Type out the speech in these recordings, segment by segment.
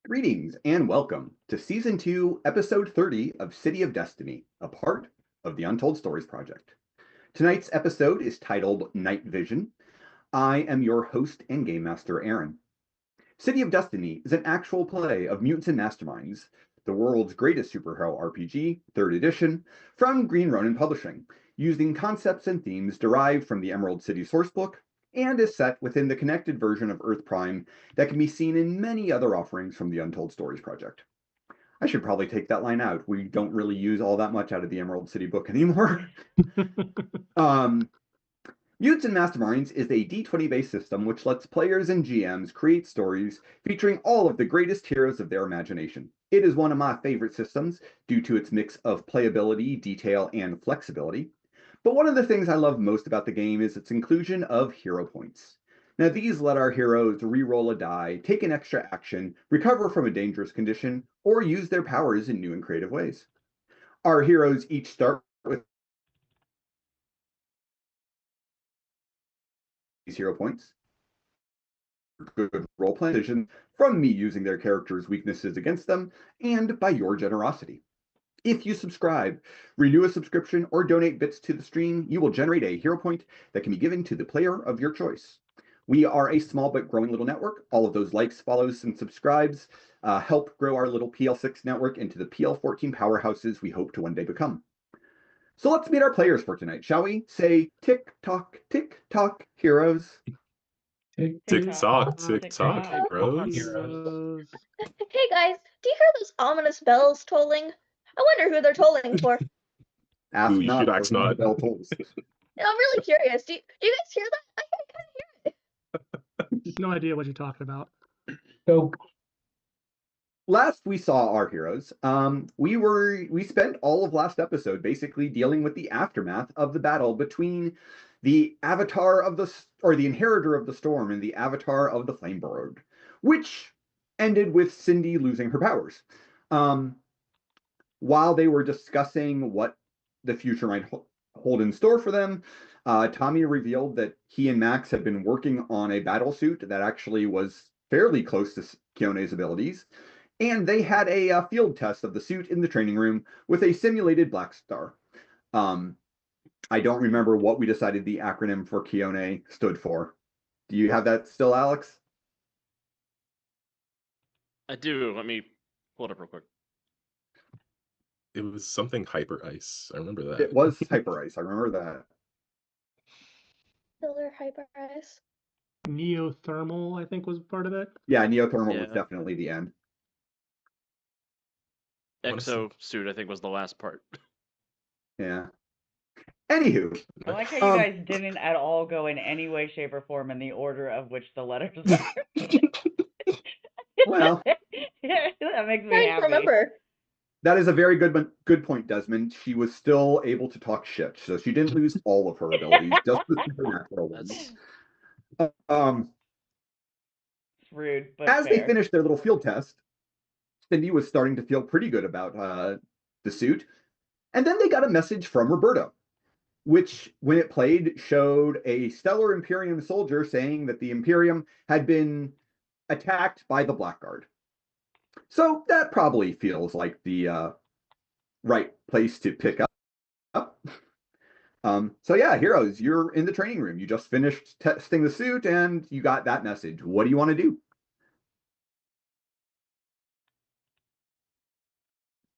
Greetings and welcome to Season 2, Episode 30 of City of Destiny, a part of the Untold Stories Project. Tonight's episode is titled Night Vision. I am your host and Game Master, Aaron. City of Destiny is an actual play of Mutants and Masterminds, the world's greatest superhero RPG, 3rd edition, from Green Ronin Publishing, using concepts and themes derived from the Emerald City sourcebook, and is set within the connected version of Earth Prime that can be seen in many other offerings from the Untold Stories Project. I should probably take that line out. We don't really use all that much out of the Emerald City book anymore. Mutants and Masterminds is a D20-based system which lets players and GMs create stories featuring all of the greatest heroes of their imagination. It is one of my favorite systems due to its mix of playability, detail, and flexibility. But one of the things I love most about the game is its inclusion of hero points. Now, these let our heroes re-roll a die, take an extra action, recover from a dangerous condition, or use their powers in new and creative ways. Our heroes each start with these hero points. Good role-playing decision from me using their characters' weaknesses against them, and by your generosity. If you subscribe, renew a subscription, or donate bits to the stream, you will generate a hero point that can be given to the player of your choice. We are a small but growing little network. All of those likes, follows, and subscribes help grow our little PL6 network into the PL14 powerhouses we hope to one day become. So let's meet our players for tonight, shall we? Say tick-tock, heroes. Tick-tock, bros. Hey guys, do you hear those ominous bells tolling? I wonder who they're tolling for. Ask Ooh, you not, should ask or the not. bell tolls. I'm really curious. Do you guys hear that? I kind of hear it. No idea what you're talking about. So Last we saw our heroes, we spent all of last episode basically dealing with the aftermath of the battle between the Avatar of the Inheritor of the Storm and the Avatar of the Flameborn, which ended with Cindy losing her powers. While they were discussing what the future might hold in store for them, Tommy revealed that he and Max had been working on a battle suit that actually was fairly close to Kione's abilities, and they had a field test of the suit in the training room with a simulated Black Star. I don't remember what we decided the acronym for Kione stood for. Do you have that still, Alex? I do. Let me pull it up real quick. It was something hyper ice. I remember that. It was Hyper Ice. I remember that. Solar hyper eyes. Neothermal, I think, was part of it. Yeah, Neothermal was Yeah. definitely the end. Exo suit, I think, was the last part. Yeah. Anywho. I like how you guys didn't at all go in any way, shape, or form in the order of which the letters are. Well, that makes me I happy. remember. that is a very good point, Desmond. She was still able to talk shit, so she didn't lose all of her abilities, just the supernatural ones. That's It's rude, but As they fair. finished their little field test, Cindy was starting to feel pretty good about the suit. And then they got a message from Roberto, which, when it played, showed a Stellar Imperium soldier saying that the Imperium had been attacked by the Blackguard. So that probably feels like the right place to pick up. So yeah, heroes, you're in the training room. You just finished testing the suit and you got that message. What do you want to do?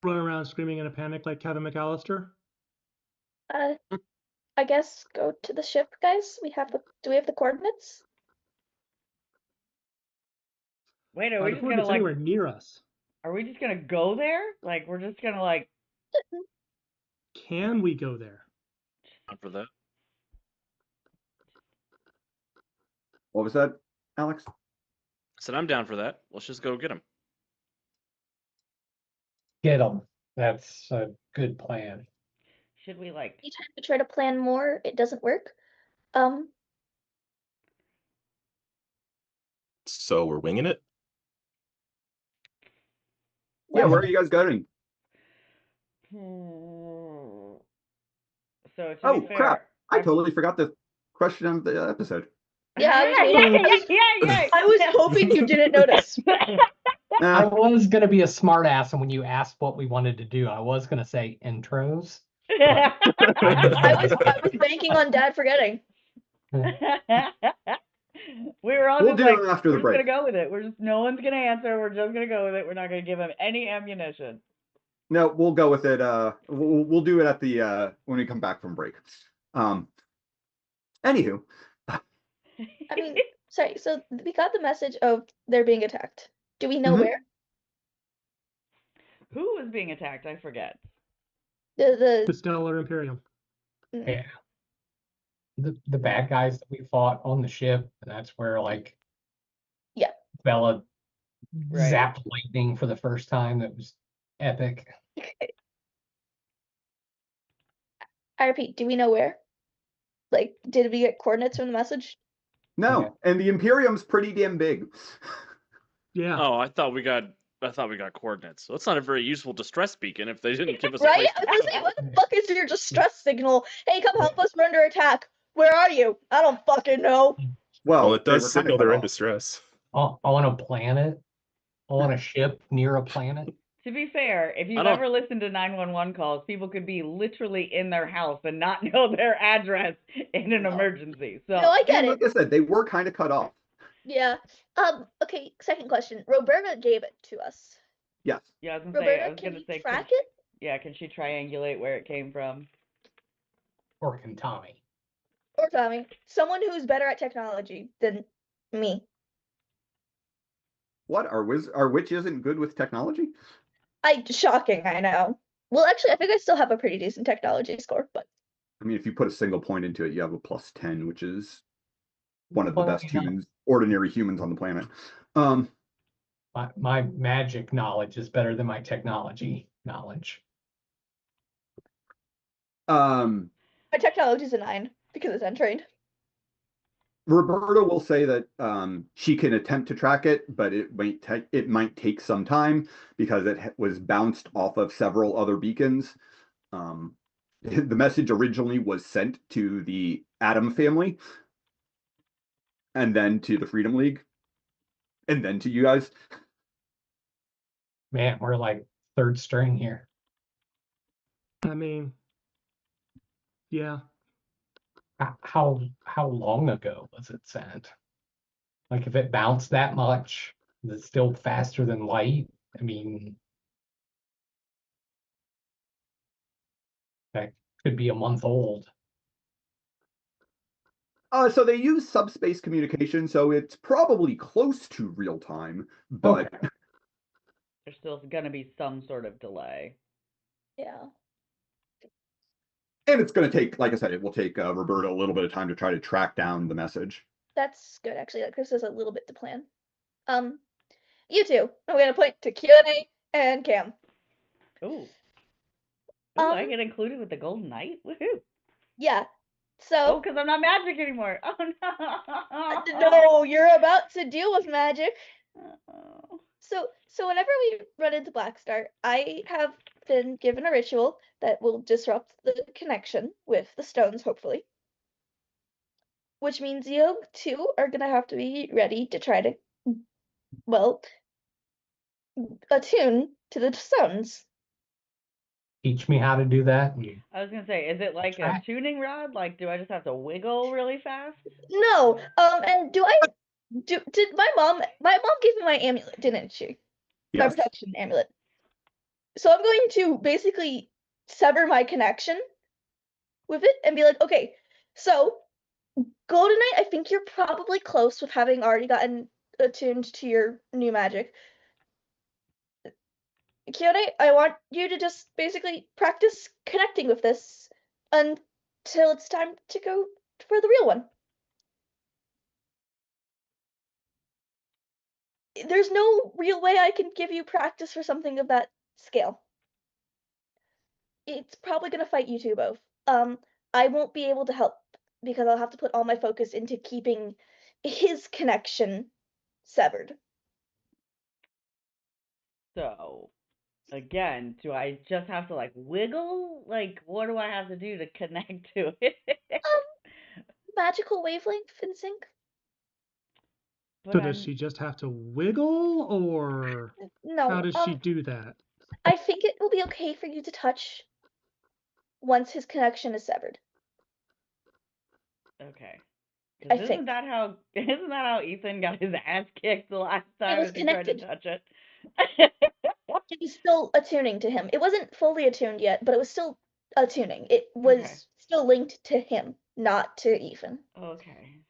Run around screaming in a panic like Kevin McAllister. I guess go to the ship, guys. Do we have the coordinates? Wait, are Not we if just we're gonna anywhere near us. Are we just gonna go there? Like, we're just gonna like? Can we go there? for that. What was that, Alex? I said I'm down for that. Let's just go get him. Get them. That's a good plan. Should we like? Anytime we try to plan more, it doesn't work. So we're winging it? Yeah, where are you guys going? So to Oh, be fair, crap. I totally forgot the question of the episode. Yeah, I was waiting. yeah. I was hoping you didn't notice. I was gonna be a smart ass, and when you asked what we wanted to do, I was gonna say intros. I was banking on Dad forgetting. We were all We'll just do like, it after we're the just gonna break. go with it. No one's gonna answer. We're just gonna go with it. We're not gonna give him any ammunition. No, we'll go with it. We'll do it at the when we come back from break. Anywho, I mean, sorry. So we got the message of they're being attacked. Do we know Mhm. where? Who was being attacked? I forget. The The Stellar Imperium. Yeah. The bad guys that we fought on the ship, and that's where like Yeah. Bella Right. zapped lightning for the first time. That was epic. I repeat, do we know where? Like, did we get coordinates from the message? no, Yeah. and the Imperium's pretty damn big. Yeah. Oh, I thought we got coordinates. So that's not a very useful distress beacon if they didn't give us a Right? place I to was gonna go. say, what the fuck is your distress signal? Hey, come help us, we're under attack. Where are you? I don't fucking know. Well, Well, it they were does kinda signal cut they're in off. distress. On a planet, on a ship near a planet. To be fair, if you've don't- ever listened to 911 calls, people could be literally in their house and not know their address in an emergency. So No, I get And it. like I said, they were kind of cut off. Yeah. Okay, second question. Roberta gave it to us. Yes. yeah, I was gonna say, Roberta, can you can track she, it? yeah, can she triangulate where it came from? Or can Tommy? Or Tommy? Someone who's better at technology than me. What? Our witch isn't good with technology? Shocking, I know. Well, actually, I think I still have a pretty decent technology score, but I mean, if you put a single point into it, you have a +10, which is one of the Well, best yeah. ordinary humans on the planet. My magic knowledge is better than my technology knowledge. Um, my technology's a 9 because it's untrained. Roberta will say that she can attempt to track it, but it might take some time because it was bounced off of several other beacons. The message originally was sent to the Atom family, and then to the Freedom League, and then to you guys. Man, we're like third string here. I mean, yeah. How long ago was it sent? Like if it bounced that much, is it still faster than light? I mean, that could be a month old. So they use subspace communication, so it's probably close to real time, but Okay. There's still gonna be some sort of delay. Yeah. and it's going to take, like I said, it will take Roberta a little bit of time to try to track down the message. That's good, actually. That gives us a little bit to plan. You two. I'm gonna point to Q&A and Cam. Ooh. I Um, get included with the Golden Knight? Woohoo! Yeah. Oh, So, because I'm not magic anymore. Oh no. no, you're about to deal with magic. Oh. So whenever we run into Blackstar, I have been given a ritual that will disrupt the connection with the stones, hopefully. Which means you two are gonna have to be ready to try to, well, attune to the stones. Teach me how to do that. I was gonna say, is it like a tuning rod? Like, do I just have to wiggle really fast? No, and did my mom gave me my amulet, didn't she? My Yes. protection amulet. So I'm going to basically sever my connection with it and be like, okay, so Golden Knight, I think you're probably close with having already gotten attuned to your new magic. Kyone, I want you to just basically practice connecting with this until it's time to go for the real one. There's no real way I can give you practice for something of that scale. It's probably gonna fight you two both. I won't be able to help because I'll have to put all my focus into keeping his connection severed. So, again, do I just have to like wiggle? Like, what do I have to do to connect to it? Magical wavelength in sync. But So does I'm she just have to wiggle, or No, how does she do that? I think it will be okay for you to touch once his connection is severed. okay. I 'Cause think. isn't that how Ethan got his ass kicked the last time was as he tried to connected. touch it? It was still attuning to him. It wasn't fully attuned yet, but it was still attuning. It was Okay. still linked to him, not to Ethan. Okay.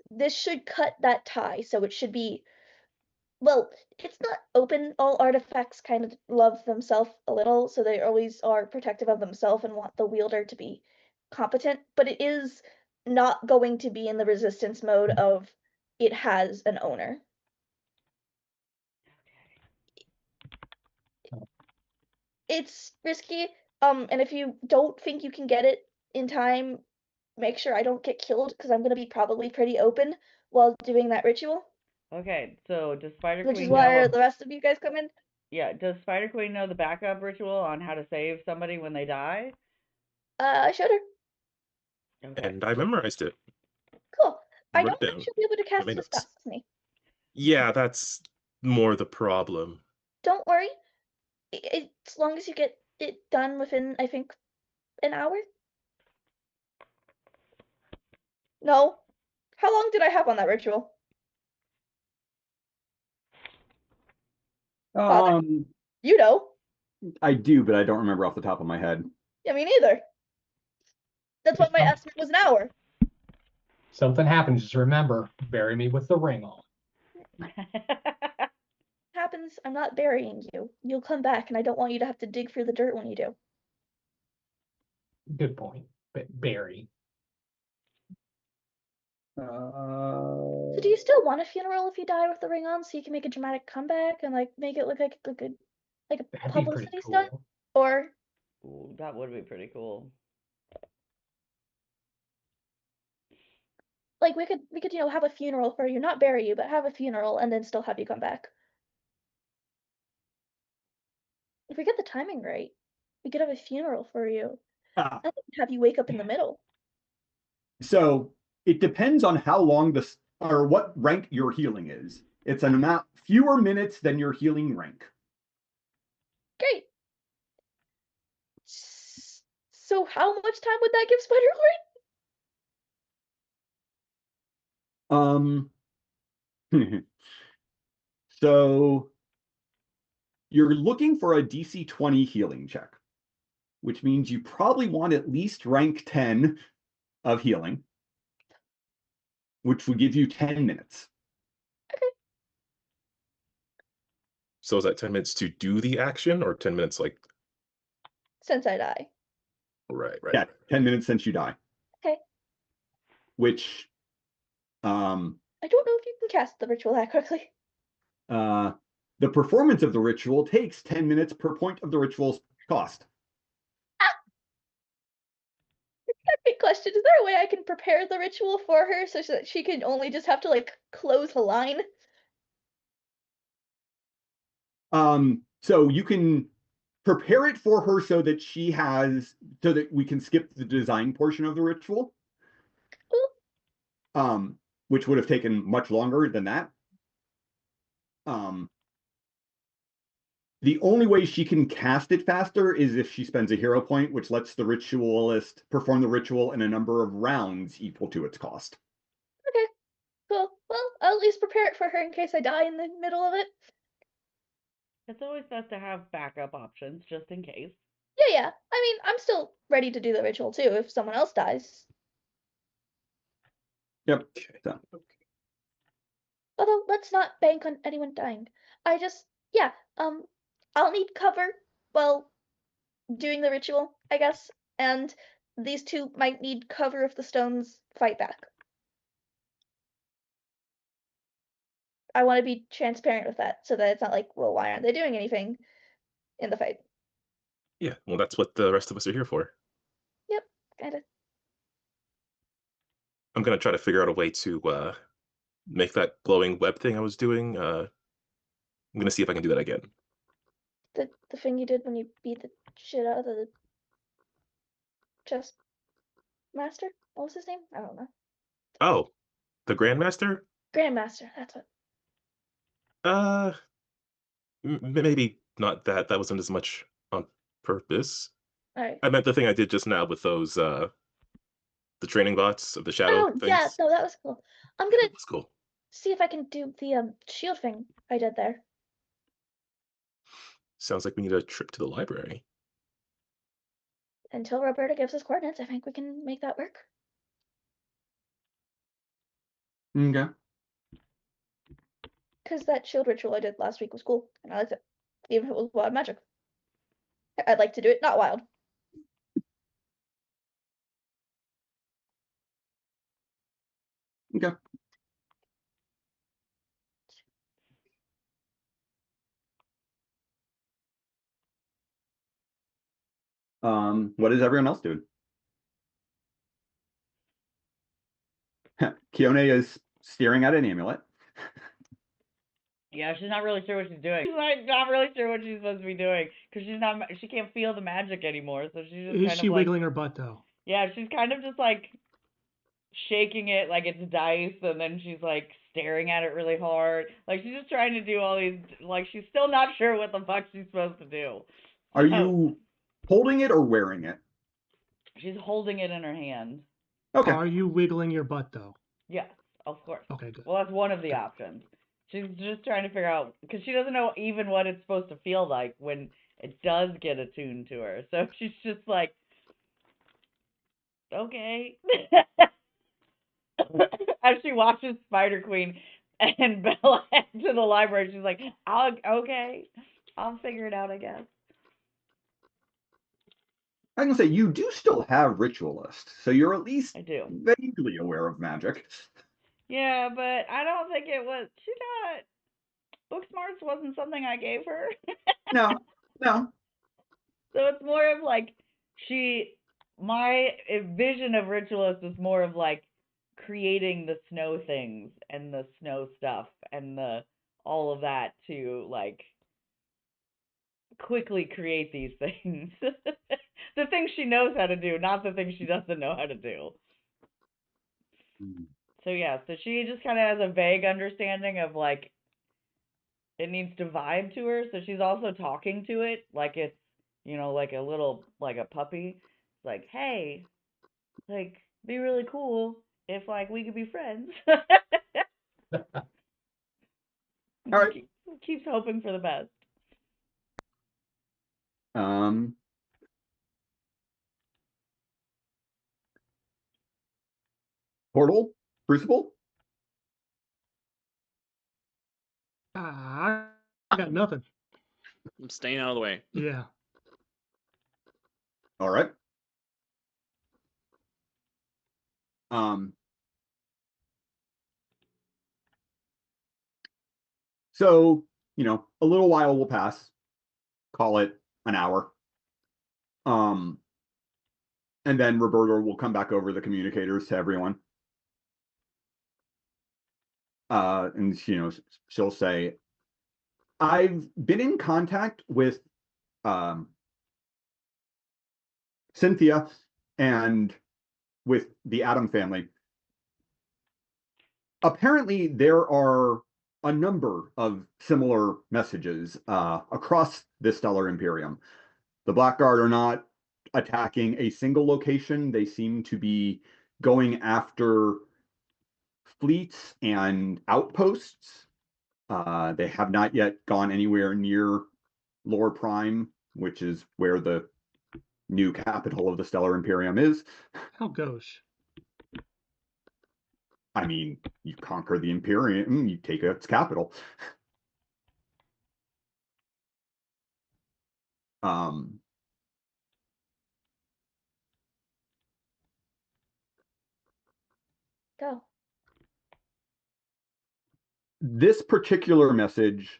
This should cut that tie, so it should be. Well, it's not open. All artifacts kind of love themselves a little, so they always are protective of themselves and want the wielder to be competent, but it is not going to be in the resistance mode of it has an owner. It's risky, and if you don't think you can get it in time, make sure I don't get killed, because I'm gonna be probably pretty open while doing that ritual, Okay. So does Spider which is Queen why know? the rest of you guys come in. Yeah. Does Spider Queen know the backup ritual on how to save somebody when they die? I showed her. Okay. And I memorized it. Cool. I Wrote don't it think down. she'll be able to My cast notes. Disgust me. Yeah, that's more the problem. Don't worry. As long as you get it done within, I think, an hour. No. How long did I have on that ritual? You know. I do, but I don't remember off the top of my head. Yeah, me neither. That's why my estimate was an hour. Something happens, just remember, bury me with the ring on. Happens, I'm not burying you. You'll come back, and I don't want you to have to dig through the dirt when you do. Good point. Bury. So do you still want a funeral if you die with the ring on, so you can make a dramatic comeback and like make it look like a good, like a That'd be pretty publicity cool. stunt? Or Ooh, that would be pretty cool. like we could have a funeral for you, not bury you, but have a funeral and then still have you come back. If we get the timing right, we could have a funeral for you Ah, and then have you wake up in the middle. so it depends on how long this or what rank your healing is. It's an amount fewer minutes than your healing rank. Great. So how much time would that give Spider-Lord? So you're looking for a DC 20 healing check, which means you probably want at least rank 10 of healing, which would give you 10 minutes. So is that 10 minutes to do the action or 10 minutes like Since I die. right. Yeah, 10 minutes since you die. Okay. Which I don't know if you can cast the ritual that quickly. the performance of the ritual takes 10 minutes per point of the ritual's cost. Big question. Is there a way I can prepare the ritual for her so that she can only just have to like close a line? So you can prepare it for her so that she has so that we can skip the design portion of the ritual. Which would have taken much longer than that. The only way she can cast it faster is if she spends a hero point, which lets the ritualist perform the ritual in a number of rounds equal to its cost. Okay, cool. Well, I'll at least prepare it for her in case I die in the middle of it. It's always best to have backup options just in case. Yeah. I mean, I'm still ready to do the ritual too if someone else dies. Yep. So. Although, let's not bank on anyone dying. I'll need cover while doing the ritual, I guess. And these two might need cover if the stones fight back. I want to be transparent with that so that it's not like, well, why aren't they doing anything in the fight? Yeah, well, that's what the rest of us are here for. Yep, kinda. I'm gonna try to figure out a way to make that glowing web thing I was doing. I'm gonna see if I can do that again. The thing you did when you beat the shit out of the chess master? What was his name? I don't know. Oh, the Grandmaster? Grandmaster, that's what. Uh, maybe not that. That wasn't as much on purpose. Alright. I meant the thing I did just now with those the training bots of the shadow Oh, yeah, things. no, that was cool. I'm gonna That's cool. see if I can do the shield thing I did there. Sounds like we need a trip to the library. Until Roberta gives us coordinates, I think we can make that work. Okay. Because that shield ritual I did last week was cool, and I liked it. Even if it was wild magic. I'd like to do it not wild. Okay. What is everyone else doing? Kione is staring at an amulet. Yeah, she's not really sure what she's doing. She's not really sure what she's supposed to be doing because she can't feel the magic anymore. So she's just Is kind she of like, wiggling her butt though? yeah, she's kind of just like shaking it like it's dice, and then she's like staring at it really hard. Like she's just trying to do all these. Like she's still not sure what the fuck she's supposed to do. Are you holding it or wearing it? She's holding it in her hand. Okay. Are you wiggling your butt though? Yes, of course. Okay, good. Well, that's one of the options. She's just trying to figure out because she doesn't know even what it's supposed to feel like when it does get attuned to her. So she's just like, okay. As she watches Spider Queen and Bella head to the library, she's like, okay, I'll figure it out, I guess. I can say you do still have Ritualist, so you're at least I do. vaguely aware of magic. Yeah, but I don't think it was. She not. Book smarts wasn't something I gave her. No. So it's more of like my vision of Ritualist is more of like creating the snow things and the snow stuff and all of that to like quickly create these things. The things she knows how to do, not the things she doesn't know how to do. So yeah, so she just kind of has a vague understanding of like it needs to vibe to her, so she's also talking to it like it's, like a little, like a puppy. Like, hey, like, be really cool if, like, we could be friends. All right. Keeps hoping for the best. Portal? Crucible? I got nothing. I'm staying out of the way. Yeah. All right. So, a little while will pass. Call it an hour. And then Roberta will come back over the communicators to everyone. And she'll say, I've been in contact with Cynthia and with the Atom family. Apparently, there are a number of similar messages across the Stellar Imperium. The Blackguard are not attacking a single location. They seem to be going after fleets and outposts. They have not yet gone anywhere near Lore Prime, which is where the new capital of the Stellar Imperium is. How gosh. I mean, you conquer the Imperium, you take its capital. Go. This particular message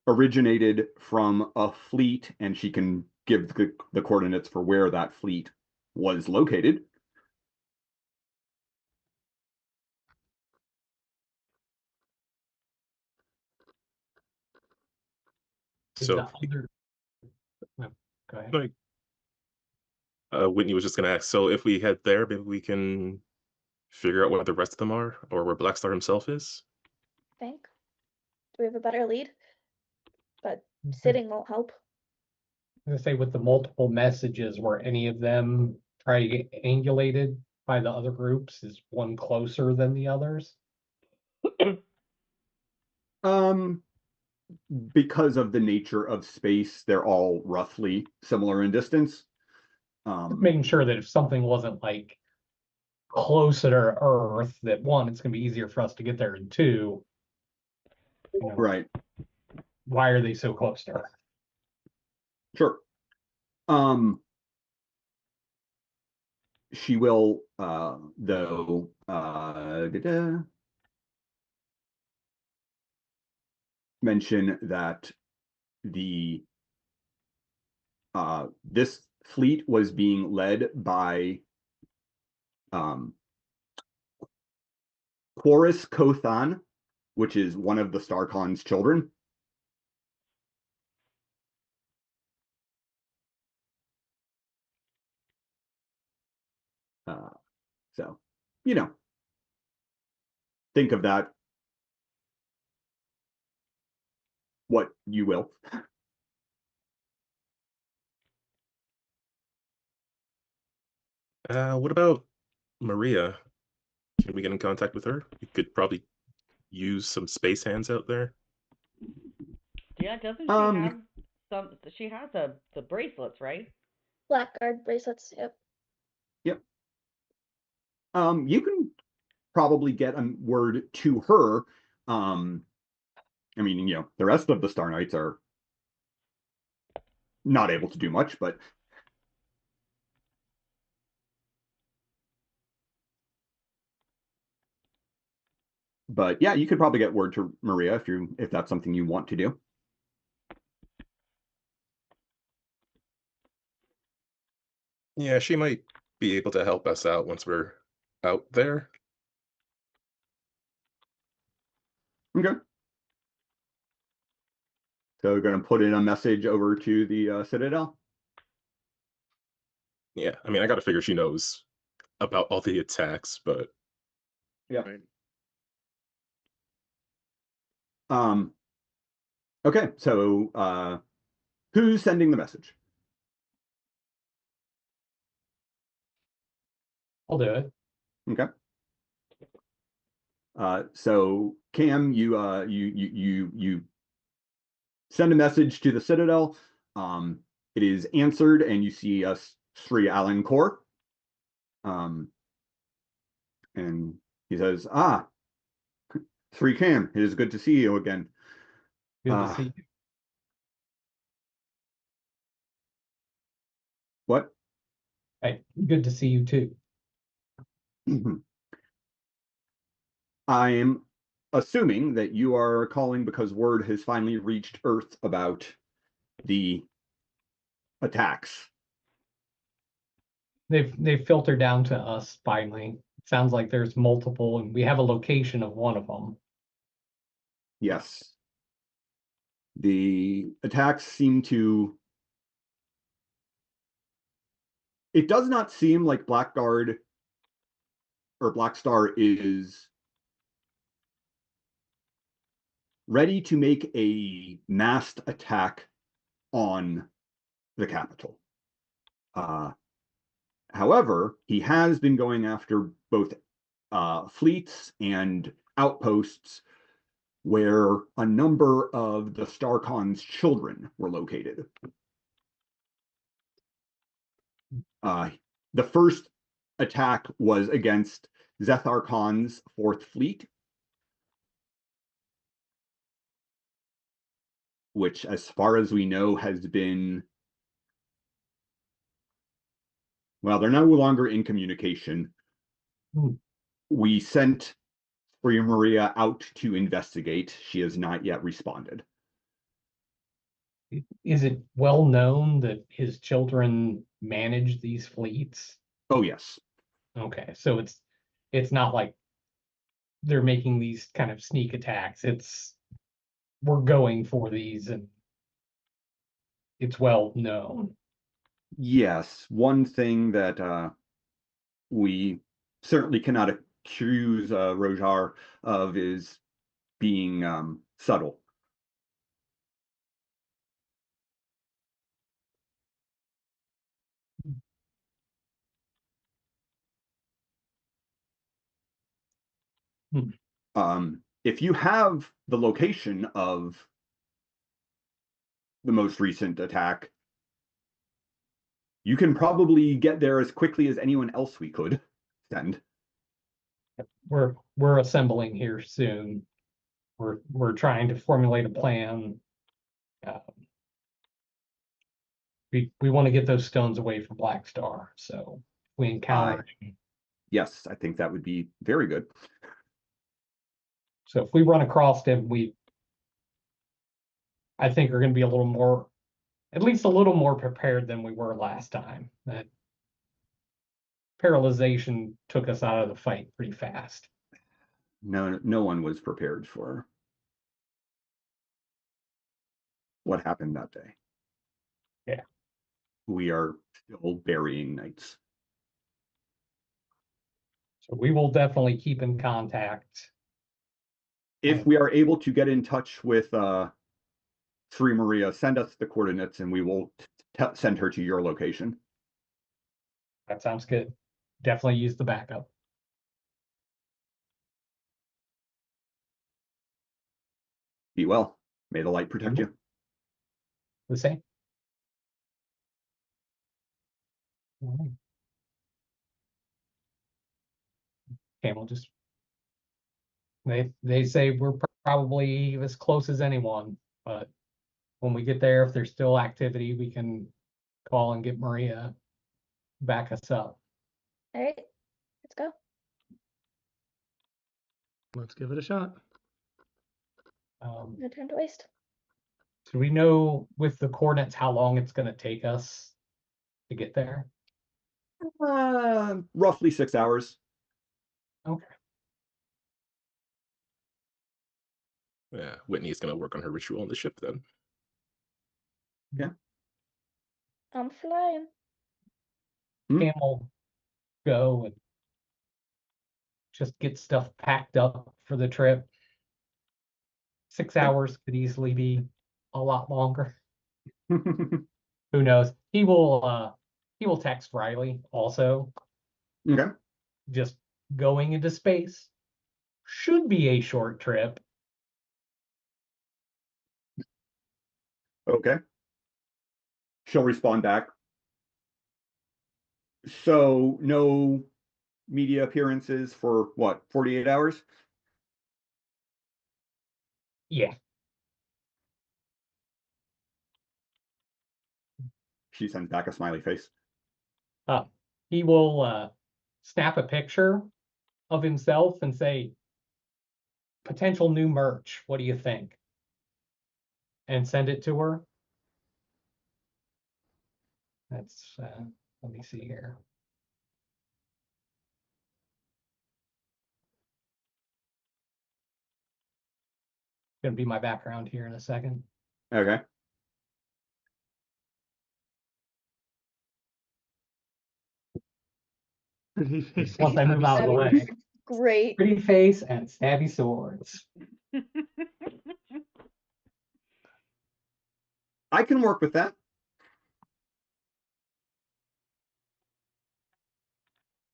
originated from a fleet, and she can give the coordinates for where that fleet was located. So, Go ahead. like, Whitney was just gonna ask. So, if we head there, maybe we can figure out where the rest of them are, or where Blackstar himself is. Think. we have a better lead. But sitting won't help. I was gonna say with the multiple messages, were any of them triangulated by the other groups? Is one closer than the others? Because of the nature of space, they're all roughly similar in distance. Making sure that if something wasn't like closer to Earth, that one, it's gonna be easier for us to get there, and two, Right. why are they so close to Earth? Sure. She will, though, mention that this fleet was being led by Quarus Kothan, which is one of the Starcon's children. So, think of that what you will. What about Maria? Can we get in contact with her? We could probably use some space hands out there. Yeah, doesn't she have some? She has the bracelets, right? Blackguard bracelets. Yep. Yep. You can probably get a word to her. I mean, the rest of the Star Knights are not able to do much, but yeah, you could probably get word to Maria if that's something you want to do. Yeah, she might be able to help us out once we're out there. Okay. So we're going to put in a message over to the Citadel. Yeah, I mean, I got to figure she knows about all the attacks, but yeah. Right. Okay, so who's sending the message? I'll do it. Okay. So Cam, you send a message to the Citadel. It is answered, and you see Sri Alankor. And he says, Sri Cam, it is good to see you again. Good to see you. What? Hey, good to see you too. I am assuming that you are calling because word has finally reached Earth about the attacks. They've filtered down to us finally. Sounds like there's multiple, and we have a location of one of them. Yes. The attacks seem to... It does not seem like Blackguard or Black Star is ready to make a massed attack on the capital. However, he has been going after both fleets and outposts where a number of the Starcon's children were located. The first attack was against Zethar Khan's 4th Fleet, which, as far as we know, has been... Well, they're no longer in communication. We sent Sri Maria out to investigate. She has not yet responded. Is it well known that his children manage these fleets? Oh, yes. Okay, so it's not like they're making these kind of sneak attacks. We're going for these, and it's well known. Yes, one thing that we certainly cannot accuse Rojar of is being subtle. If you have the location of the most recent attack, you can probably get there as quickly as anyone else we could send. We're assembling here soon. We're trying to formulate a plan. We want to get those stones away from Black Star. So if we encounter Yes, I think that would be very good. So if we run across them, I think are going to be a little more, at least a little more prepared than we were last time. That paralyzation took us out of the fight pretty fast. No one was prepared for what happened that day. Yeah. We are still burying knights. So we will definitely keep in contact. If we are able to get in touch with Sri Maria, send us the coordinates and we will send her to your location. That sounds good. Definitely use the backup. Be well. May the light protect you. The same. All right. Okay, we'll just. They say we're probably as close as anyone, but when we get there, if there's still activity, we can call and get Maria back us up. All right, let's go. Let's give it a shot. No time to waste. Do we know with the coordinates how long it's going to take us to get there? Roughly 6 hours. Okay. Yeah, Whitney's gonna work on her ritual on the ship then. Yeah. I'm flying. Camel go and just get stuff packed up for the trip. 6 hours could easily be a lot longer. Who knows? He will text Riley also. Okay. Just going into space should be a short trip. Okay. She'll respond back. So no media appearances for what, 48 hours? Yeah. She sends back a smiley face. He will snap a picture of himself and say, potential new merch, what do you think? And send it to her. That's let me see here. Gonna be my background here in a second. Okay. Once I move out of the way. Great. Pretty face and stabby swords. I can work with that.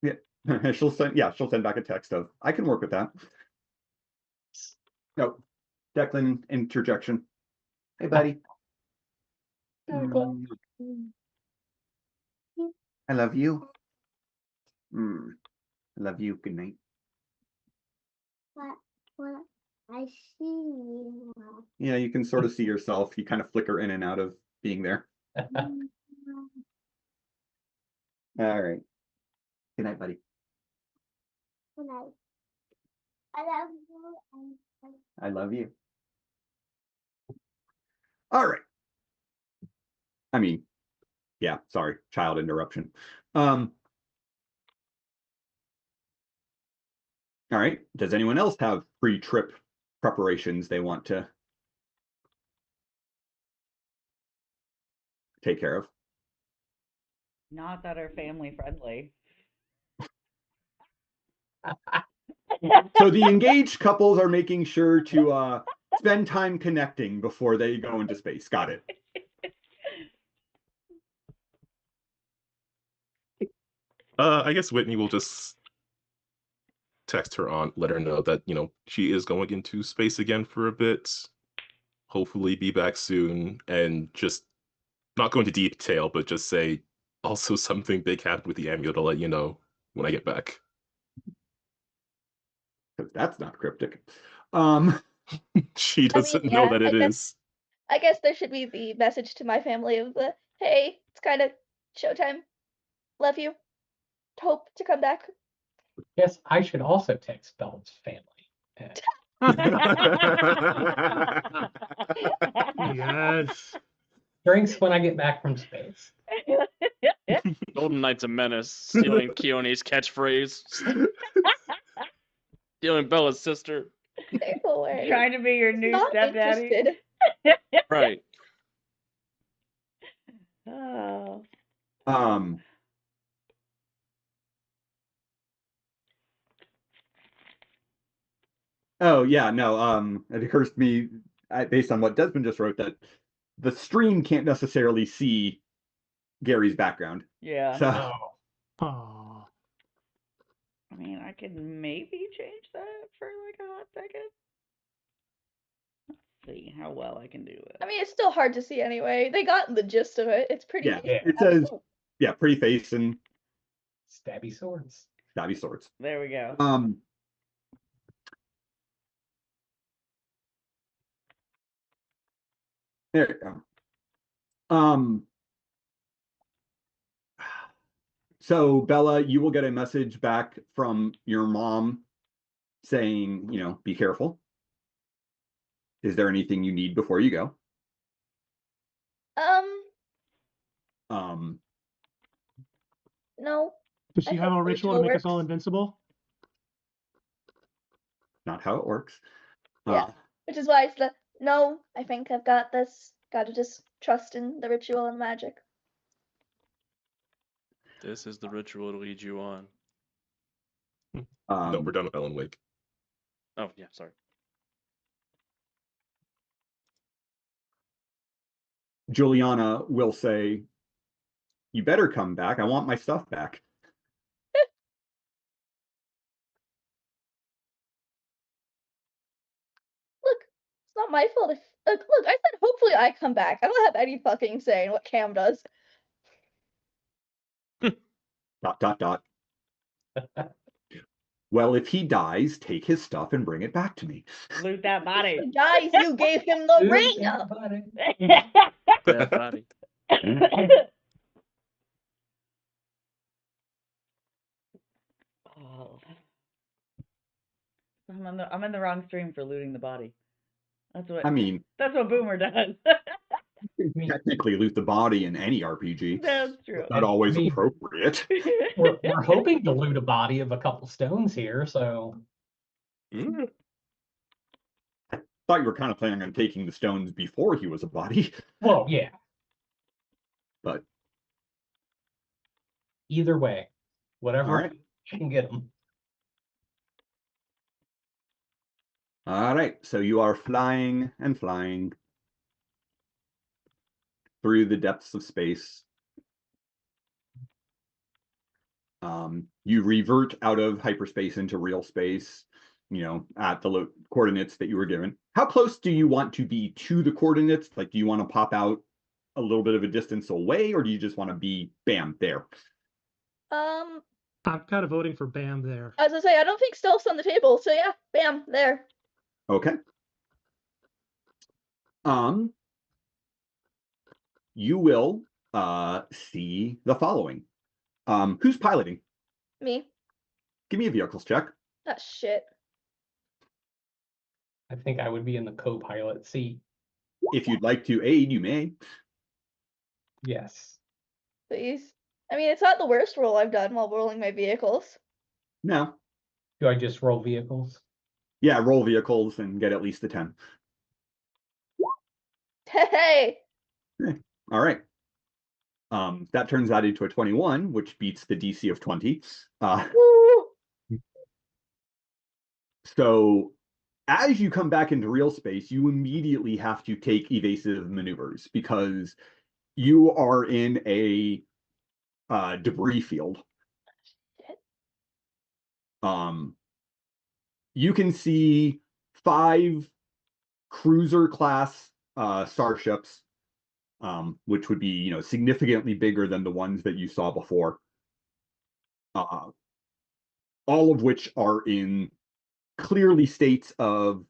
Yeah. she'll send back a text of, I can work with that. No. Declan interjection. Hey buddy. I love you. I love you. Good night. What I see you. Yeah, you can sort of see yourself. You kind of flicker in and out of being there. All right. Good night, buddy. Good night. I love you. I love you. All right. I mean, yeah, sorry, child interruption. All right. Does anyone else have pre-trip preparations they want to take care of? Not that are family friendly. So the engaged couples are making sure to spend time connecting before they go into space. Got it. I guess Whitney will just text her aunt, let her know that, she is going into space again for a bit. Hopefully be back soon, and just not go into detail, but just say also something big happened with the amulet. I'll let you know when I get back. Because that's not cryptic. Um, She doesn't know yeah, that it is. I guess there should be the message to my family of the, hey, it's kind of showtime. Love you. Hope to come back. Yes, I should also text Bella's family. Yes. Drinks when I get back from space. Golden Knight's a menace, stealing Keone's catchphrase, stealing Bella's sister. Hilarious. Trying to be your new Not stepdaddy. interested. Right. Oh. Oh yeah, no. It occurs to me, based on what Desmond just wrote, that the stream can't necessarily see Gary's background. Yeah. So Oh. I mean, I could maybe change that for like a hot second. Let's see how well I can do it. I mean, it's still hard to see anyway. They got the gist of it. It's pretty. yeah, it says pretty face and Stabby swords. stabby swords. There we go. There you go. So Bella, you will get a message back from your mom saying, be careful. Is there anything you need before you go? No. Does she I have hope a the ritual to make us all works. invincible? Not how it works. Yeah. Which is why it's the no, I think I've got this. Gotta just trust in the ritual and magic. This is the ritual to lead you on. No, we're done with Ellen Wake. Oh, yeah, sorry. Juliana will say, you better come back. I want my stuff back. Look, it's not my fault if look, I said hopefully I come back. I don't have any fucking say in what Cam does. ... Well, if he dies, take his stuff and bring it back to me. Loot that body. Guys, you gave him the Dude, ring! everybody. That body. Oh. I'm in the wrong stream for looting the body. That's what Boomer does. Technically loot the body in any RPG. That's true. Not always appropriate. We're hoping to loot a body of a couple stones here, so. Mm. I thought you were kind of planning on taking the stones before he was a body. Well, yeah. But either way, whatever All right. you can get them. All right, so you are flying and flying through the depths of space. You revert out of hyperspace into real space, at the coordinates that you were given. How close do you want to be to the coordinates? Like, do you want to pop out a little bit of a distance away, or do you just want to be bam there? I'm kind of voting for bam there. As I say, I don't think stealth's on the table, so yeah, bam, there. Okay. You will see the following. Who's piloting? Me. Give me a vehicles check. Ah, shit. I think I would be in the co-pilot seat. If you'd like to aid, you may. Yes. Please. I mean, it's not the worst roll I've done while rolling my vehicles. No. Do I just roll vehicles? Yeah, roll vehicles and get at least a 10. Hey! All right. That turns out into a 21, which beats the DC of 20. So as you come back into real space, you immediately have to take evasive maneuvers because you are in a debris field. you can see 5 cruiser class starships, which would be, significantly bigger than the ones that you saw before. All of which are in clearly states of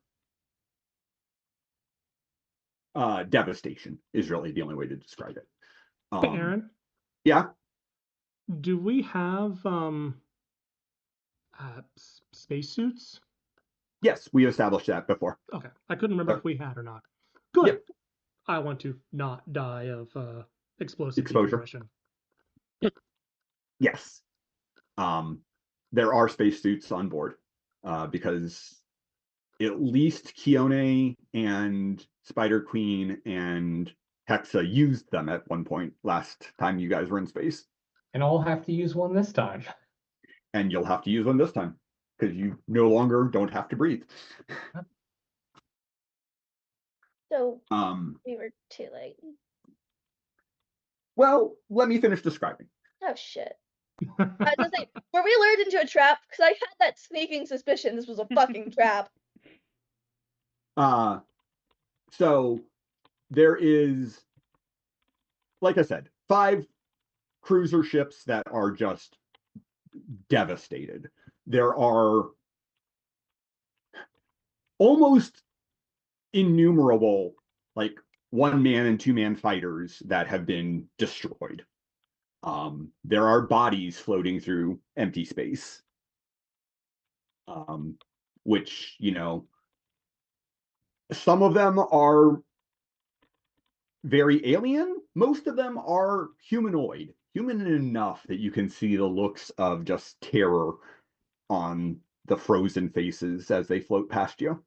devastation is really the only way to describe it. Hey, Aaron, Yeah. do we have spacesuits? Yes, we established that before. Okay, I couldn't remember Sure. if we had or not. Good. Yep. I want to not die of explosive Exposure. decompression. Yes. There are spacesuits on board because at least Keone and Spider Queen and Hexa used them at one point last time you guys were in space. And I'll have to use one this time. And you'll have to use one this time because you no longer don't have to breathe. So we were too late. Well, let me finish describing. Oh shit. I was gonna say, were we lured into a trap? Because I had that sneaking suspicion this was a fucking trap. So there is, like I said, 5 cruiser ships that are just devastated. There are almost innumerable, like 1-man and 2-man fighters that have been destroyed. There are bodies floating through empty space, which, some of them are very alien. Most of them are humanoid, human enough that you can see the looks of just terror on the frozen faces as they float past you.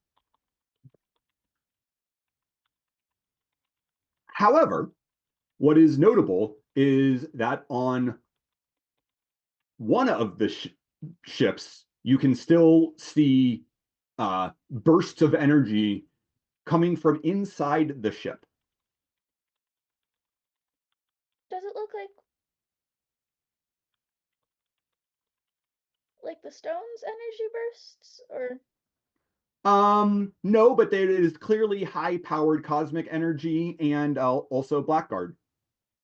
However, what is notable is that on one of the ships, you can still see bursts of energy coming from inside the ship. Does it look like the stone's energy bursts, or? No, but there is clearly high-powered cosmic energy and also Blackguard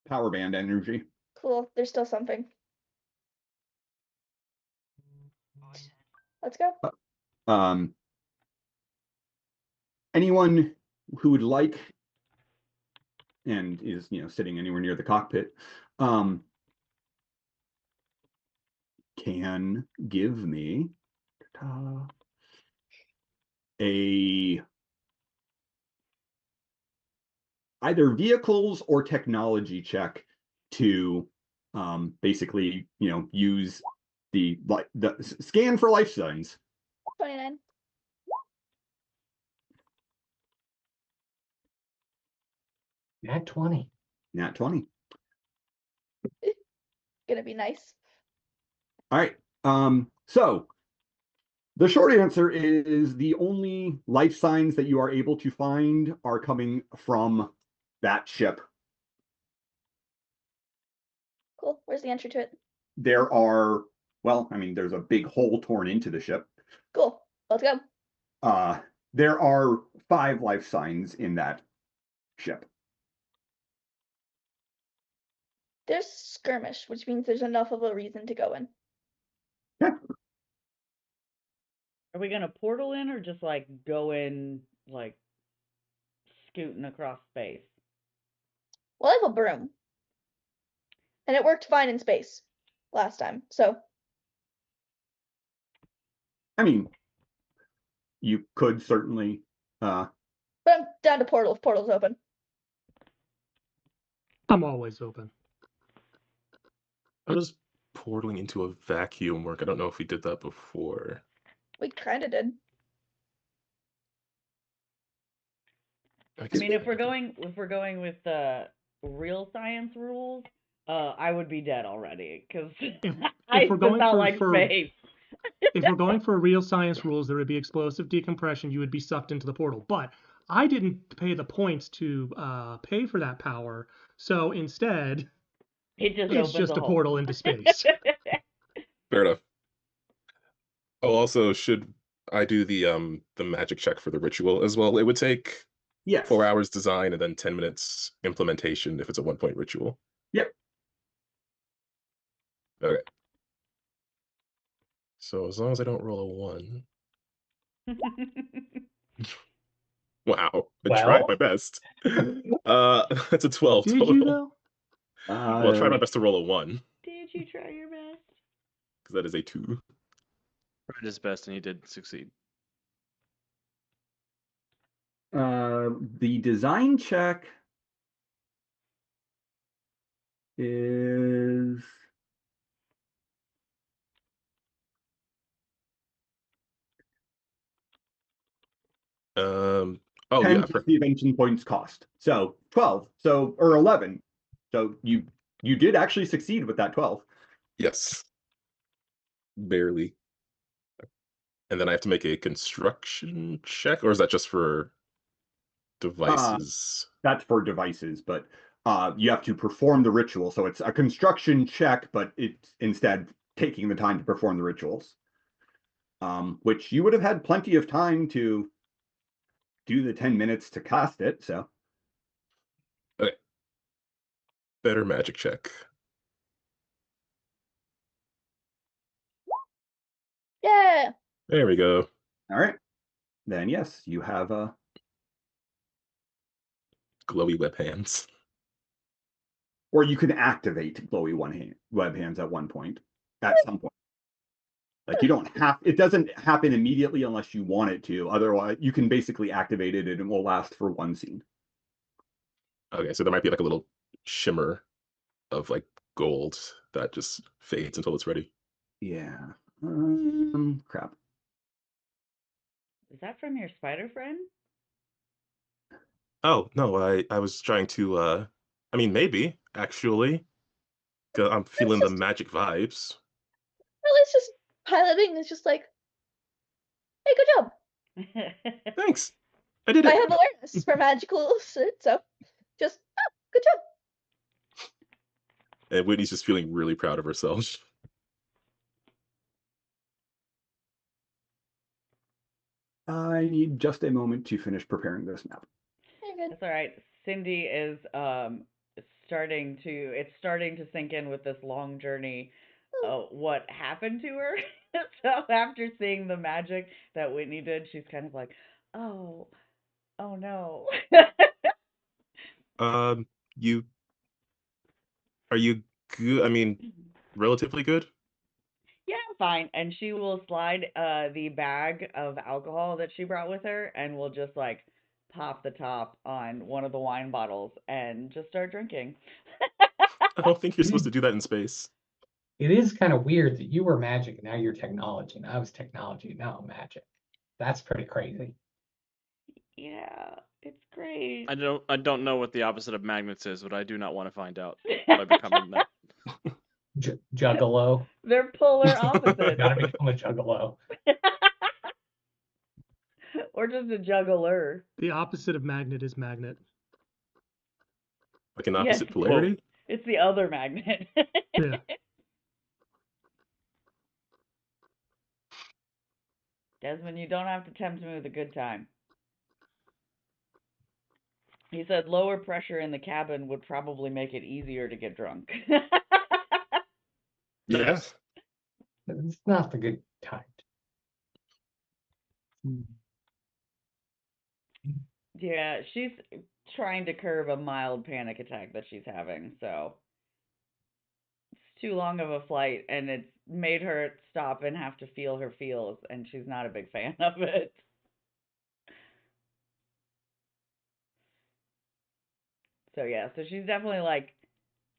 power band energy. Cool, there's still something. Let's go. Anyone who would like and is, sitting anywhere near the cockpit, can give me either vehicles or technology check to basically, use the scan for life signs. 29. Nat 20. Nat 20. Gonna be nice. All right. So the short answer is the only life signs that you are able to find are coming from that ship. Cool. Where's the entry to it? There are, there's a big hole torn into the ship. Cool. Let's go. There are 5 life signs in that ship. There's skirmish, which means there's enough of a reason to go in. Yeah. Are we gonna portal in or just like go in like scooting across space? Well, I have a broom. And it worked fine in space last time, so. You could certainly But I'm down to portal if portal's open. I'm always open. How does portaling into a vacuum work? I don't know if we did that before. We kind of did. I mean, if we're going with the real science rules, I would be dead already because I we're going felt for- like for- space. If we're going for real science rules, there would be explosive decompression. You would be sucked into the portal. But I didn't pay the points to pay for that power. So instead, it's just a portal into space. Fair enough. Oh, also, should I do the magic check for the ritual as well. It would take Yes. 4 hours design and then 10 minutes implementation if it's a 1-point ritual. Yep. Okay. So as long as I don't roll a 1. Wow. I tried Well, my best. That's a 12 Did total. you though? Well, I tried my best to roll a 1 Did you try your best? because that is a 2. Tried his best and he did succeed. The design check is Oh 10 yeah, plus the invention points cost. So 12. So or 11. So you did actually succeed with that 12. yes, barely. And then I have to make a construction check, or is that just for devices? That's for devices, but you have to perform the ritual. So it's a construction check, but it's instead taking the time to perform the rituals. Which you would have had plenty of time to do the 10 minutes to cast it. So Okay. Better magic check. Yeah. There we go. all right. Then yes, you have Glowy web hands. or you can activate glowy web hands at one point, at some point. Like you don't have, it doesn't happen immediately unless you want it to. Otherwise, you can basically activate it and it will last for one scene. Okay, so there might be like a little shimmer of like gold that just fades until it's ready. Yeah. Crap. Is that from your spider friend? Oh no, I was trying to I mean maybe actually. 'Cause I'm feeling the just- magic vibes. Well, it's just piloting is just like, hey, good job. Thanks. I did I it. have awareness for magical shit, so just good job. And Whitney's just feeling really proud of herself. I need just a moment to finish preparing this map. You're good. That's all right. Cindy is starting to sink in with this long journey what happened to her. So after seeing the magic that Whitney did, she's kind of like, oh no. You are you good? I mean, relatively good? Yeah, I'm fine. And she will slide the bag of alcohol that she brought with her and will just like pop the top on one of the wine bottles and just start drinking. I don't think you're supposed to do that in space. it is kind of weird that you were magic and now you're technology, and I was technology and now I'm magic. That's pretty crazy. Yeah, it's great. I don't know what the opposite of magnets is, but I do not want to find out by becoming that. Juggalo. They're polar opposites. Gotta become a juggalo. Or just a juggler. The opposite of magnet is magnet. Like an Yes. opposite polarity? It's the other magnet. Yeah. Desmond, you don't have to tempt me with a good time. He said lower pressure in the cabin would probably make it easier to get drunk. Yeah. It's not the good time. Yeah, she's trying to curb a mild panic attack that she's having, so it's too long of a flight and it's made her stop and have to feel her feels, and she's not a big fan of it. So yeah, so she's definitely like,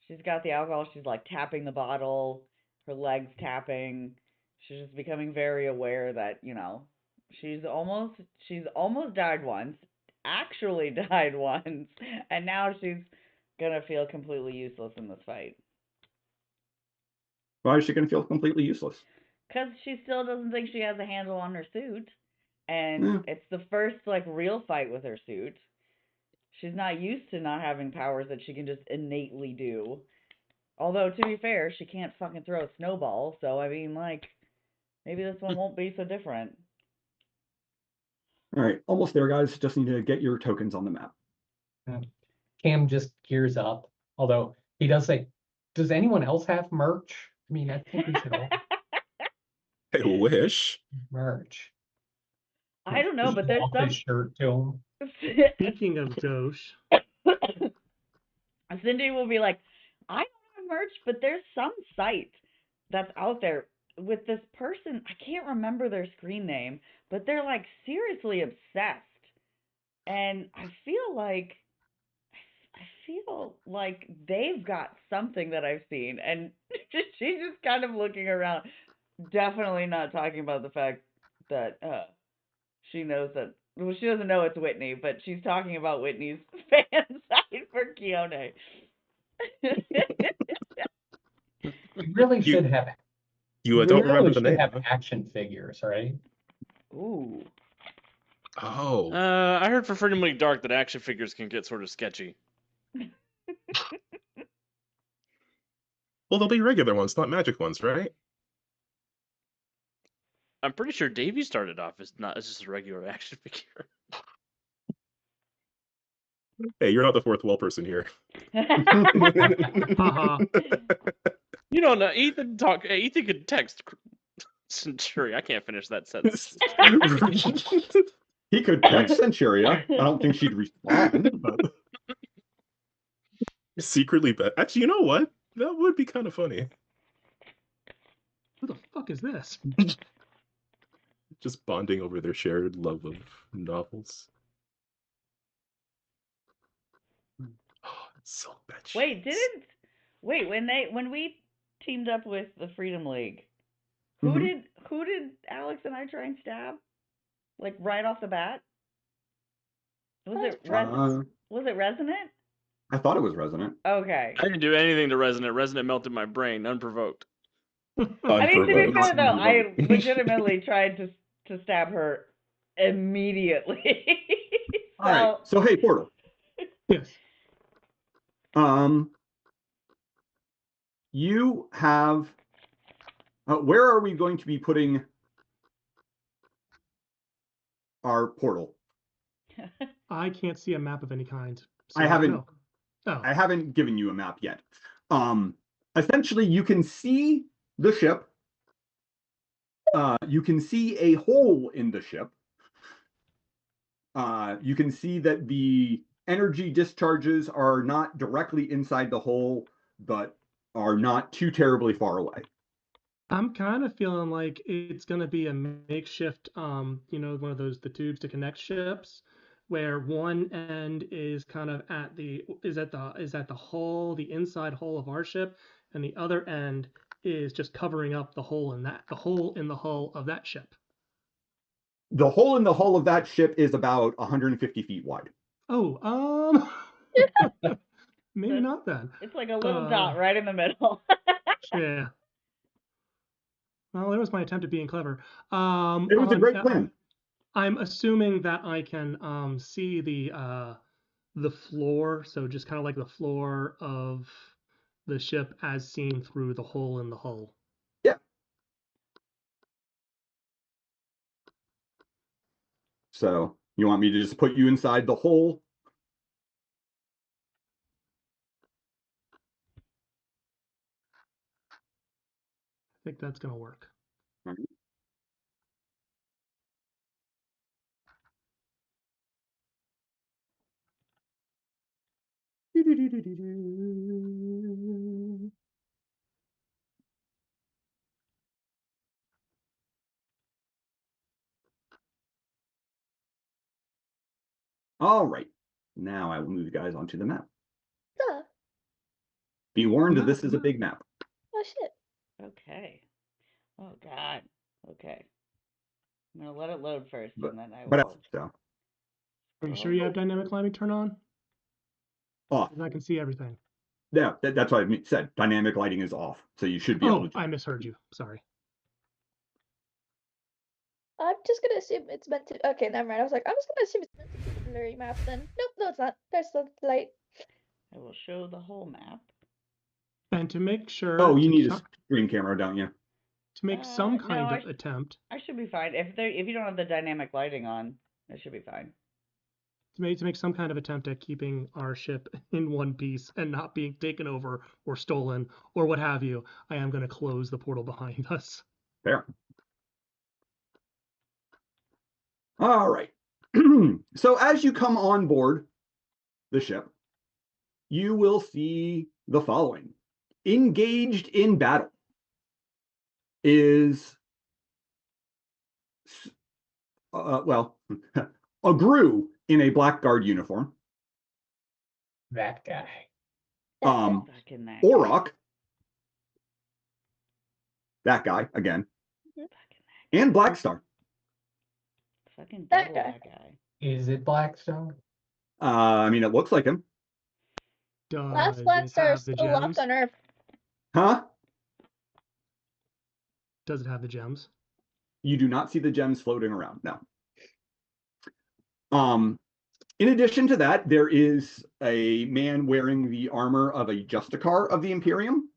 she's got the alcohol, she's like tapping the bottle, her legs tapping. She's just becoming very aware that, she's almost died once, actually died once, and now she's gonna feel completely useless in this fight. Why is she going to feel completely useless? Because she still doesn't think she has a handle on her suit. And Yeah. it's the first, like, real fight with her suit. She's not used to not having powers that she can just innately do. Although, to be fair, she can't fucking throw a snowball. So, I mean, like, maybe this one won't be so different. All right, almost there, guys. Just need to get your tokens on the map. Cam just gears up. Although he does say, "Does anyone else have merch?" I mean, I think we should all I wish. merch. I don't know, but Show there's off his shirt to him. Speaking of Dosh, Cindy will be like, I don't have merch, but there's some site that's out there with this person. I can't remember their screen name, but they're like seriously obsessed. And I feel like they've got something that I've seen, and she's just kind of looking around, definitely not talking about the fact that she knows that. Well, she doesn't know it's Whitney, but she's talking about Whitney's fan site for Keone. We really should have. You We don't really remember the should name. have Huh? action figures, right? Ooh. Oh. I heard for Freedom League Dark that action figures can get sort of sketchy. Well, they'll be regular ones, not magic ones, right? I'm pretty sure Davey started off as just a regular action figure. Hey, you're not the fourth wall person here. haha. You don't know. Ethan could text Century. I can't finish that sentence. He could text Centuria. I don't think she'd respond, but Secretly bet. Actually, you know what? That would be kind of funny. Who the fuck is this? Just bonding over their shared love of novels. So bitch. When we teamed up with the Freedom League, who Mhm. did Alex and I try and stab? Like right off the bat? Was it Resonant? I thought it was Resonant. Okay. I didn't do anything to Resonant. Resonant melted my brain, unprovoked. I mean, to be Unprovoked. fair though, I legitimately tried to stab her immediately. All right. So hey, Portal. Yes. You have. Where are we going to be putting our portal? I can't see a map of any kind. So I haven't. don't know. Oh. I haven't given you a map yet. Essentially, you can see the ship. You can see a hole in the ship. You can see that the energy discharges are not directly inside the hole, but are not too terribly far away. I'm kind of feeling like it's gonna be a makeshift, one of the tubes to connect ships, where one end is kind of at the hull, the inside hull of our ship, and the other end is just covering up the hole in the hull of that ship. The hole in the hull of that ship is about 150 feet wide. Oh, maybe not then. It's like a little dot right in the middle. Yeah. Well, there was my attempt at being clever. It was a great plan. I'm assuming that I can see the floor, so just kind of like the floor of the ship as seen through the hole in the hull. Yeah. So you want me to just put you inside the hole? I think that's gonna work. All right. All right. Now I will move you guys onto the map. Duh. Be warned, this is a big map. Oh shit. Okay. Oh god. Okay. I'm gonna let it load first, But and then I but will. so Are you sure you have dynamic lighting turned on? off. 'Cause I can see everything. Yeah, that's what I said. Dynamic lighting is off, so you should be able to. I misheard you. Sorry. I'm just gonna assume it's meant to. Okay, never mind. I was like, I'm just gonna assume it's meant to be a blurry map then. Nope, no, it's not. There's the light. I will show the whole map. And to make sure. Oh, you to need co- a screen camera, don't you? To make some No, kind of attempt. I should be fine. If you don't have the dynamic lighting on, It should be fine. To make some kind of attempt at keeping our ship in one piece and not being taken over or stolen or what have you, I am going to close the portal behind us. Fair. All right. So as you come on board the ship, you will see the following. Engaged in battle is, well, a Gru in a Blackguard uniform. That guy. Fucking that guy. Auroch, that guy again, Fucking that and Blackstar. Fucking That double guy. that guy. Is it Blackstone? I mean, it looks like him. Last Does Black it Star have is the still locked gems? on Earth. Huh? Does it have the gems? You do not see the gems floating around, no. In addition to that, there is a man wearing the armor of a Justicar of the Imperium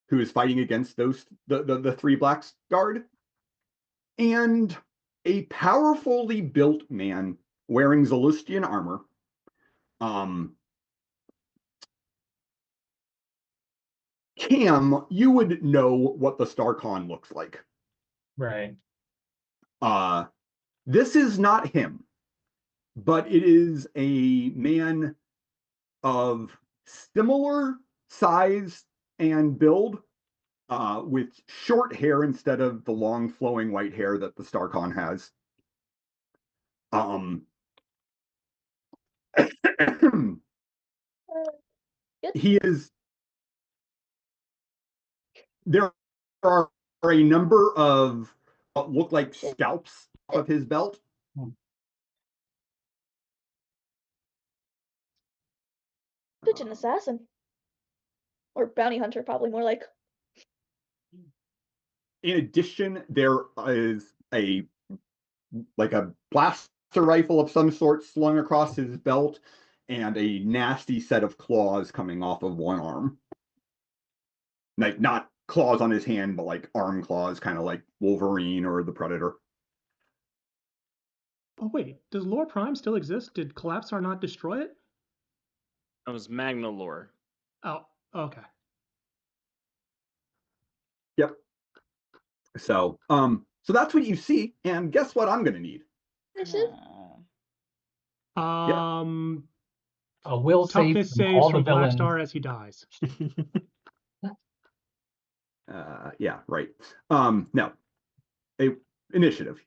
who is fighting against those the three Blackguard, and a powerfully built man wearing Zalustian armor. Cam, you would know what the StarCon looks like. Right. This is not him, but it is a man of similar size and build, with short hair instead of the long flowing white hair that the StarCon has. He is. There are a number of what look like scalps of his belt. Such an assassin. Or bounty hunter, probably more like. In addition, there is a blaster rifle of some sort slung across his belt, and a nasty set of claws coming off of one arm. Like, not claws on his hand, but like arm claws, kind of like Wolverine or the Predator. Oh wait, does Lore Prime still exist? Did Collapsar not destroy it? That was Magna lore. Oh, okay. Yep. So that's what you see, and guess what I'm gonna need? Initiative? A will save Toughness from saves all the from villains. Blackstar as he dies. Yeah, right. No. A initiative.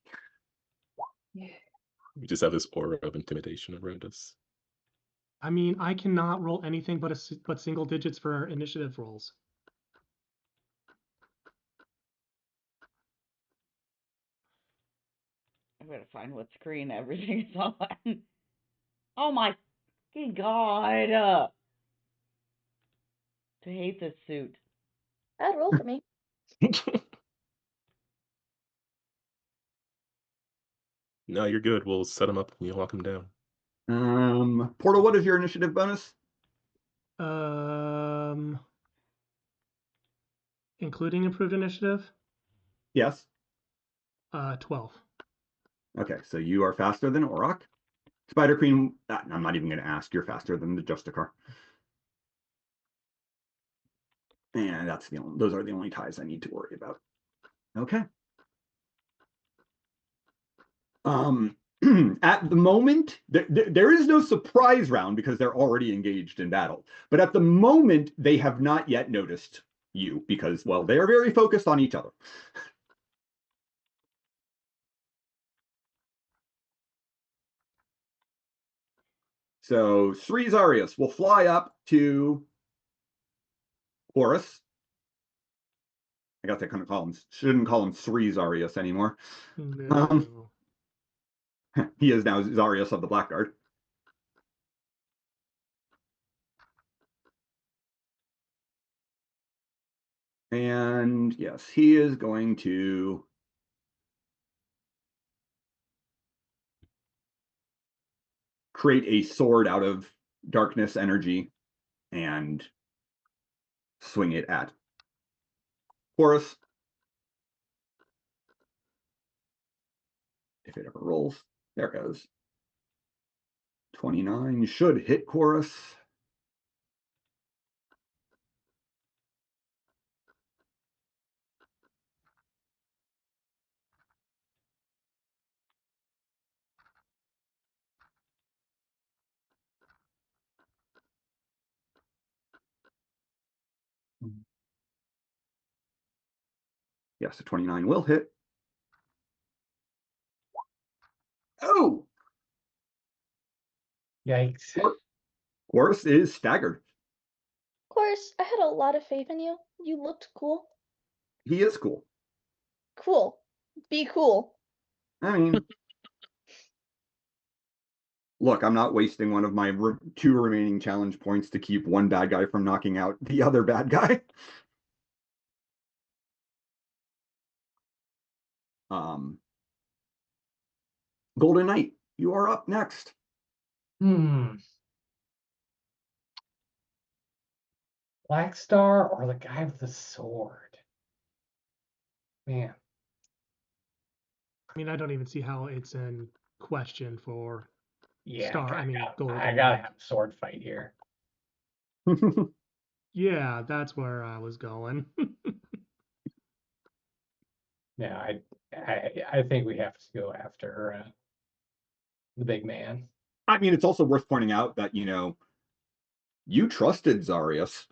We just have this aura of intimidation around us. I mean, I cannot roll anything but single digits for initiative rolls. I'm gonna find what screen everything is on. Oh my fucking god! I hate this suit. Bad roll for me. No, you're good. We'll set him up and you'll lock him down. Portal, what is your initiative bonus? Including improved initiative? Yes. 12. Okay, so you are faster than Auroch. Spider Queen, I'm not even going to ask. You're faster than the Justicar. And those are the only ties I need to worry about. Okay. At the moment, there is no surprise round because they're already engaged in battle. But at the moment, they have not yet noticed you because, well, they are very focused on each other. So Sri Zarius will fly up to Horus. I guess I shouldn't call him Sri Zarius anymore. No. He is now Zarius of the Blackguard. And yes, he is going to create a sword out of darkness energy and swing it at Horus. if it ever rolls. There it goes. 29 should hit Chorus. Yes, a 29 will hit. Oh! Yikes. Chorus is staggered. Of course, I had a lot of faith in you. You looked cool. He is cool. Cool. Be cool. I mean, look, I'm not wasting one of my 2 remaining challenge points to keep one bad guy from knocking out the other bad guy. Golden Knight, you are up next. Black Star or the guy with the sword? Man. I mean, I don't even see how it's in question for Yeah, Star. I mean, Golden. I gotta have a sword fight here. Yeah, that's where I was going. Yeah, I think we have to go after the big man. I mean, it's also worth pointing out that, you trusted Zarius.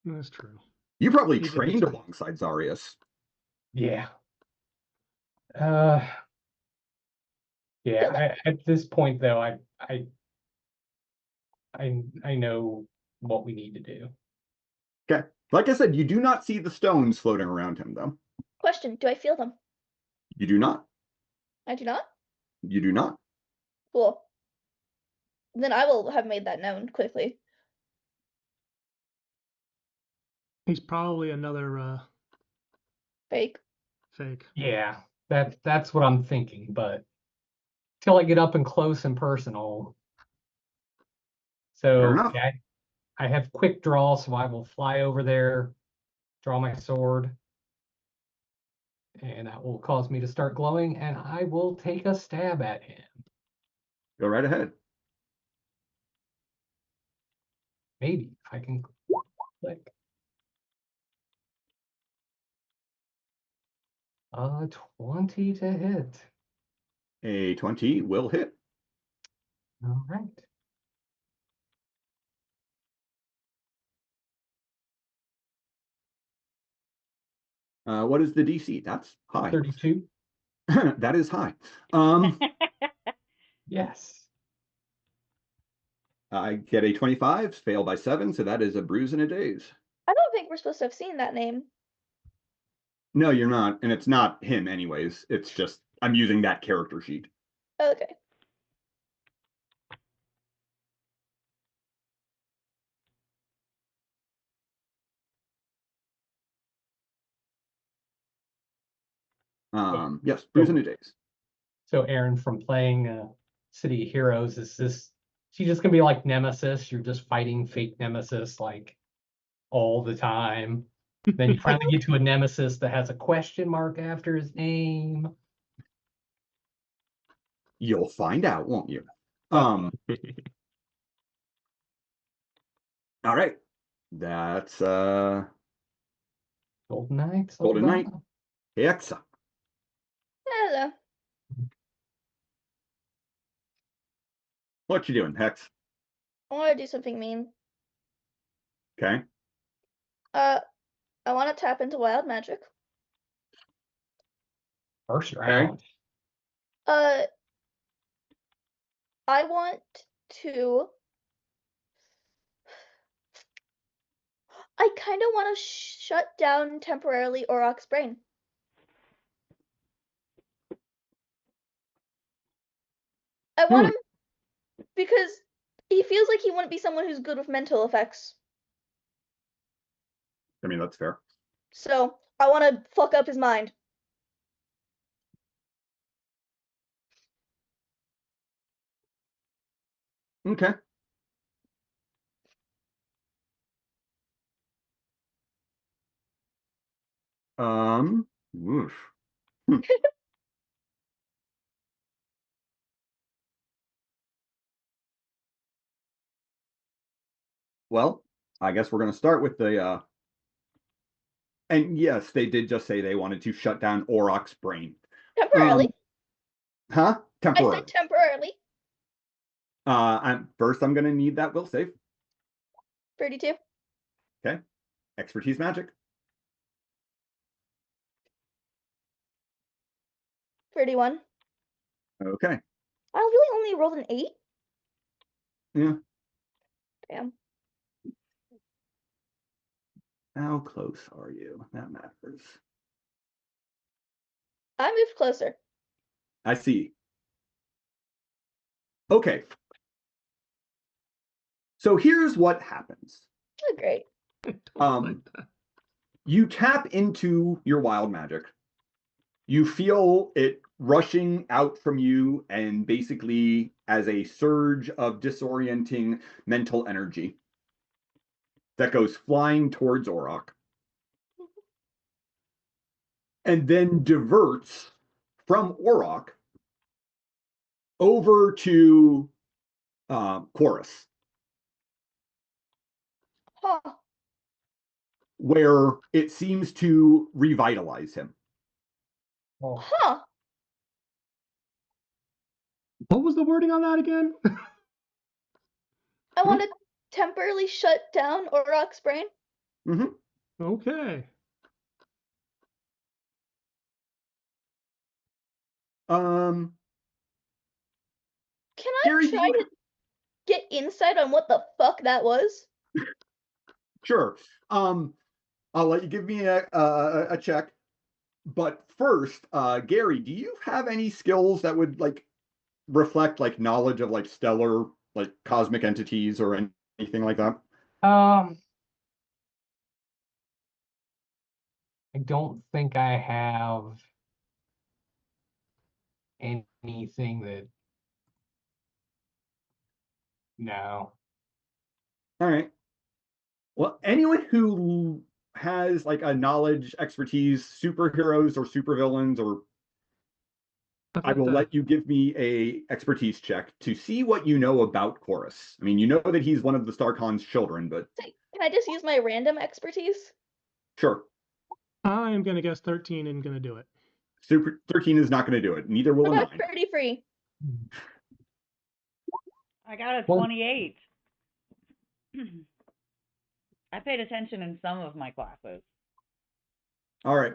That's true. You probably He did trained betray. alongside Zarius. Yeah. Yeah, at this point though, I know what we need to do. Okay. Like I said, you do not see the stones floating around him, though. Question, do I feel them? You do not. I do not? You do not. Cool. Then I will have made that known quickly. He's probably another Fake. fake. Yeah, that's what I'm thinking, but till I get up and close and personal. Fair So enough. yeah, I have quick draw, so I will fly over there, draw my sword, and that will cause me to start glowing, and I will take a stab at him. Go right ahead. Maybe if I can click. 20 to hit. A 20 will hit. All right. What is the DC? That's high. 32. That is high. Yes. I get a 25, fail by 7, so that is a bruise and a daze. I don't think we're supposed to have seen that name. No, you're not, and it's not him anyways. It's just, I'm using that character sheet. Okay. Yes, bruise and a daze. So Aaron, from playing City of Heroes, is she just gonna be like Nemesis? You're just fighting fake Nemesis like all the time. Then you finally get to a Nemesis that has a question mark after his name. You'll find out, won't you? Okay. All right. That's Golden Knight. Golden Knight. Hexa. Hello. What you doing, Hex? I want to do something mean. Okay. I want to tap into wild magic. First round. I want to. I kind of want to shut down temporarily Oroc's brain. I want him because he feels like he wouldn't be someone who's good with mental effects. I mean, that's fair. So I want to fuck up his mind. Okay. Oof. Well, I guess we're going to start with the. And yes, they did just say they wanted to shut down Auroch's brain. Temporarily. Huh? I Temporarily. said temporarily. First, I'm going to need that will save. 32. Okay. Expertise magic. 31. Okay. I really only rolled an 8? Yeah. Damn. How close are you? That matters. I moved closer. I see. Okay. So here's what happens. Oh, great. You tap into your wild magic. You feel it rushing out from you and basically as a surge of disorienting mental energy that goes flying towards Auroch and then diverts from Auroch over to Chorus, Huh. where it seems to revitalize him. Well, Huh. What was the wording on that again? I want to temporarily shut down Auroch's brain. Mm-hmm. Okay. Um, Can I Gary, try to get insight on what the fuck that was? Sure. I'll let you give me a check. But first, Gary, do you have any skills that would like reflect like knowledge of like stellar, like cosmic entities or anything like that? I don't think I have anything that. No. All right. Well, anyone who has like a knowledge, expertise, superheroes or supervillains, or I will let you give me a expertise check to see what you know about Chorus. I mean, you know that he's one of the StarCon's children, but Can I just use my random expertise? sure. I'm gonna guess 13 and gonna do it. Super 13 is not going to do it. Neither will What a about 9. pretty free? I got a Well- 28. I paid attention in some of my classes. All right.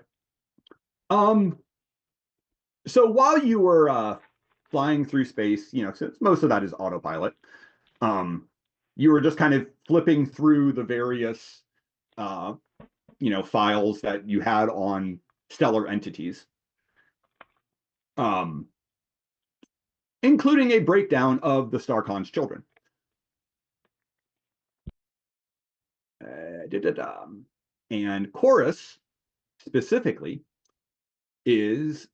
So while you were flying through space, you know, since most of that is autopilot, you were just kind of flipping through the various you know, files that you had on stellar entities. Including a breakdown of the StarCon's children. And Chorus, specifically, is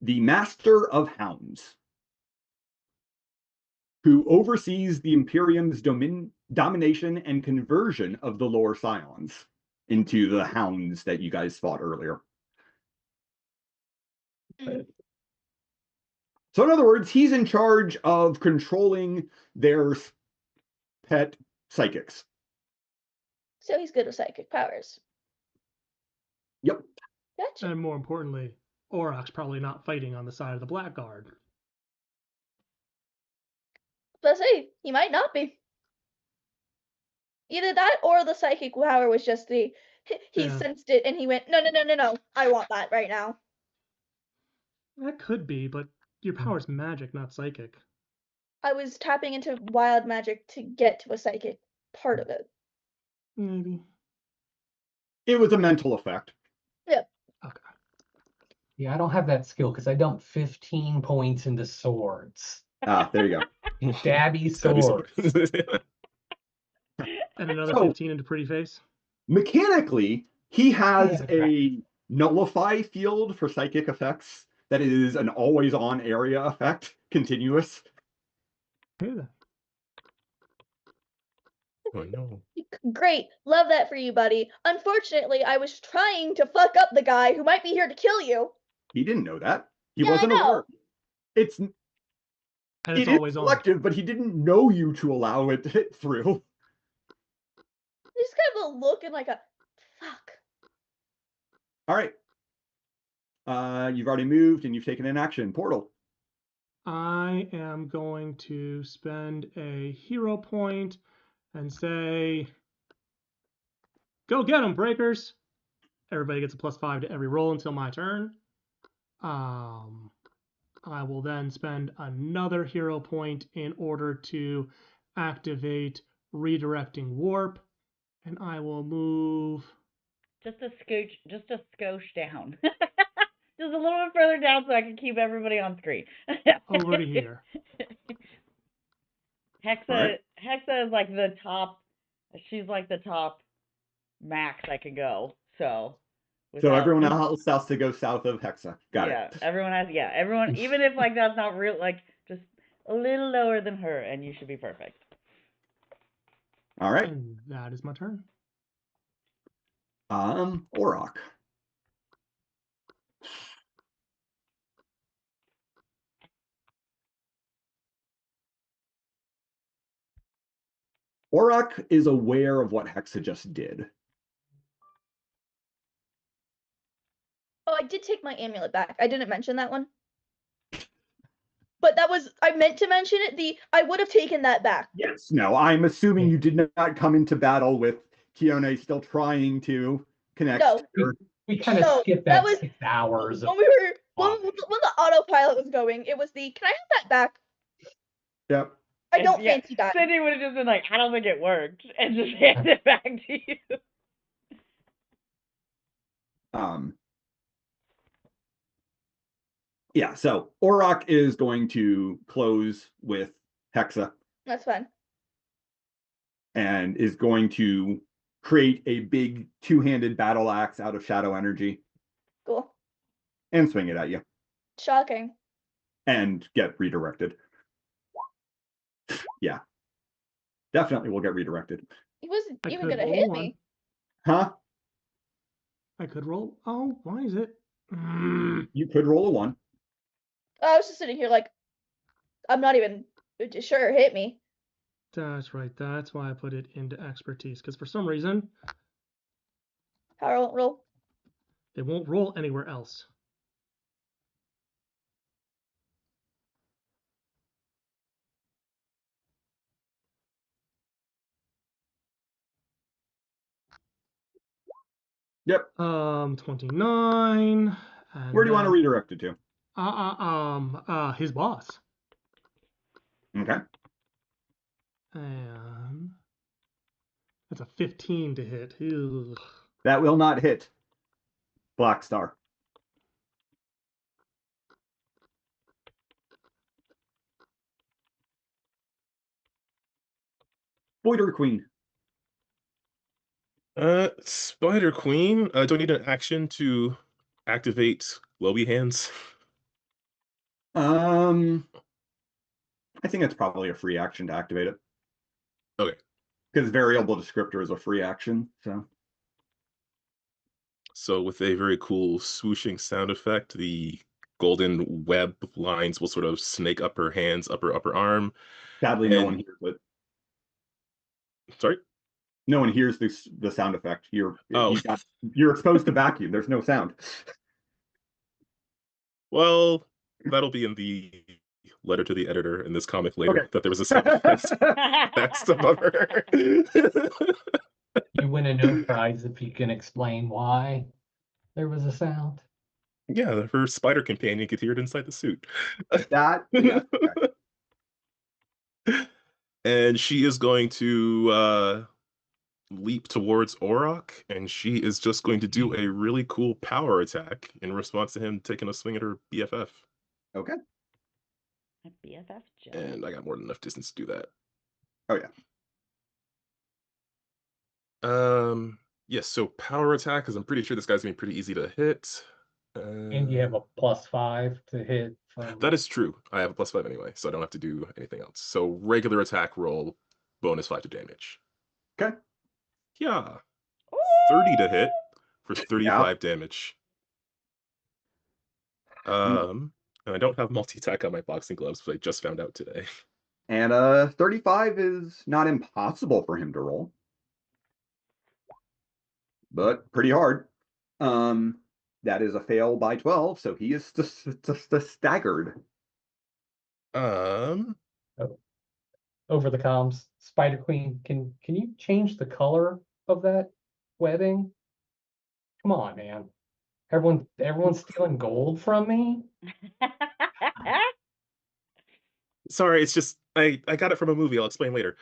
the Master of Hounds, who oversees the Imperium's domination and conversion of the Lower Scions into the Hounds that you guys fought earlier. So in other words, he's in charge of controlling their pet psychics. So he's good with psychic powers. Yep. Gotcha. And more importantly, Auroch's probably not fighting on the side of the Blackguard. But say, he might not be. Either that or the psychic power was just he Yeah. sensed it and he went, no, I want that right now. That could be, but your power's magic, not psychic. I was tapping into wild magic to get to a psychic part of it. Maybe. It was a mental effect. Yep. Okay. Yeah, I don't have that skill because I dumped 15 points into swords. Ah, there you go. Dabby That'd be sword. And another So- 15 into Pretty Face. Mechanically, he has Yeah. a nullify field for psychic effects that is an always on area effect, continuous. Okay then. Oh no. Great. Love that for you, buddy. Unfortunately, I was trying to fuck up the guy who might be here to kill you. He didn't know that. He Yeah, I wasn't know. aware. It's And it it's is always on. selective, but he didn't know you to allow it through. a look and like a fuck. All right. You've already moved and you've taken an action. Portal. I am going to spend a hero point and say, go get them, breakers. Everybody gets a +5 to every roll until my turn. I will then spend another hero point in order to activate redirecting warp, and I will move Just a skosh down. Just a little bit further down so I can keep everybody on screen. over to here. Hexa is like the top. She's like the top max I can go. So Everyone else has to go south of Hexa. Got it. Everyone, even if like that's not real, like just a little lower than her, and you should be perfect. All right. And that is my turn. Auroch. Auroch is aware of what Hexa just did. Oh, I did take my amulet back. I didn't mention that one. But that was, I meant to mention it. I would have taken that back. Yes. No, I'm assuming you did not come into battle with Kione still trying to connect. No. We kind of skipped that 6 hours. When we were when the autopilot was going, it was the can I have that back? Yep. I don't fancy that. Cindy would have just been like, I don't think it worked, and just hand it back to you. Yeah, so Auroch is going to close with Hexa. That's fine. And is going to create a big two-handed battle axe out of shadow energy. Cool. And swing it at you. Shocking. And get redirected. Yeah. Definitely will get redirected. He wasn't even gonna hit me. Huh? I could roll. Oh, why is it? You could roll a 1. I was just sitting here like, I'm not even sure. Hit me. That's right. That's why I put it into expertise. Because for some reason, power won't roll. It won't roll anywhere else. Yep. 29. Where do you want to redirect it to? His boss. Okay. And that's a 15 to hit. Ugh. That will not hit. Black Star. Spider Queen. Spider Queen. Do I need an action to activate Glowy Hands? I think it's probably a free action to activate it. Okay. Because variable descriptor is a free action, so. So with a very cool swooshing sound effect, the golden web lines will sort of snake up her hands, up her upper arm. Sadly, no one hears it. Sorry? No one hears the sound effect. You're exposed to vacuum. There's no sound. Well, that'll be in the letter to the editor in this comic later, that there was a sound effect. That's the bummer. You win a no prize if you can explain why there was a sound. Yeah, her spider companion could hear it inside the suit. That, yeah. Okay. And she is going to leap towards Auroch, and she is just going to do a really cool power attack in response to him taking a swing at her BFF. Okay. BFF joke. And I got more than enough distance to do that. Oh yeah. Yes, so power attack, because I'm pretty sure this guy's gonna be pretty easy to hit. And you have a +5 to hit from... That is true. I have a +5 anyway, so I don't have to do anything else. So regular attack roll, bonus 5 to damage. Okay. Yeah. 30 to hit for 35 damage. And I don't have multi-attack on my boxing gloves, but I just found out today. And 35 is not impossible for him to roll. but pretty hard. That is a fail by 12, so he is just staggered. Um, Over the comms, Spider Queen, can you change the color of that webbing? Come on, man. Everyone's stealing gold from me. sorry, it's just I got it from a movie. I'll explain later.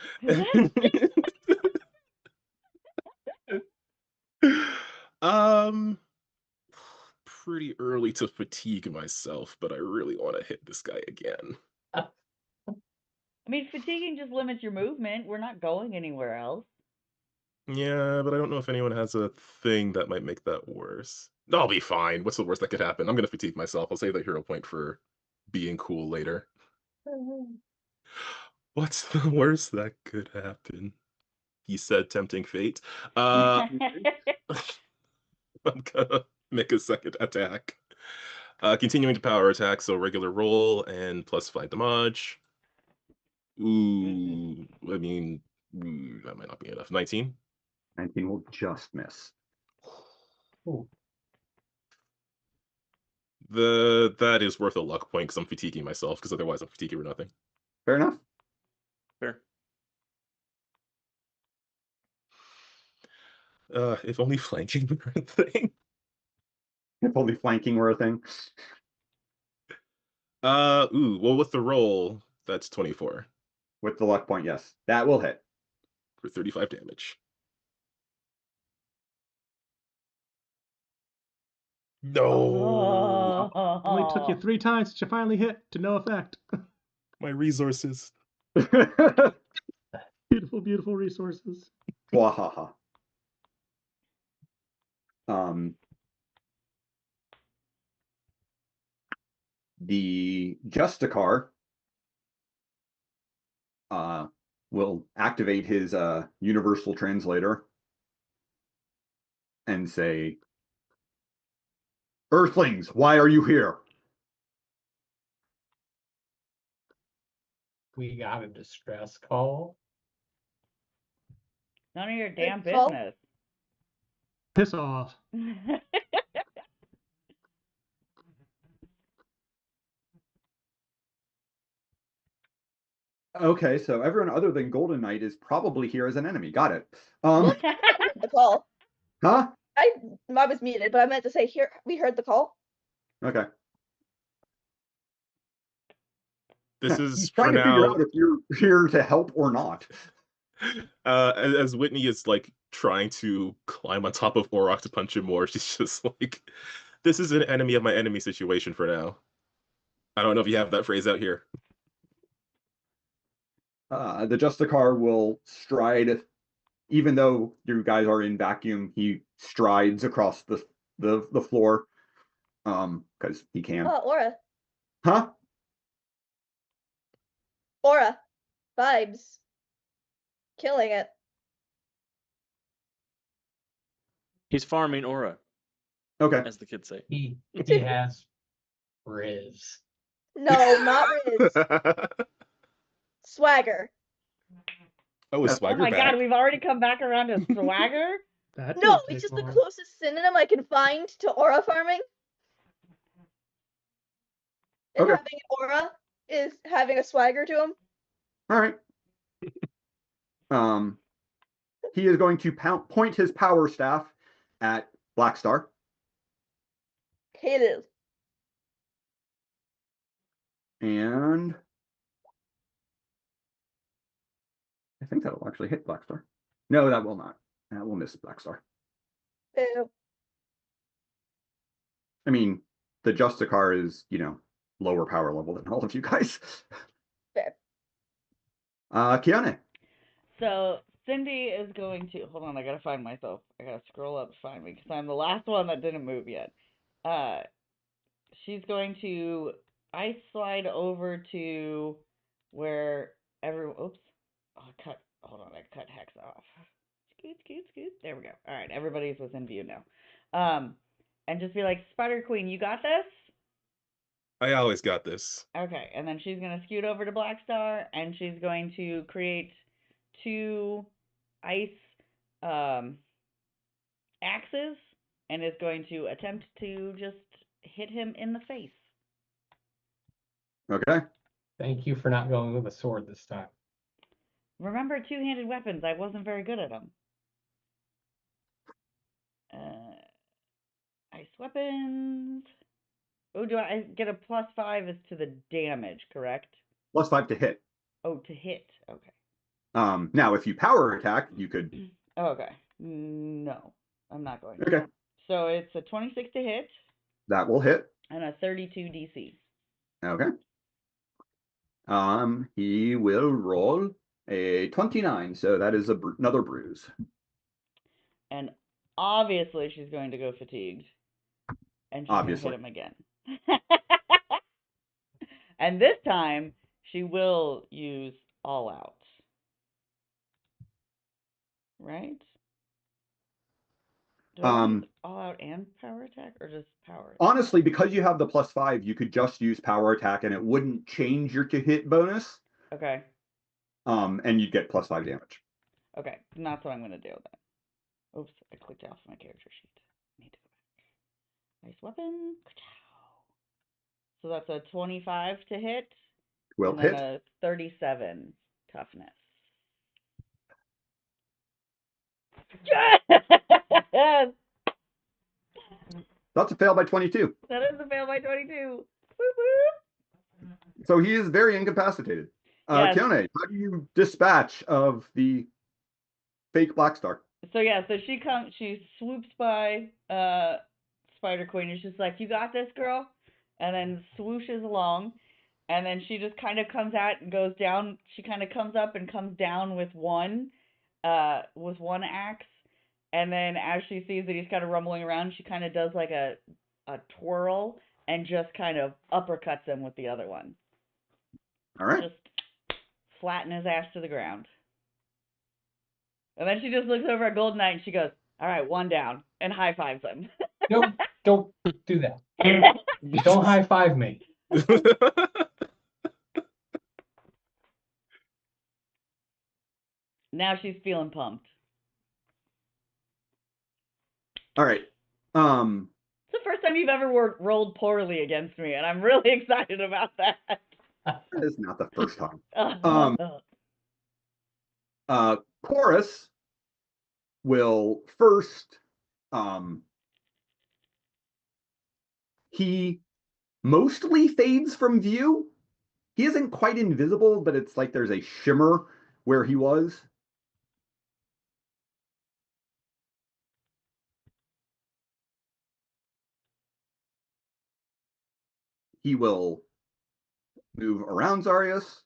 um, pretty early to fatigue myself, but I really want to hit this guy again. I mean, fatiguing just limits your movement. We're not going anywhere else. Yeah, but I don't know if anyone has a thing that might make that worse. I'll be fine. What's the worst that could happen? I'm gonna fatigue myself. I'll save that hero point for being cool later. What's the worst that could happen? He said tempting fate. I'm gonna make a second attack. Continuing to power attack, so regular roll and +5 damage. Ooh, I mean, that might not be enough. 19? 19 will just miss. Ooh. That is worth a luck point because I'm fatiguing myself, because otherwise I'm fatiguing for nothing. Fair enough. Fair. If only flanking were a thing. If only flanking were a thing. Well, with the roll, that's 24 With the luck point, yes. That will hit. for 35 damage. No, Only took you 3 times to finally hit to no effect. my resources. Beautiful, beautiful resources. Wahaha. The Justicar will activate his universal translator and say, Earthlings, why are you here? We got a distress call. None of your damn It's all- business. Piss off. Okay, so everyone other than Golden Knight is probably here as an enemy. Got it. The call. Huh? I was muted, but I meant to say here we heard the call. Okay. This He's is trying for to figure now. out if you're here to help or not. As Whitney is like trying to climb on top of Orok to punch him more, she's just like, this is an enemy of my enemy situation for now. I don't know if you have that phrase out here. The Justicar will stride, even though you guys are in vacuum, he strides across the floor. Because he can. Oh, Aura. Huh? Aura. Vibes. Killing it. He's farming aura, Okay. as the kids say. He has Riz. No, not Riz. Swagger. Oh, is Oh Oh Swagger my back? god, we've already come back around to swagger? That No, didn't it's take just the long. closest synonym I can find to aura farming. And Okay. having an aura is having a swagger to him. All right. He is going to point his power staff at Blackstar. It is. And I think that will actually hit Blackstar. No, that will not. That will miss Blackstar. Ew. I mean, the Justicar is, lower power level than all of you guys. Fair. Kiane. So Cindy is going to hold on. I gotta find myself. I gotta scroll up to find me because I'm the last one that didn't move yet. She's going to ice slide over to where everyone. Oops. Oh, hold on. I cut Hex off. Scoot. There we go. All right, everybody's within view now. And just be like, Spider Queen, you got this. I always got this. Okay, and then she's gonna scoot over to Blackstar, and she's going to create 2 ice axes and is going to attempt to just hit him in the face. Okay. Thank you for not going with a sword this time. Remember, two-handed weapons. I wasn't very good at them. Ice weapons. Oh, do I get a +5 as to the damage, correct? +5 to hit. Oh, to hit. Okay. Now, if you power attack, you could. Okay. No, I'm not going to. Okay. So it's a 26 to hit That will hit. and a 32 DC. Okay. He will roll a 29, so that is another bruise. And obviously she's going to go fatigued. And she's going to hit him again. And this time, she will use all out. Right? Do I use all out and power attack, or just power attack? Honestly, because you have the +5, you could just use power attack and it wouldn't change your to hit bonus. Okay. And you'd get +5 damage. Okay, and that's what I'm going to do then. Oops, I clicked off my character sheet. Need to go back. Nice weapon. So that's a 25 to hit. Will and hit. Then a 37 toughness. Yes! That's a fail by 22. That is a fail by 22. Woo woo! So he is very incapacitated. Yes. Kione, how do you dispatch of the fake Black Star? So yeah, so she swoops by Spider Queen and she's like, "You got this, girl," and then swooshes along, and then she just kind of comes out and goes down. She kind of comes up and comes down with one axe, and then as she sees that he's kind of rumbling around, she kind of does like a twirl and just kind of uppercuts him with the other one. All right. Just flatten his ass to the ground. And then she just looks over at Golden Knight and she goes, "All right, one down," and high fives him. Don't do that. Don't high five me. Now she's feeling pumped. All right. It's the first time you've ever rolled poorly against me, and I'm really excited about that. That is not the first time. Oh. Chorus will first. He mostly fades from view. He isn't quite invisible, but it's like there's a shimmer where he was. He will move around Zarius,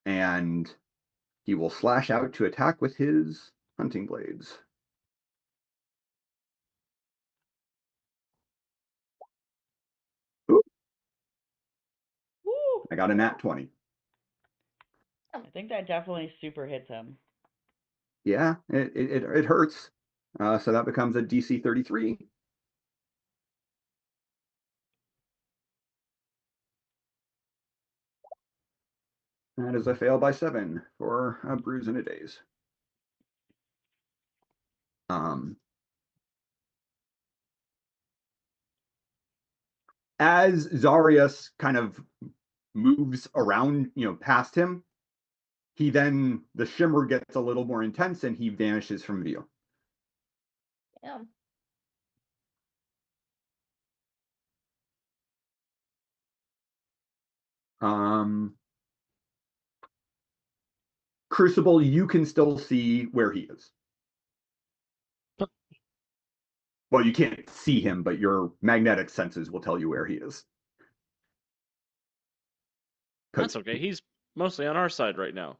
and he will slash out to attack with his hunting blades. Ooh. Woo. I got a nat 20. I think that definitely super hits him. Yeah, it hurts. So that becomes a DC 33. That is a fail by 7 for a bruise and a daze. As Zarius kind of moves around, past him, the shimmer gets a little more intense and he vanishes from view. Yeah. Crucible, you can still see where he is. Well, you can't see him, but your magnetic senses will tell you where he is. That's okay. He's mostly on our side right now.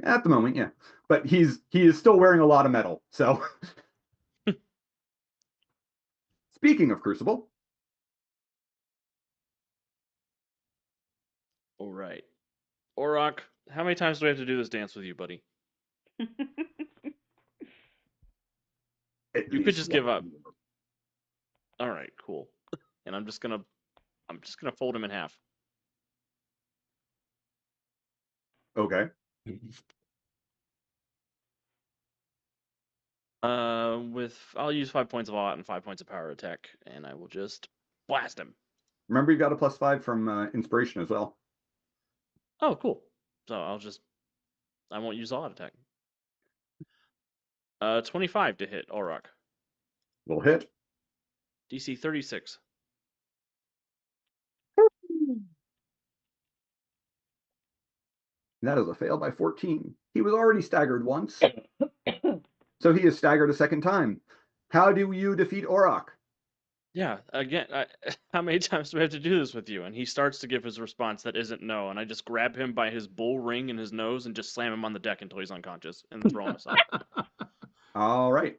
At the moment, yeah. But he is still wearing a lot of metal, so. Speaking of Crucible. All right. Orok, how many times do we have to do this dance with you, buddy? You could just give up. All right, cool. And I'm just gonna fold him in half. Okay. I'll use 5 points of awe and 5 points of power attack, and I will just blast him. Remember, you got a +5 from inspiration as well. Oh, cool. So I won't use awe attack. 25 to hit Auroch. Will hit. DC 36. That is a fail by 14. He was already staggered once, so he is staggered a second time. How do you defeat Auroch? Yeah, again, how many times do we have to do this with you? And he starts to give his response that isn't no, and I just grab him by his bull ring in his nose and just slam him on the deck until he's unconscious and throw him aside. All right.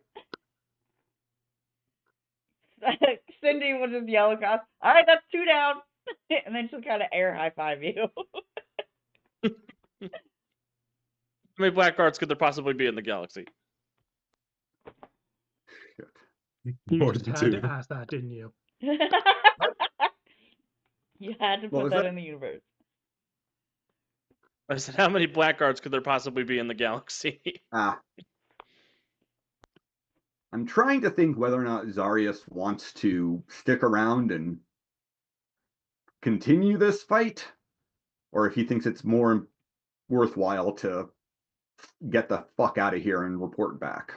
Cindy will just yell across, all right, that's 2 down. And then she'll kind of air high five you. How many black cards could there possibly be in the galaxy? You More just than had 2. to ask that, didn't you? You had to What put was that that? in the universe. I said, how many black cards could there possibly be in the galaxy? I'm trying to think whether or not Zarius wants to stick around and continue this fight, or if he thinks it's more worthwhile to get the fuck out of here and report back.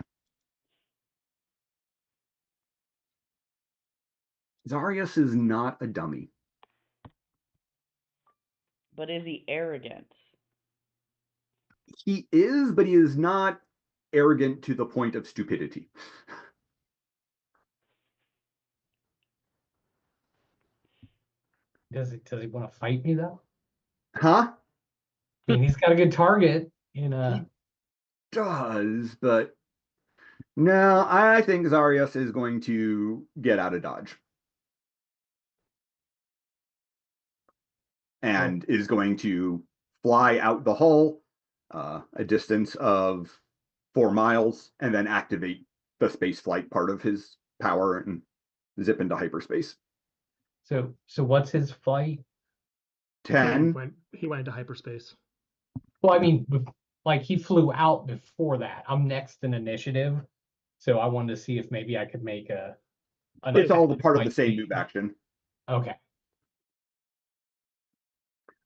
Zarius is not a dummy. But is he arrogant? He is, but he is not arrogant to the point of stupidity. Does he want to fight me though? Huh? I mean, he's got a good target in He does, but no, I think Zarius is going to get out of Dodge. And is going to fly out the hull a distance of 4 miles and then activate the space flight part of his power and zip into hyperspace. So what's his flight? 10. He went into hyperspace. Well, I mean, like he flew out before that. I'm next in initiative, so I wanted to see if maybe I could make It's all the part of the like same me. move action. Okay.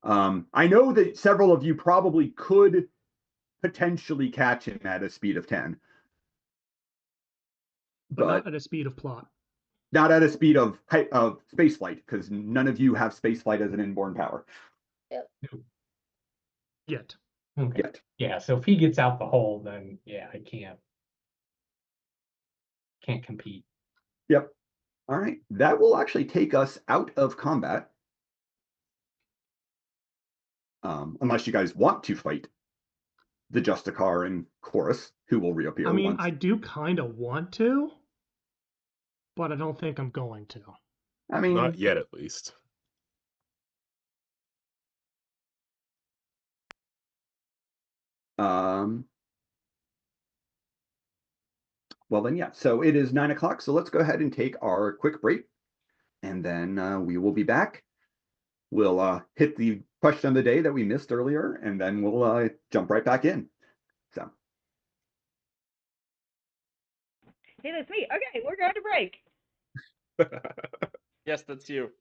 I know that several of you probably could potentially catch him at a speed of 10. But not at a speed of plot. Not at a speed of space flight, because none of you have space flight as an inborn power. Yet. Okay. Yet. Yeah, so if he gets out the hole, then yeah, I can't compete. Yep. All right. That will actually take us out of combat. Unless you guys want to fight the Justicar and Chorus, who will reappear. I mean, once. I do kind of want to, but I don't think I'm going to. I mean, Not yet, at least. Well then, yeah. So it is 9 o'clock. So let's go ahead and take our quick break, and then we will be back. We'll hit the question of the day that we missed earlier, and then we'll jump right back in. So. Hey, that's me. Okay, we're going to break. Yes, that's you.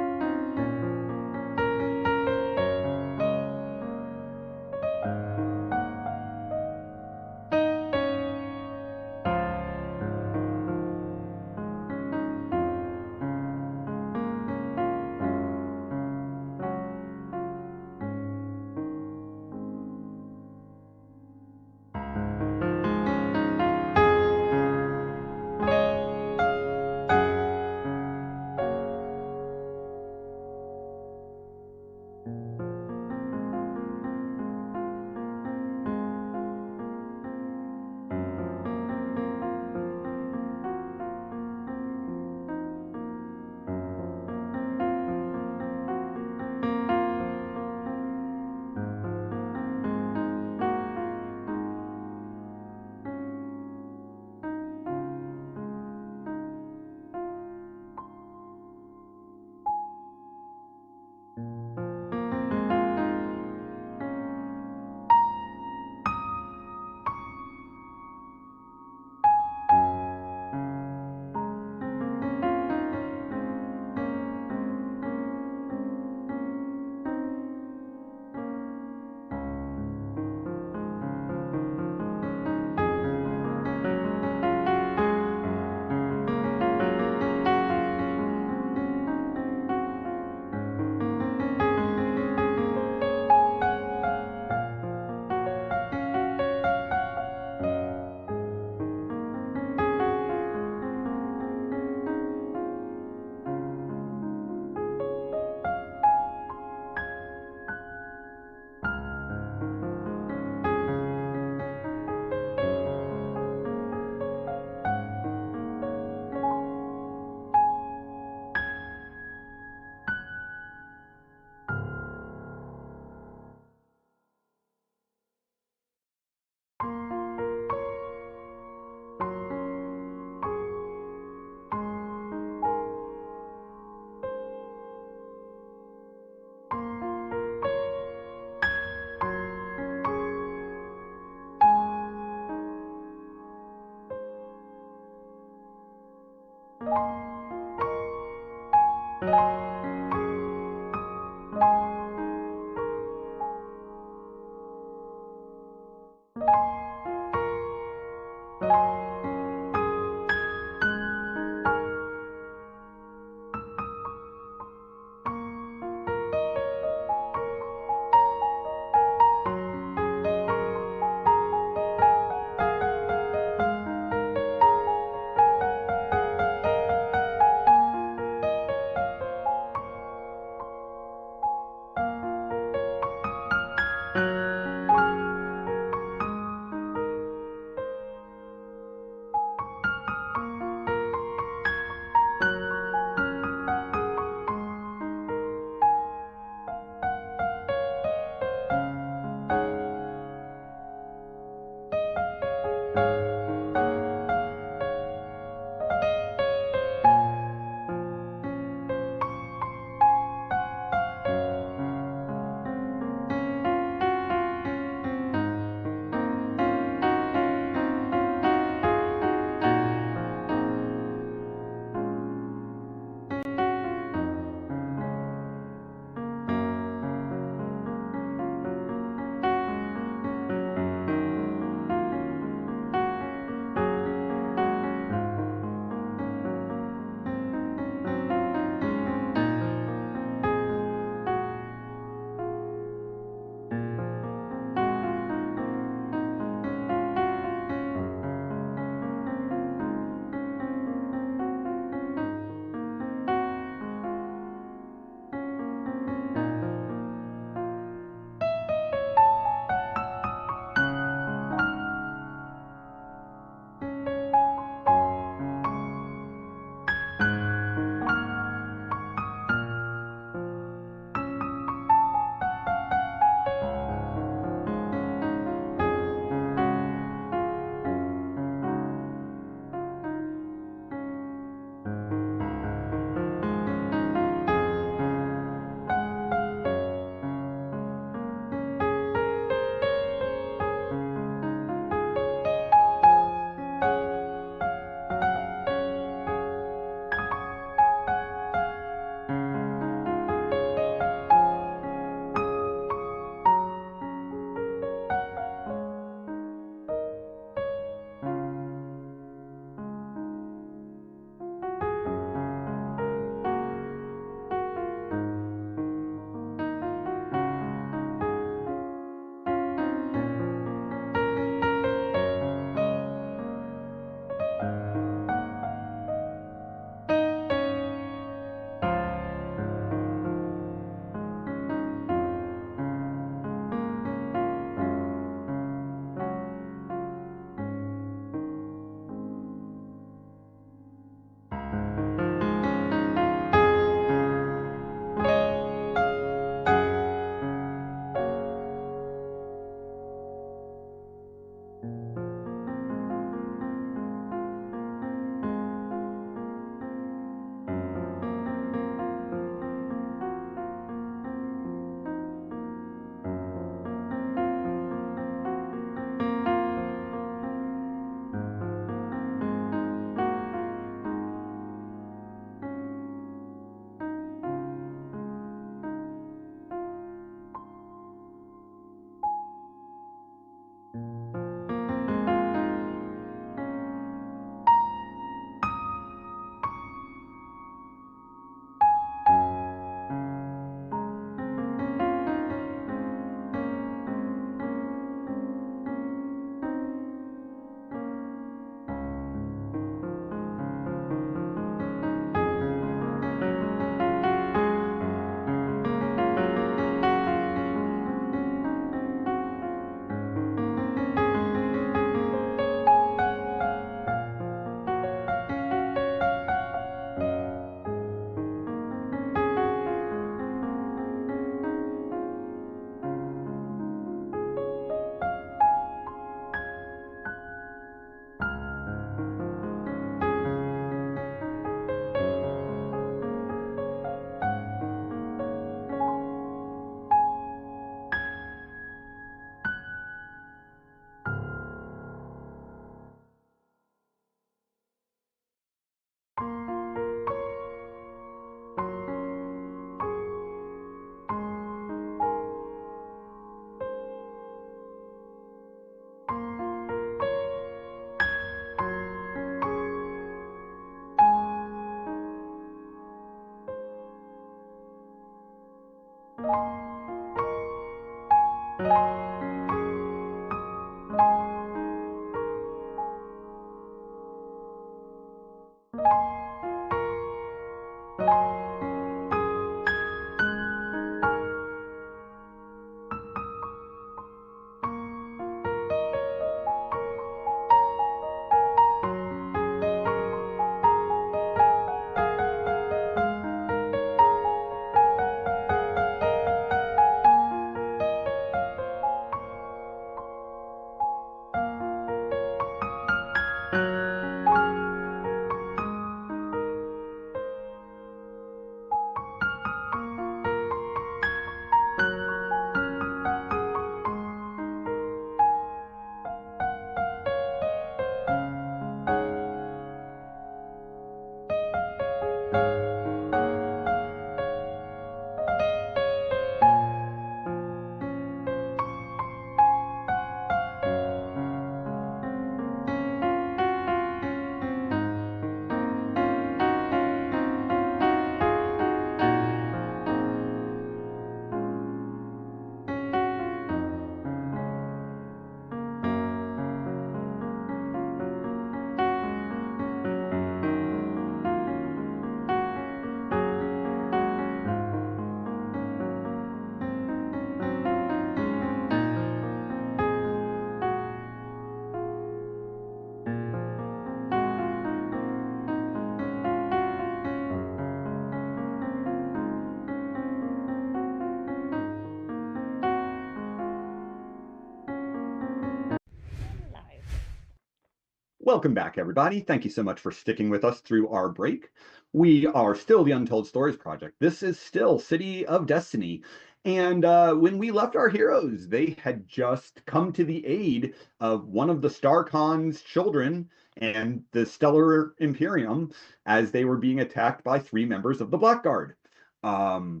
Welcome back, everybody. Thank you so much for sticking with us through our break. We are still the Untold Stories Project. This is still City of Destiny. And when we left our heroes, they had just come to the aid of one of the StarCon's children and the Stellar Imperium as they were being attacked by 3 members of the Blackguard. We're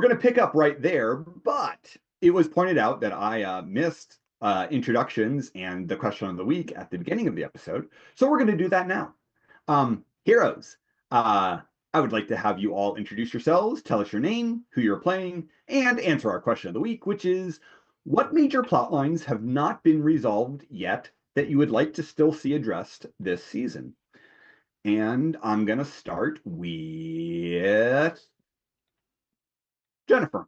going to pick up right there, but it was pointed out that I missed introductions and the question of the week at the beginning of the episode. So we're going to do that now. Heroes, I would like to have you all introduce yourselves, tell us your name, who you're playing, and answer our question of the week, which is, what major plot lines have not been resolved yet that you would like to still see addressed this season? And I'm going to start with Jennifer.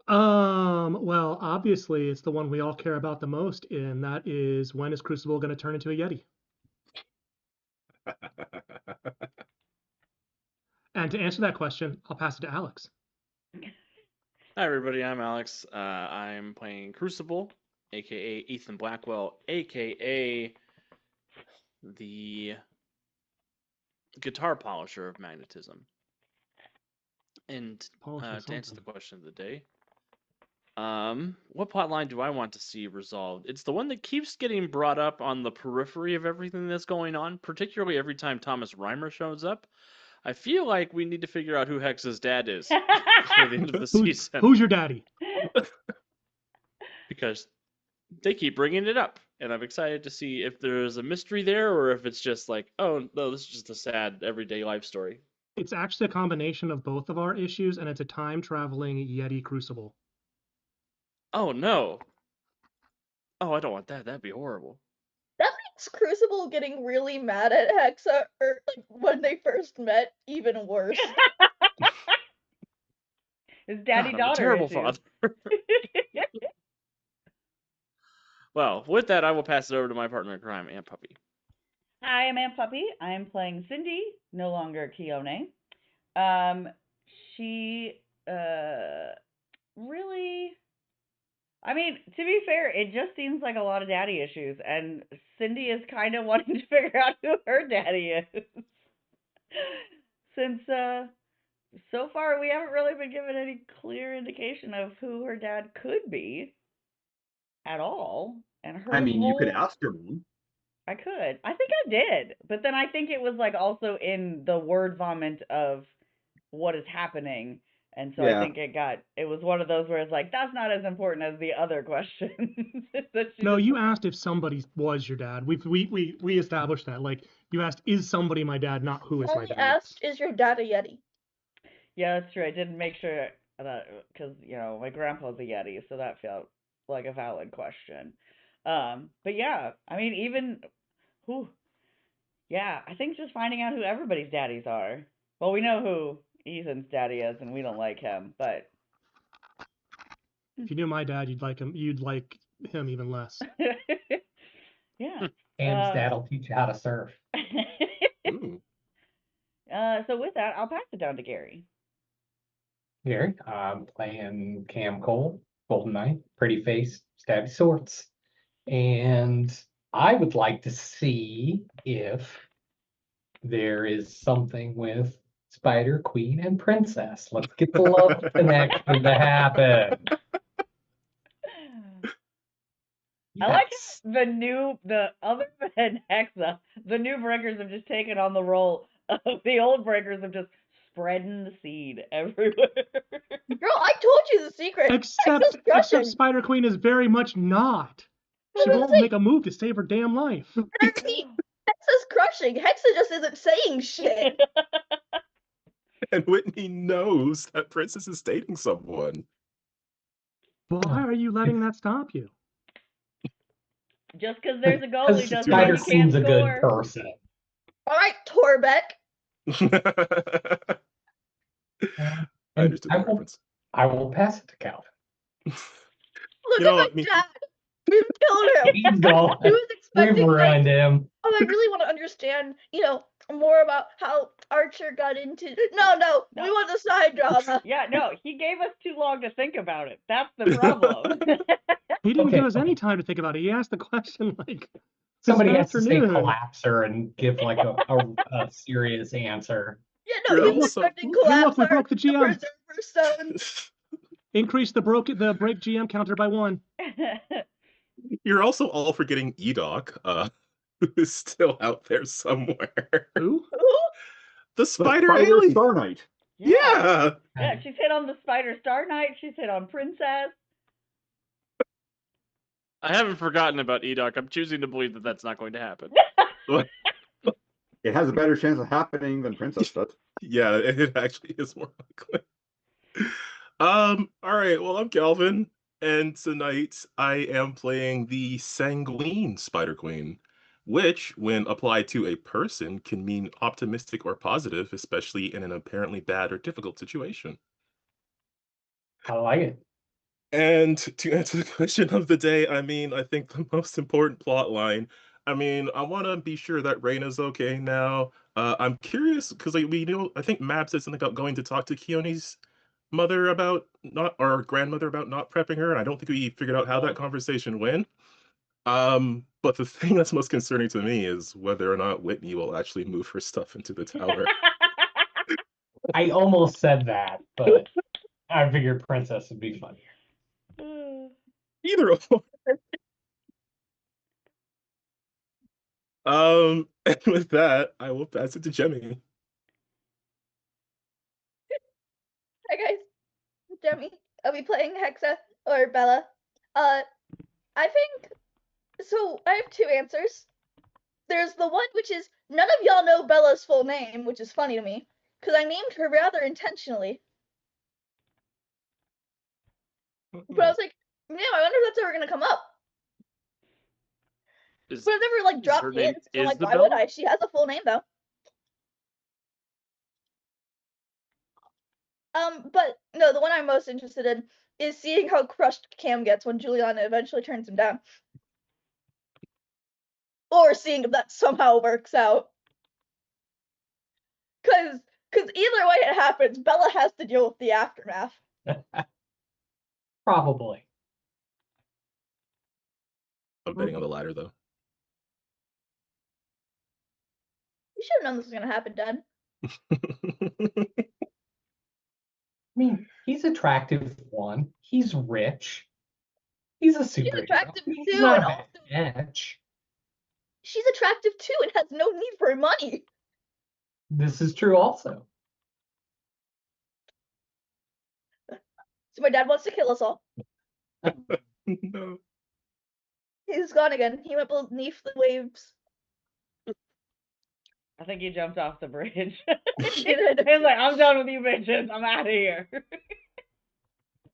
Well, obviously it's the one we all care about the most, and that is, when is Crucible going to turn into a Yeti? And to answer that question, I'll pass it to Alex. Hi everybody, I'm Alex. I'm playing Crucible, aka Ethan Blackwell, aka the guitar polisher of magnetism. And to answer the question of the day, what plotline do I want to see resolved? It's the one that keeps getting brought up on the periphery of everything that's going on, particularly every time Thomas Reimer shows up. I feel like we need to figure out who Hex's dad is before the end of the season. Who's your daddy? Because they keep bringing it up, and I'm excited to see if there's a mystery there or if it's just like, oh no, this is just a sad everyday life story. It's actually a combination of both of our issues, and it's a time-traveling Yeti Crucible. Oh no. Oh, I don't want that. That'd be horrible. That makes Crucible getting really mad at Hexa, or like when they first met, even worse. His God, I'm a daddy-daughter terrible issues. father. Well, with that, I will pass it over to my partner in crime, Aunt Puppy. Hi, I'm Aunt Puppy. I'm playing Cindy, no longer Keone. She really, I mean, to be fair, it just seems like a lot of daddy issues, and Cindy is kind of wanting to figure out who her daddy is. Since so far we haven't really been given any clear indication of who her dad could be at all. And her you could whole- ask her one. I could. I think I did. But then I think it was like also in the word vomit of what is happening. And so Yeah. I think it was one of those where it's like, that's not as important as the other questions. that she No, just- you asked if somebody was your dad. We established that. Like, you asked, is somebody my dad, not who is my Only dad. asked, is your dad a Yeti? Yeah, that's true. I did make sure that because my grandpa's a Yeti, so that felt like a valid question. But yeah, I mean, even who? Yeah, I think just finding out who everybody's daddies are. Well, we know who Ethan's daddy is, and we don't like him, but If you knew my dad, you'd like him. You'd like him even less. yeah. Cam's dad will teach you how to surf. Ooh. So with that, I'll pass it down to Gary. Gary, I'm playing Cam Cole, Golden Knight, pretty face, stabby swords. And I would like to see if there is something with Spider, Queen, and Princess. Let's get the love connection to happen. I like Yes. the other than Hexa, the new breakers have just taken on the role of the old breakers of just spreading the seed everywhere. Girl, I told you the secret. Except crushing. Spider Queen is very much not. She Well, won't that's make a move to save her damn life. Hexa's crushing. Hexa just isn't saying shit. And Whitney knows that Princess is dating someone. Why are you letting that stop you? Just because there's a goalie Because doesn't mean Spider you can't Queen's a good score. person. All right, Torbeck. I And understood the reference. I will pass it to Calvin. Look You know at my what, me- dad. We've killed him. He's gone. He was We've expecting like, ruined him. oh, I really want to understand, more about how Archer got into. No, we want the side drama. Yeah, no, he gave us too long to think about it. That's the problem. He didn't Okay, give us any okay. time to think about it. He asked the question like Somebody this has to say afternoon. collapser and give like a serious answer. Yeah, no, You're he was also- expecting Hey, look, collapse. we broke the GM. Stone. Increase the break GM counter by 1. You're also all forgetting Edoc, who is still out there somewhere. Who? The The Spider Spider Alien. Star Knight. Yeah. Yeah, she's hit on the Spider Star Knight. She's hit on Princess. I haven't forgotten about Edoc. I'm choosing to believe that that's not going to happen. It has a better chance of happening than Princess does. Yeah, it actually is more likely. All right, well, I'm Calvin, and tonight I am playing the Sanguine Spider Queen, which, when applied to a person, can mean optimistic or positive, especially in an apparently bad or difficult situation. I like it. And to answer the question of the day, I mean, I think the most important plot line, I mean, I want to be sure that Reina's okay now. I'm curious because I think Mab said something about going to talk to Keone's mother about not, or grandmother about not prepping her, and I don't think we figured out how that conversation went. But the thing that's most concerning to me is whether or not Whitney will actually move her stuff into the tower. I almost said that, but I figured Princess would be funnier. Either or. And with that, I will pass it to Jemmy. Hi guys, Jemmy. I'll be playing Hexa or Bella. I think so. I have 2 answers. There's the one which is none of y'all know Bella's full name, which is funny to me because I named her rather intentionally. But I was like, I wonder if that's ever gonna come up. But I've never like her dropped name hints. So I'm like, why Isabella? would I? She has a full name though. But no, the one I'm most interested in is seeing how crushed Cam gets when Juliana eventually turns him down. Or seeing if that somehow works out. Cause either way it happens, Bella has to deal with the aftermath. Probably. I'm betting on the latter, though. You should have known this was gonna happen, Dad. I mean, he's attractive, one. He's rich. He's a superhero. attractive He's too, not and a also- bitch. She's attractive too and has no need for money. This is true also. So my dad wants to kill us all. No. He's gone again. He went beneath the waves. I think he jumped off the bridge. Good He's like, I'm done with you bitches. I'm out of here.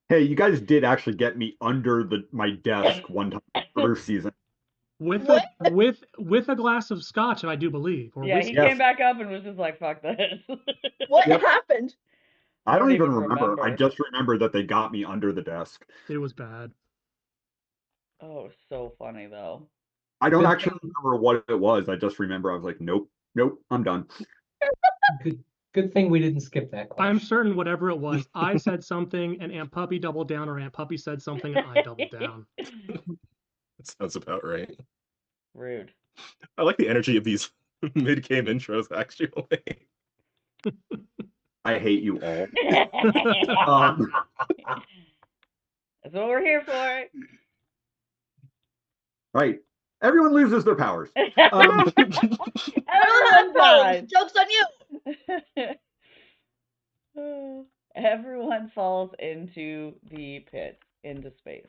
Hey, you guys did actually get me under my desk one time first season. With What? with a glass of scotch, I do believe, or Yeah, he whiskey. Yes. came back up and was just like, fuck this. What Yep. happened? I don't even even remember. I remember. just remember that they got me under the desk. It was bad. Oh, so funny though. I don't Good actually remember what it was. I just remember I was like, nope, I'm done. Good thing we didn't skip that I'm question. certain whatever it was, I said something and Aunt Puppy doubled down, or Aunt Puppy said something and I doubled down. That sounds about right. Rude. I like the energy of these mid-game intros, actually. I hate you all. Um, That's what we're here for. right. Everyone loses their powers. Everyone Everyone dies. Joke's on you. Everyone falls into the pit, into space.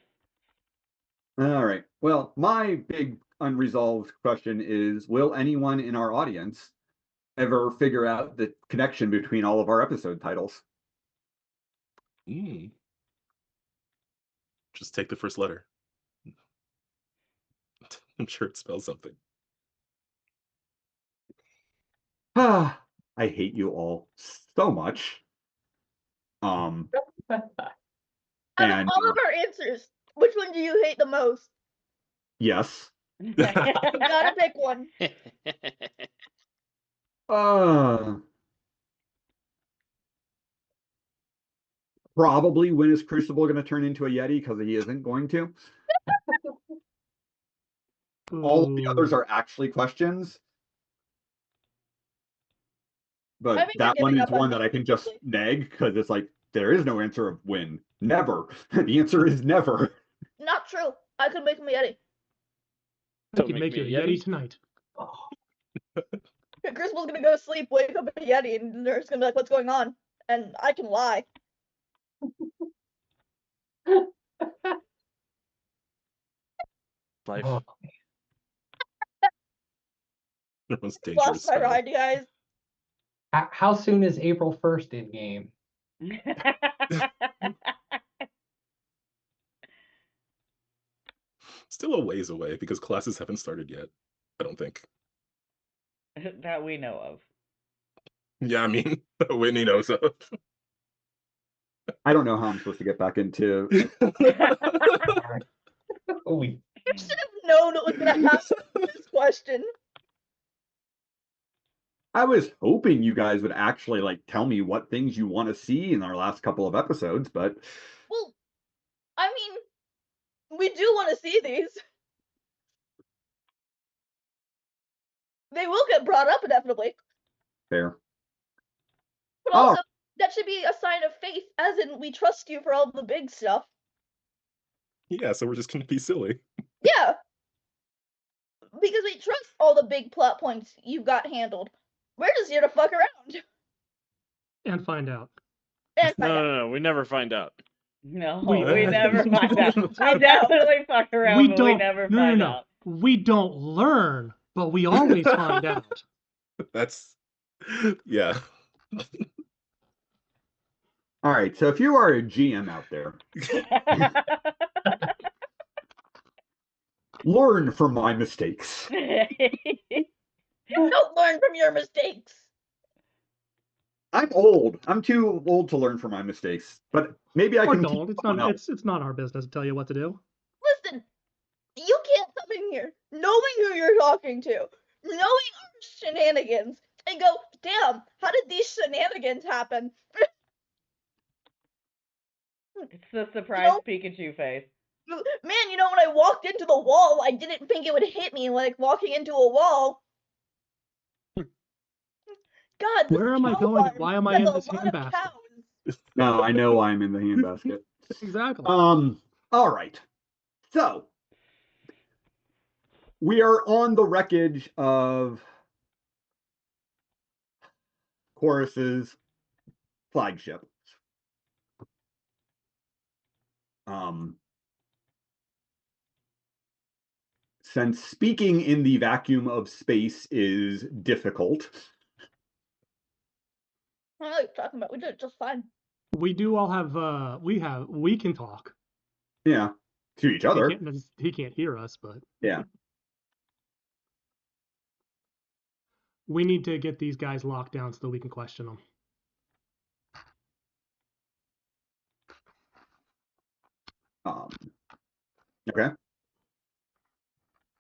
All right. Well, my big unresolved question is, will anyone in our audience ever figure out the connection between all of our episode titles? Just take the first letter. I'm sure it spells something. Ah, I hate you all so much. Out of And all of our answers, which one do you hate the most? yes. You gotta pick one. Probably when is Crucible going to turn into a Yeti, because he isn't going to. All of the others Ooh. are actually questions. But I think you're that one giving is up on one me that I can just quickly. neg, because it's like, there is no answer of when. Never. The answer is never. Not true. I could make him a Yeti. I Don't could make make you me a a Yeti Yeti. tonight. Crucible's gonna go to sleep, wake up a Yeti, and the nurse gonna be like, "What's going on?" And I can lie. Life. Oh, The most Lost dangerous my spell. ride, you guys. how soon is April 1st in game? Still a ways away because classes haven't started yet. I don't think. That we know of. Yeah, I mean, Whitney knows of. I don't know how I'm supposed to get back into. Oh, we You should have known what was gonna happen with this question. I was hoping you guys would actually like tell me what things you want to see in our last couple of episodes, but Well, I mean, we do want to see these. They will get brought up inevitably. fair. But Oh. also, that should be a sign of faith, as in we trust you for all the big stuff. Yeah, so we're just gonna be silly. Yeah. Because we trust all the big plot points you've got handled. We're just here to fuck around. And find out. And find out. No, we never find out. No, We- we never find out. We Find definitely fuck around, We but don't. we never no, find no, no. out. We don't learn, but we always find out. That's yeah. All right, so if you are a GM out there, learn from my mistakes. Don't learn from your mistakes. I'm old. I'm too old to learn from my mistakes, but maybe I Or can teach don't. It's someone not. else. It's not our business to tell you what to do. Listen, you can't come in here knowing who you're talking to, knowing our shenanigans, and go, damn, how did these shenanigans happen? It's the surprise Pikachu face. Man, you know, when I walked into the wall, I didn't think it would hit me like walking into a wall. God, this Where am I cow going? farm Why am I has in a this lot of handbasket? cows. No, I know I'm in the handbasket. Exactly. All right. So we are on the wreckage of Chorus's flagship. Since speaking in the vacuum of space is difficult, I don't know what you're talking about. We did it just fine. We do all have we can talk. Yeah, to each other. He can't hear us, but Yeah. we need to get these guys locked down so that we can question them. Okay.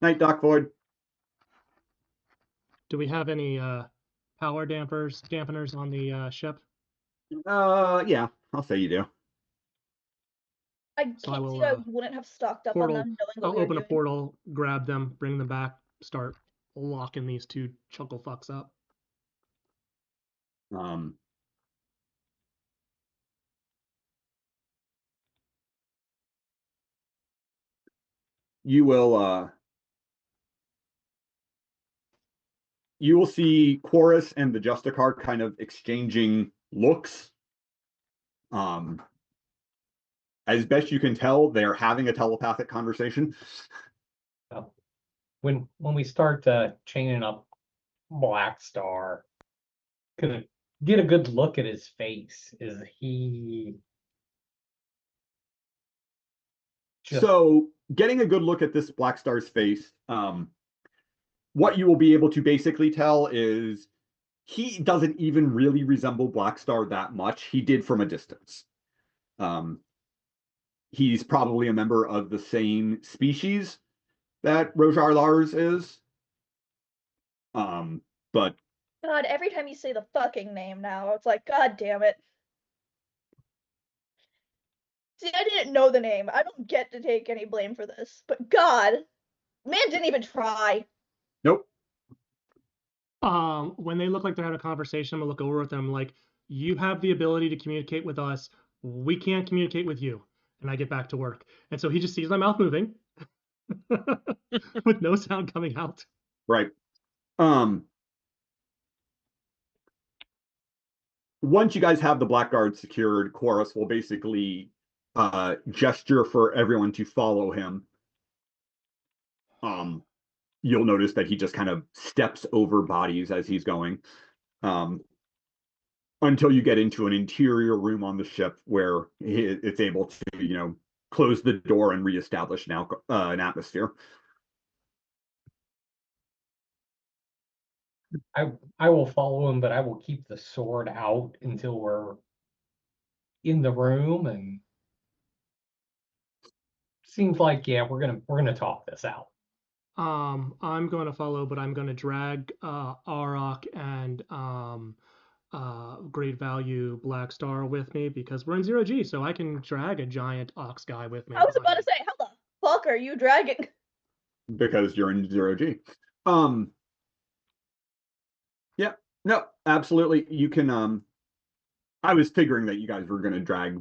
Night, Doc Void. Do we have any power dampeners on the ship? Yeah, I'll say you do. I can't So I will, see why we wouldn't have stocked up portal. on them, knowing what I'll we were open a doing. portal, grab them, bring them back, start locking these two chuckle fucks up. You will see Quorus and the Justicar kind of exchanging looks. As best you can tell, they are having a telepathic conversation. When we start chaining up Black Star, gonna get a good look at his face. Is he So getting a good look at this Black Star's face, what you will be able to basically tell is he doesn't even really resemble Black Star that much. He did from a distance. He's probably a member of the same species that Rojar Lars is. But God, every time you say the fucking name now, it's like, God damn it. See, I didn't know the name. I don't get to take any blame for this. But God, man didn't even try. nope. When they look like they're having a conversation, I'm gonna look over at them like, you have the ability to communicate with us. We can't communicate with you. And I get back to work. And so he just sees my mouth moving with no sound coming out. Right. Once you guys have the Blackguard secured, Quorus will basically gesture for everyone to follow him. You'll notice that he just kind of steps over bodies as he's going, until you get into an interior room on the ship where it's able to, close the door and reestablish an atmosphere. I will follow him, but I will keep the sword out until we're in the room, and seems like we're gonna talk this out. I'm going to follow, but I'm going to drag Arak and Great Value Black Star with me because we're in 0G, so I can drag a giant ox guy with me. I was about to say, how the fuck are you dragging? Because you're in 0G. Yeah, no, absolutely. You can, I was figuring that you guys were going to drag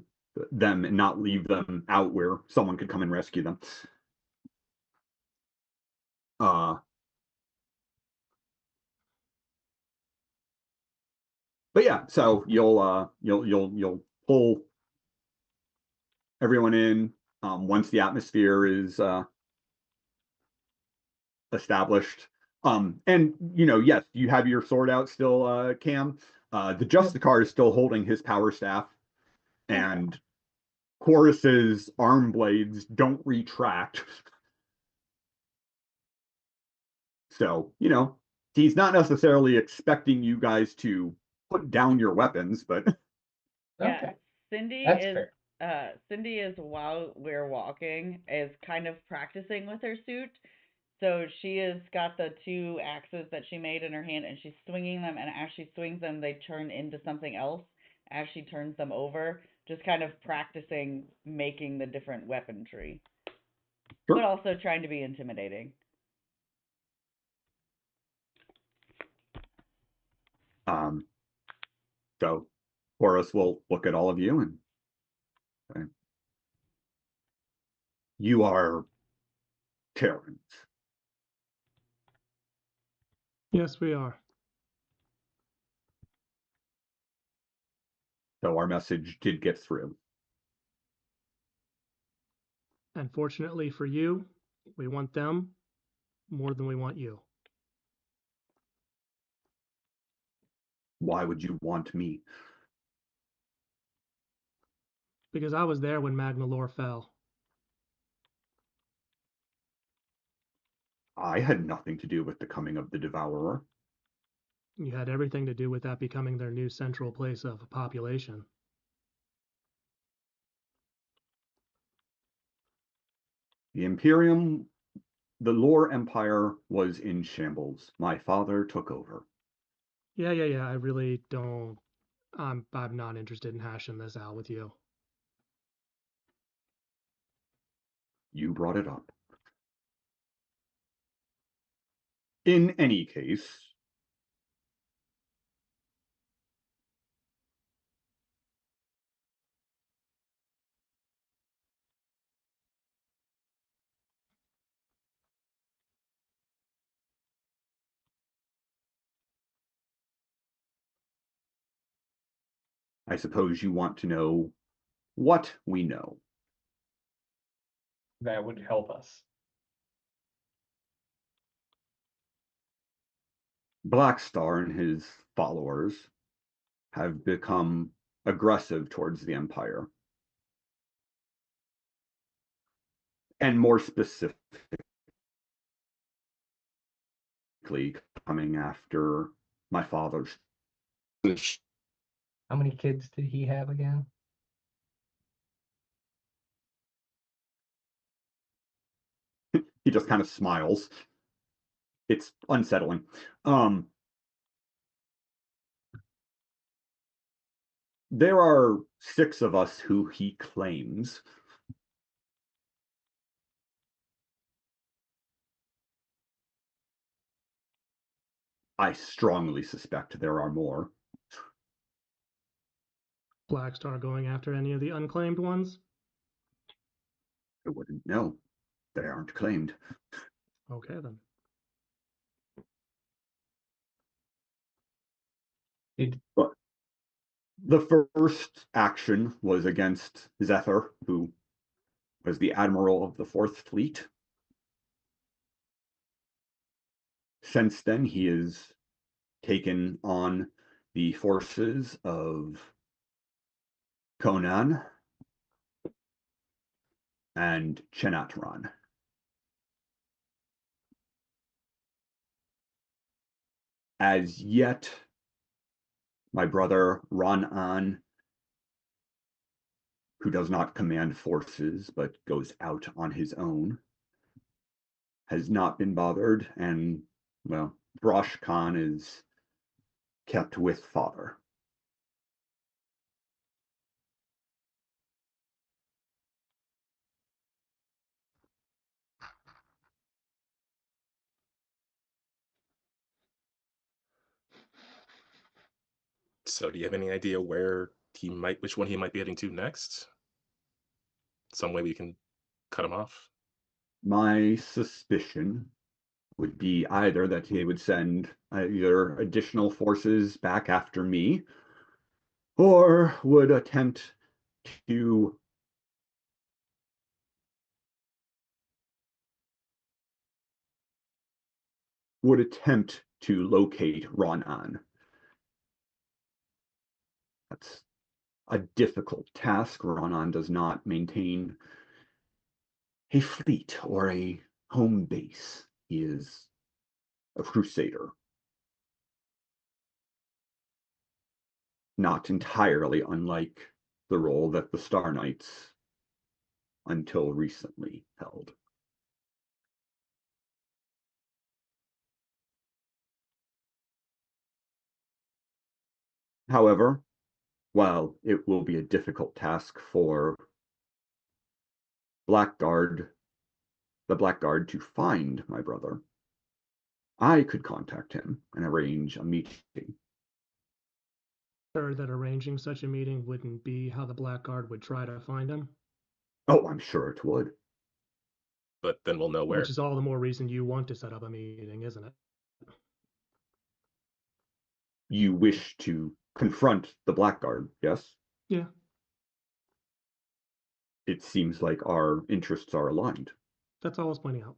them and not leave them out where someone could come and rescue them. But yeah, so you'll pull everyone in once the atmosphere is established. And yes, you have your sword out still, Cam. The Justicar is still holding his power staff, and Quorus's arm blades don't retract. So, he's not necessarily expecting you guys to put down your weapons, but Yeah, Okay, Cindy that's is fair. Cindy is while we're walking is kind of practicing with her suit. So she has got the two axes that she made in her hand, and she's swinging them. And as she swings them, they turn into something else. As she turns them over, just kind of practicing making the different weaponry, Sure. but also trying to be intimidating. So Quorus will look at all of you and say, you are Terrans. Yes, we are. So our message did get through. And fortunately for you, we want them more than we want you. Why would you want me? Because I was there when Magnalore fell. I had nothing to do with the coming of the Devourer. You had everything to do with that becoming their new central place of population. The Imperium, the Lore Empire was in shambles. My father took over. Yeah. I really don't. I'm not interested in hashing this out with you. You brought it up. In any case, I suppose you want to know what we know. That would help us. Blackstar and his followers have become aggressive towards the Empire. And more specifically, coming after my father's. How many kids did he have again? He just kind of smiles. It's unsettling. There are 6 of us who he claims. I strongly suspect there are more. Blackstar going after any of the unclaimed ones? I wouldn't know. They aren't claimed. Okay, then. But the first action was against Zephyr, who was the admiral of the 4th Fleet. Since then, he has taken on the forces of Conan and Chenatran. As yet, my brother Ron-An, who does not command forces but goes out on his own, has not been bothered, and, well, Brosh Khan is kept with father. So do you have any idea which one he might be heading to next? Some way we can cut him off? My suspicion would be either that he would send either additional forces back after me, or would attempt to locate Ron-An. That's a difficult task. Ron-An does not maintain a fleet or a home base. He is a crusader. Not entirely unlike the role that the Star Knights until recently held. However, while it will be a difficult task for the Blackguard to find my brother, I could contact him and arrange a meeting. Sure that arranging such a meeting wouldn't be how the Blackguard would try to find him. Oh, I'm sure it would. But then we'll know where. Which is all the more reason you want to set up a meeting, isn't it? You wish to confront the Blackguard, yes? Yeah. It seems like our interests are aligned. That's all I was pointing out.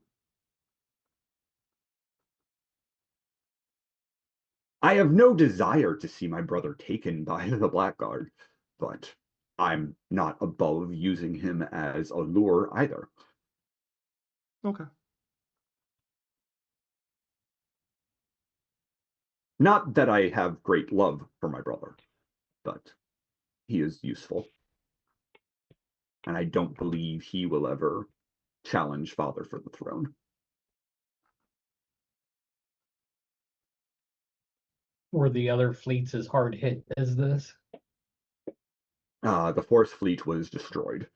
I have no desire to see my brother taken by the Blackguard, but I'm not above using him as a lure either. Okay. Not that I have great love for my brother, but he is useful. And I don't believe he will ever challenge Father for the throne. Were the other fleets as hard hit as this? The Fourth Fleet was destroyed.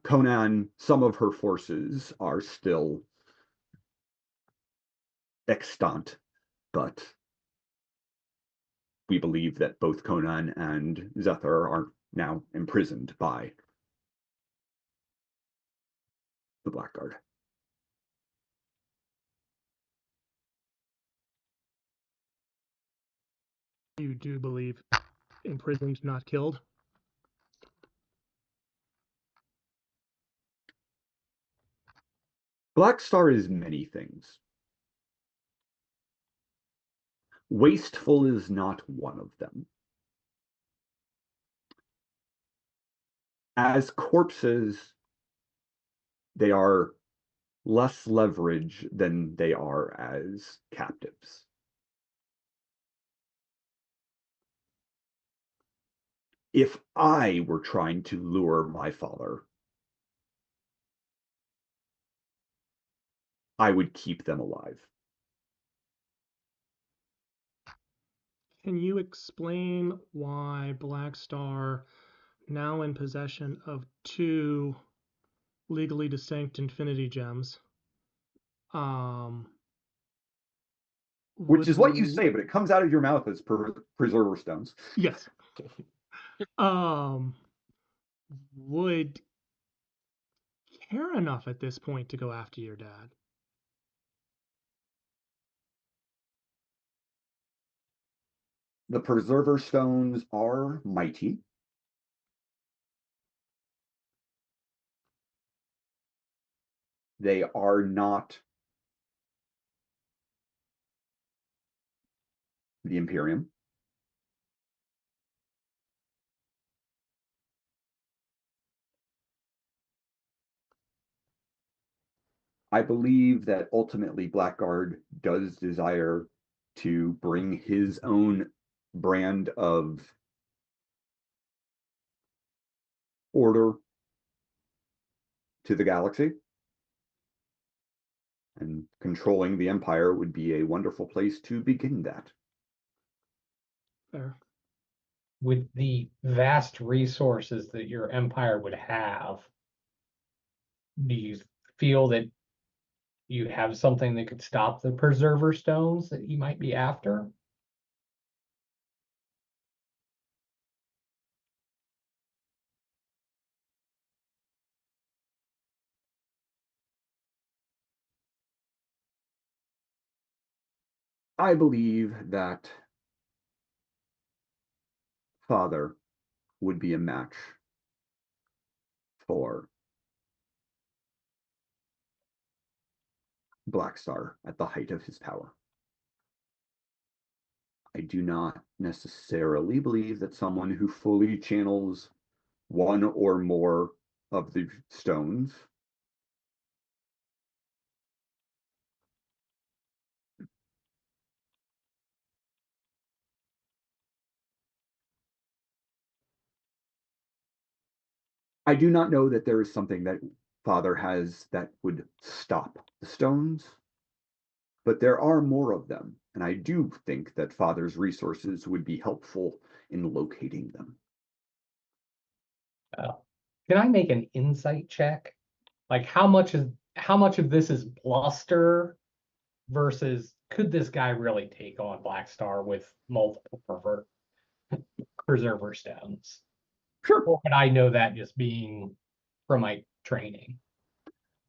Conan, some of her forces are still extant, but we believe that both Conan and Zethar are now imprisoned by the Blackguard. You do believe imprisoned, not killed? Blackstar is many things. Wasteful is not one of them. As corpses, they are less leverage than they are as captives. If I were trying to lure my father, I would keep them alive. Can you explain why Blackstar, now in possession of 2 legally distinct Infinity Gems, Which is what you would say, but it comes out of your mouth as preserver stones. yes, would care enough at this point to go after your dad? The preserver stones are mighty. They are not the Imperium. I believe that ultimately Blackguard does desire to bring his own brand of order to the galaxy. And controlling the Empire would be a wonderful place to begin that. Fair. With the vast resources that your empire would have, do you feel that you have something that could stop the preserver stones that you might be after? I believe that Father would be a match for Blackstar at the height of his power. I do not necessarily believe that someone who fully channels one or more of the stones I do not know that there is something that Father has that would stop the stones, but there are more of them, and I do think that Father's resources would be helpful in locating them. Can I make an insight check? Like how much of this is bluster versus could this guy really take on Blackstar with multiple preserver stones? Sure. Or could I know that just being from my training?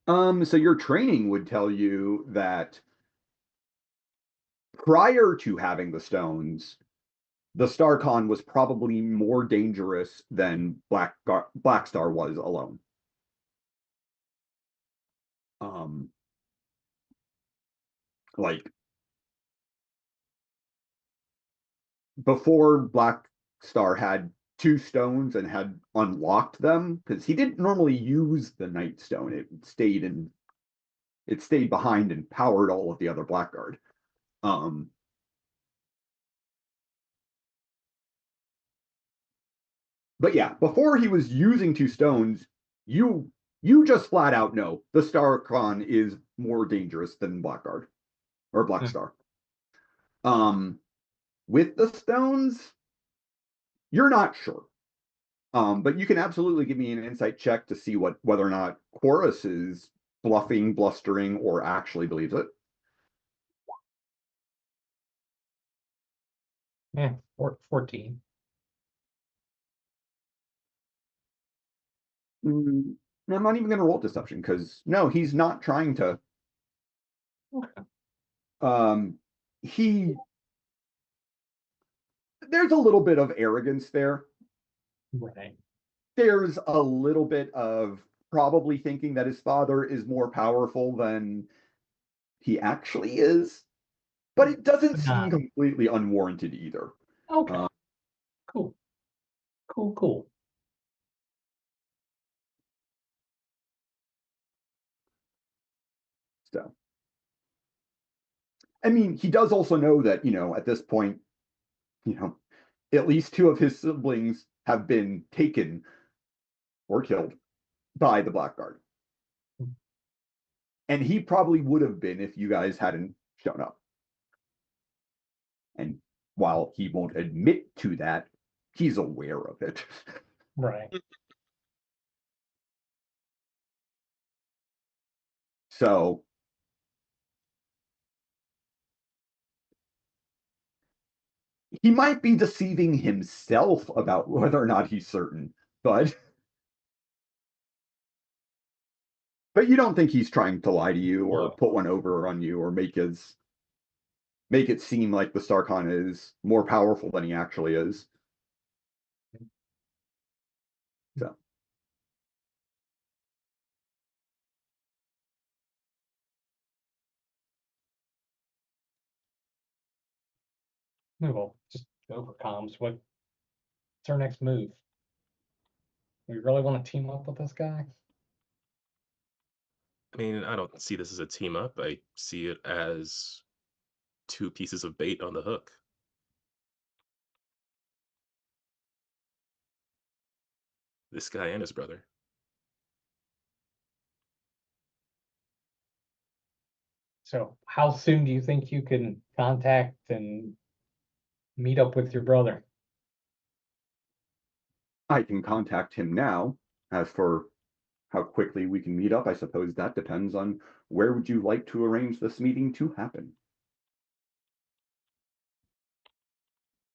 So your training would tell you that prior to having the stones, the Starcon was probably more dangerous than Blackstar was alone. Like before Blackstar had 2 stones and had unlocked them, because he didn't normally use the Night Stone. It stayed behind and powered all of the other Blackguard. But yeah, before he was using 2 stones, you just flat out know the Starcon is more dangerous than Blackguard or Black Star. With the stones, you're not sure. But you can absolutely give me an insight check to see whether or not Chorus is bluffing, blustering, or actually believes it. 14. I'm not even going to roll deception because no, he's not trying to. Okay. There's a little bit of arrogance there. Right. There's a little bit of probably thinking that his father is more powerful than he actually is, but it doesn't seem completely unwarranted either. Okay. Cool. So, I mean, he does also know that, at this point, at least 2 of his siblings have been taken or killed by the Blackguard. And he probably would have been if you guys hadn't shown up. And while he won't admit to that, he's aware of it. Right. So he might be deceiving himself about whether or not he's certain, but you don't think he's trying to lie to you or put one over on you or make it seem like the Starcon is more powerful than he actually is. So Well, just go for comms. What's our next move? We really want to team up with this guy? I mean, I don't see this as a team up. I see it as 2 pieces of bait on the hook. This guy and his brother. So how soon do you think you can contact and meet up with your brother? I can contact him now. As for how quickly we can meet up, I suppose that depends on where would you like to arrange this meeting to happen.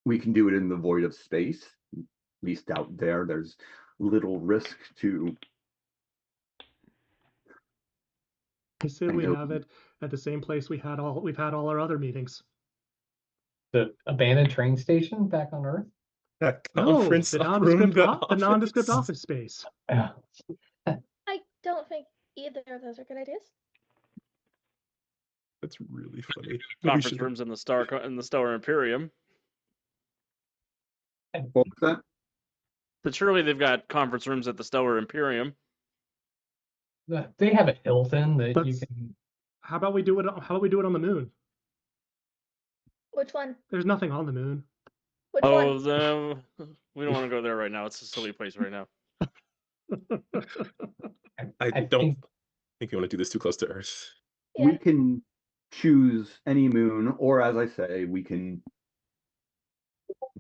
We can do it in the void of space. At least out there's little risk to. I say we have it at the same place we've had all our other meetings. The abandoned train station back on Earth? That No, conference the room, nondescript office space. Yeah. I don't think either of those are good ideas. That's really funny. Conference rooms in the Stellar Imperium. What was that? But surely they've got conference rooms at the Stellar Imperium. They have a Hilton that you can. How about we do it on the moon? Which one? There's nothing on the moon. Which one? We don't want to go there right now. It's a silly place right now. I don't think you want to do this too close to Earth. Yeah. We can choose any moon, or as I say, we can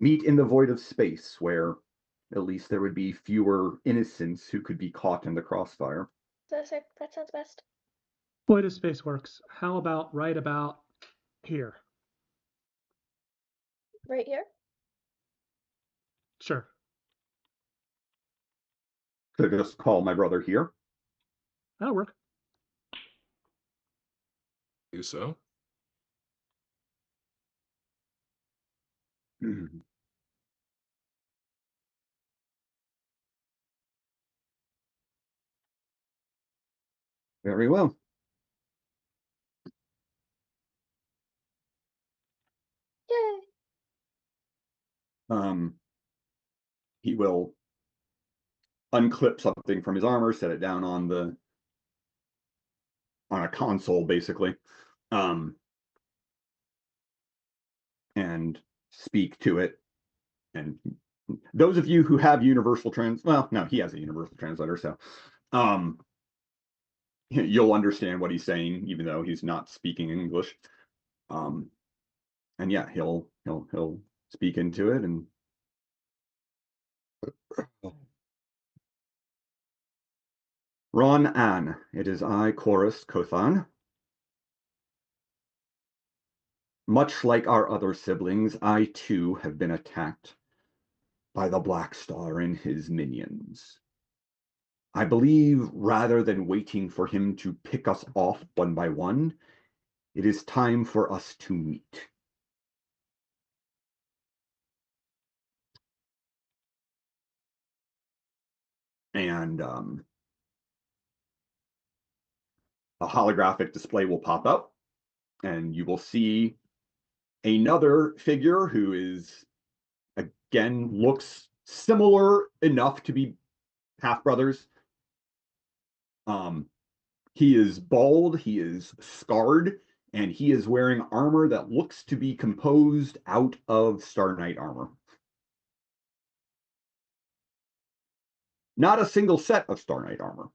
meet in the void of space where at least there would be fewer innocents who could be caught in the crossfire. That sounds best. Void of space works. How about right about here? Right here? Sure. So just call my brother here. That'll work. Do so. Very well. Yay. he will unclip something from his armor, set it down on a console, basically, and speak to it. And those of you who have well, no, he has a universal translator, so you'll understand what he's saying, even though he's not speaking English. And yeah, he'll speak into it and Ron An, it is I, Chorus Kothan. Much like our other siblings, I too have been attacked by the Black Star and his minions. I believe rather than waiting for him to pick us off one by one, it is time for us to meet. And a holographic display will pop up, and you will see another figure who is, again, looks similar enough to be half-brothers. He is bald, he is scarred, and he is wearing armor that looks to be composed out of Star Knight armor. Not a single set of Star Knight armor.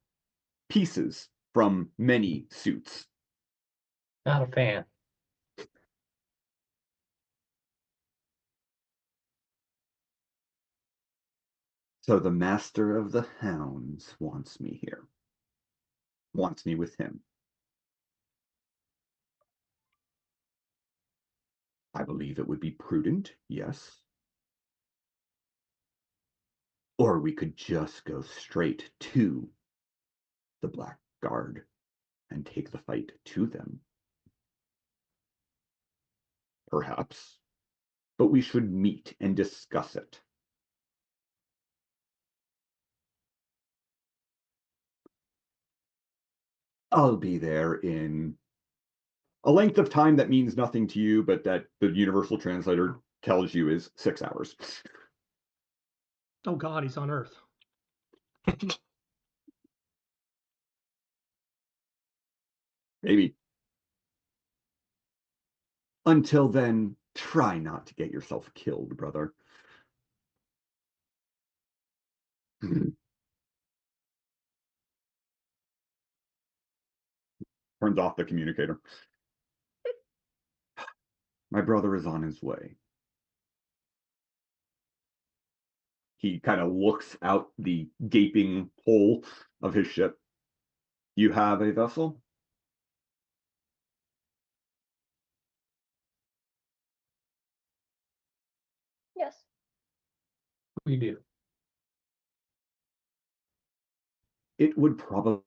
Pieces from many suits. Not a fan. So the Master of the Hounds wants me here. Wants me with him. I believe it would be prudent, yes. Or we could just go straight to the Black Guard and take the fight to them. Perhaps. But we should meet and discuss it. I'll be there in a length of time that means nothing to you, but that the universal translator tells you is 6 hours. Oh God, he's on Earth. Maybe. Until then, try not to get yourself killed, brother. Turns off the communicator. My brother is on his way. He kind of looks out the gaping hole of his ship. You have a vessel? Yes. We do. It would probably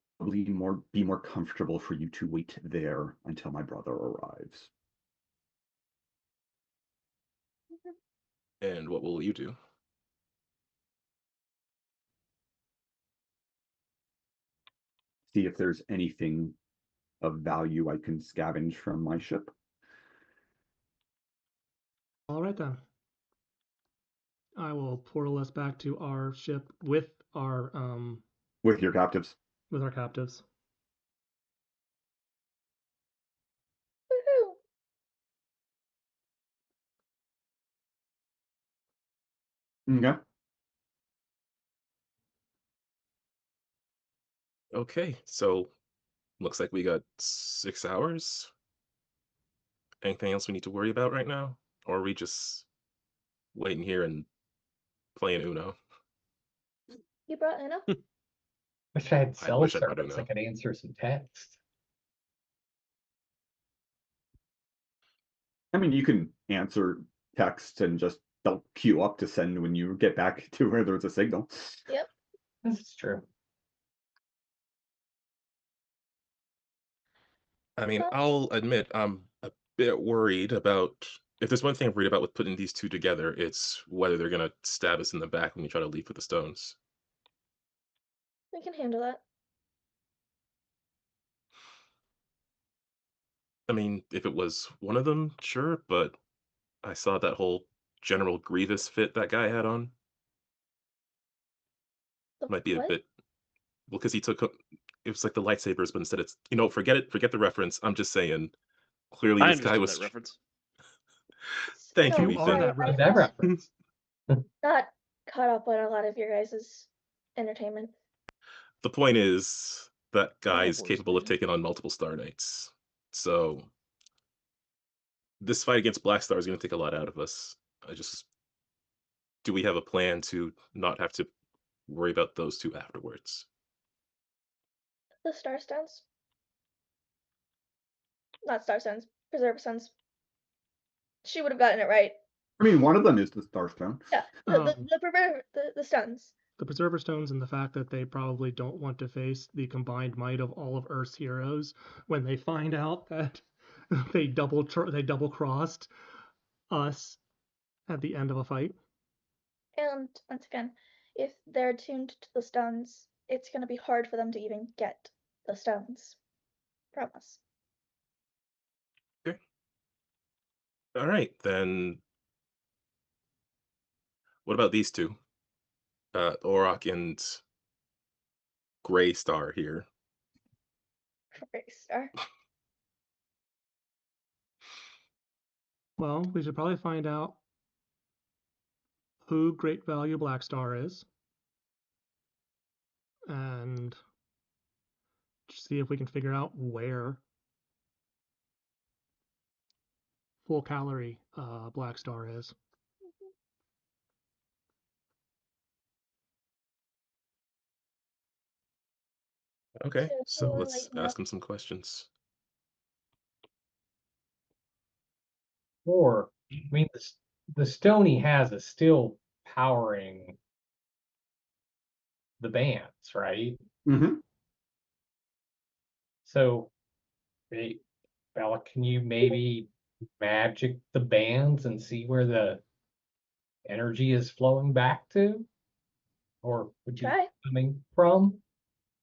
be more comfortable for you to wait there until my brother arrives. And what will you do? See if there's anything of value I can scavenge from my ship. All right then. I will portal us back to our ship with our With your captives. captives. Woohoo! Okay. Okay, so looks like we got 6 hours. Anything else we need to worry about right now? Or are we just waiting here and playing Uno? You brought Uno? Wish I had I cell wish I brought service. I Uno. could answer some text. I mean, you can answer text and just they'll queue up to send when you get back to where there's a signal. Yep. This is true. I mean, Well, I'll admit I'm a bit worried about if there's one thing I'm worried about with putting these two together, it's whether they're gonna stab us in the back when we try to leave with the stones. we can handle that. I mean, if it was one of them, sure, but I saw that whole General Grievous fit that guy had on. Might be a what? bit. Well, because he took it was like the lightsabers, but instead it's forget the reference. I'm just saying. Clearly, I this guy understood was. that reference. Thank you, No, You are Ethan. that sorry, That I'm reference. not caught up on a lot of your guys' entertainment. The point is that guy is Star Wars, capable of man. taking on multiple Star Knights. So this fight against Black Star is going to take a lot out of us. Do we have a plan to not have to worry about those two afterwards? The Star Stones? Not Star Stones, Preserve Stones. She would have gotten it right. I mean, one of them is the Starstone. Yeah, the stones. The Preserver Stones and the fact that they probably don't want to face the combined might of all of Earth's heroes when they find out that they double crossed us at the end of a fight. And once again, if they're attuned to the stones, it's going to be hard for them to even get the stones from us. Okay. All right, then. What about these two? Auroch and Gray Star here. Gray Star. Well, we should probably find out who Great Value Black Star is and see if we can figure out where Full Calorie Black Star is. Okay, so So, let's like, ask him some questions. Or, I mean, the stone he has is still powering the bands, right? Mm-hmm. So, hey, Bella, can you maybe magic the bands and see where the energy is flowing back to? Or would you Try. coming from?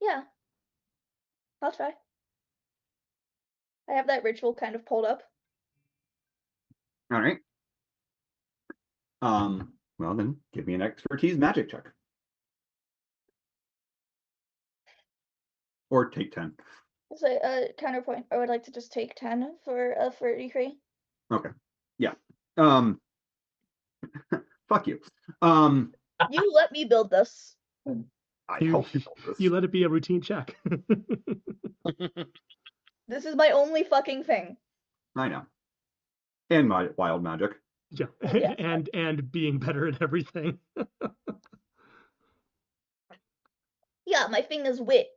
Yeah. I'll try. I have that ritual kind of pulled up. All right. Well then, give me an expertise magic check. Or take 10. So counterpoint. I would like to just take 10 for decree. Okay. Yeah. Fuck you. You let me build this. I You- hope you build this. You let it be a routine check. This is my only fucking thing. I know. And my wild magic. Yeah, Yes. and being better at everything. Yeah, my thing is wit.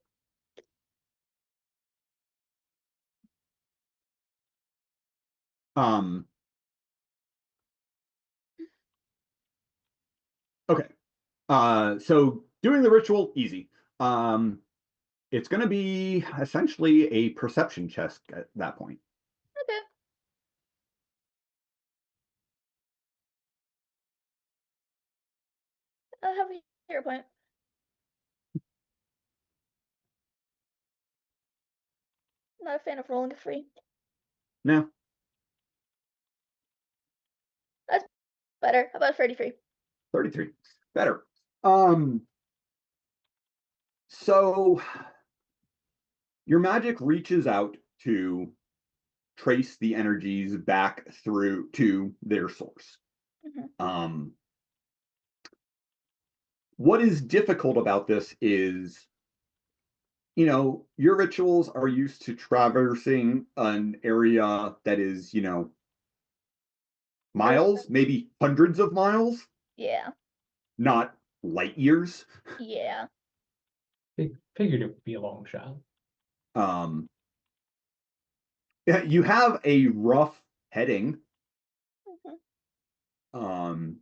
Okay. So doing the ritual, easy. It's going to be essentially a perception check at that point. Okay. I have a hero point. Not a fan of rolling a 3. No. That's better. How about 33? 33. Better. So your magic reaches out to trace the energies back through to their source. Mm-hmm. What is difficult about this is, your rituals are used to traversing an area that is, miles, maybe hundreds of miles, Yeah. not light years. Yeah. Figured it would be a long shot. Yeah, you have a rough heading. Mm-hmm.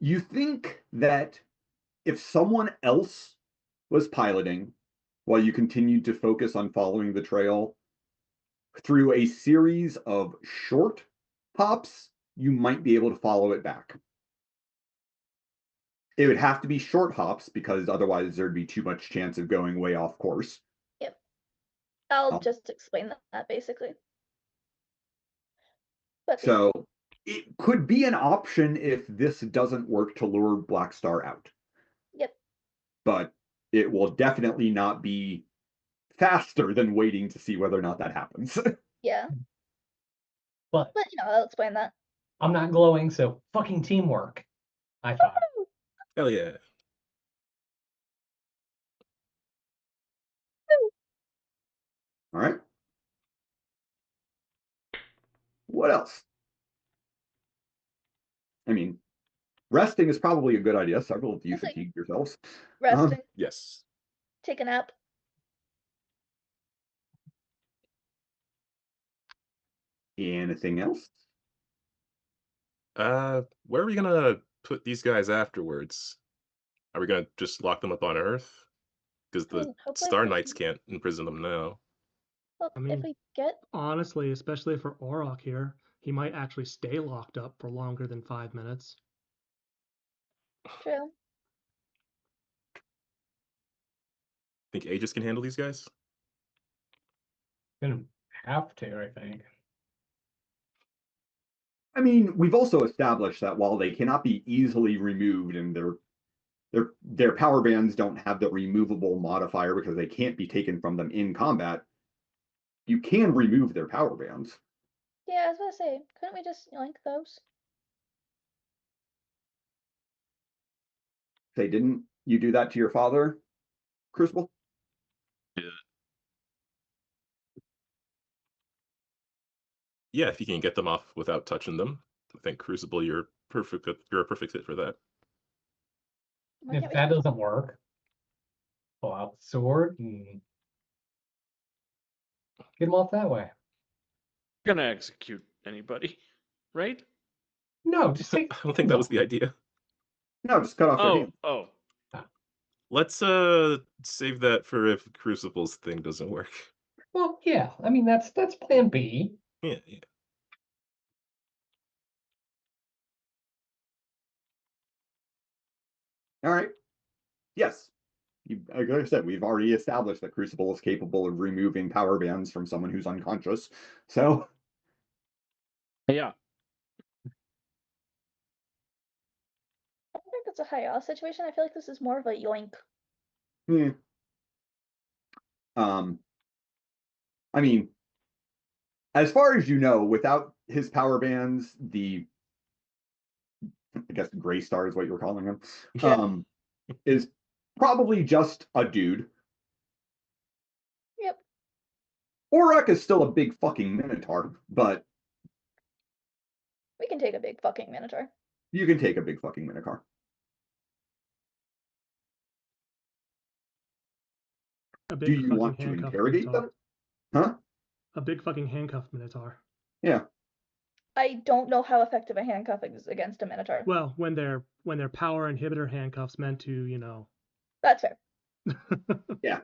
You think that if someone else was piloting while you continued to focus on following the trail through a series of short hops, you might be able to follow it back. It would have to be short hops because otherwise there'd be too much chance of going way off course. Yep. I'll Oh. just explain that basically. But So It could be an option if this doesn't work to lure Black Star out. Yep. But it will definitely not be faster than waiting to see whether or not that happens. Yeah. But But I'll explain that. I'm not glowing, so fucking teamwork. High five. Hell yeah. All right. What else? I mean, resting is probably a good idea. Several of you That's like- fatigued yourselves. Resting, Yes. take a nap. Anything else? Where are we gonna put these guys afterwards? Are we gonna just lock them up on Earth? Because I mean, the hopefully Star we Knights can- can't imprison them now. Well, I mean- if we get Honestly, especially for Orok here, he might actually stay locked up for longer than 5 minutes. true, Think Aegis can handle these guys? Gonna have to, I think. I mean, we've also established that while they cannot be easily removed and their power bands don't have the removable modifier because they can't be taken from them in combat, you can remove their power bands. yeah, I was gonna say, couldn't we just yoink those? Say, didn't you do that to your father, Crucible? Yeah, if you can get them off without touching them. I think Crucible, you're perfect. You're a perfect fit for that. Why If can't we that just- doesn't work, pull out the sword and get them off that way. Gonna execute anybody, right? No, just I take. don't think that was the idea. No, just cut off their Oh, hands. oh. Let's save that for if Crucible's thing doesn't work. Well, yeah. I mean, that's Plan B. Yeah, yeah. All right. Yes. Like I said, we've already established that Crucible is capable of removing power bands from someone who's unconscious. So, Yeah. I don't think it's a high off situation. I feel like this is more of a yoink. yeah. I mean, as far as you know, without his power bands, I guess Gray Star is what you were calling him, Yeah. is probably just a dude. Yep. Orok is still a big fucking minotaur, but We can take a big fucking minotaur. you can take a big fucking minotaur. A Do big you fucking want to handcuffed interrogate minotaur. them? Huh? A big fucking handcuffed minotaur. Yeah. I don't know how effective a handcuff is against a minotaur. Well, when they're power inhibitor handcuffs meant to, That's fair. Yeah.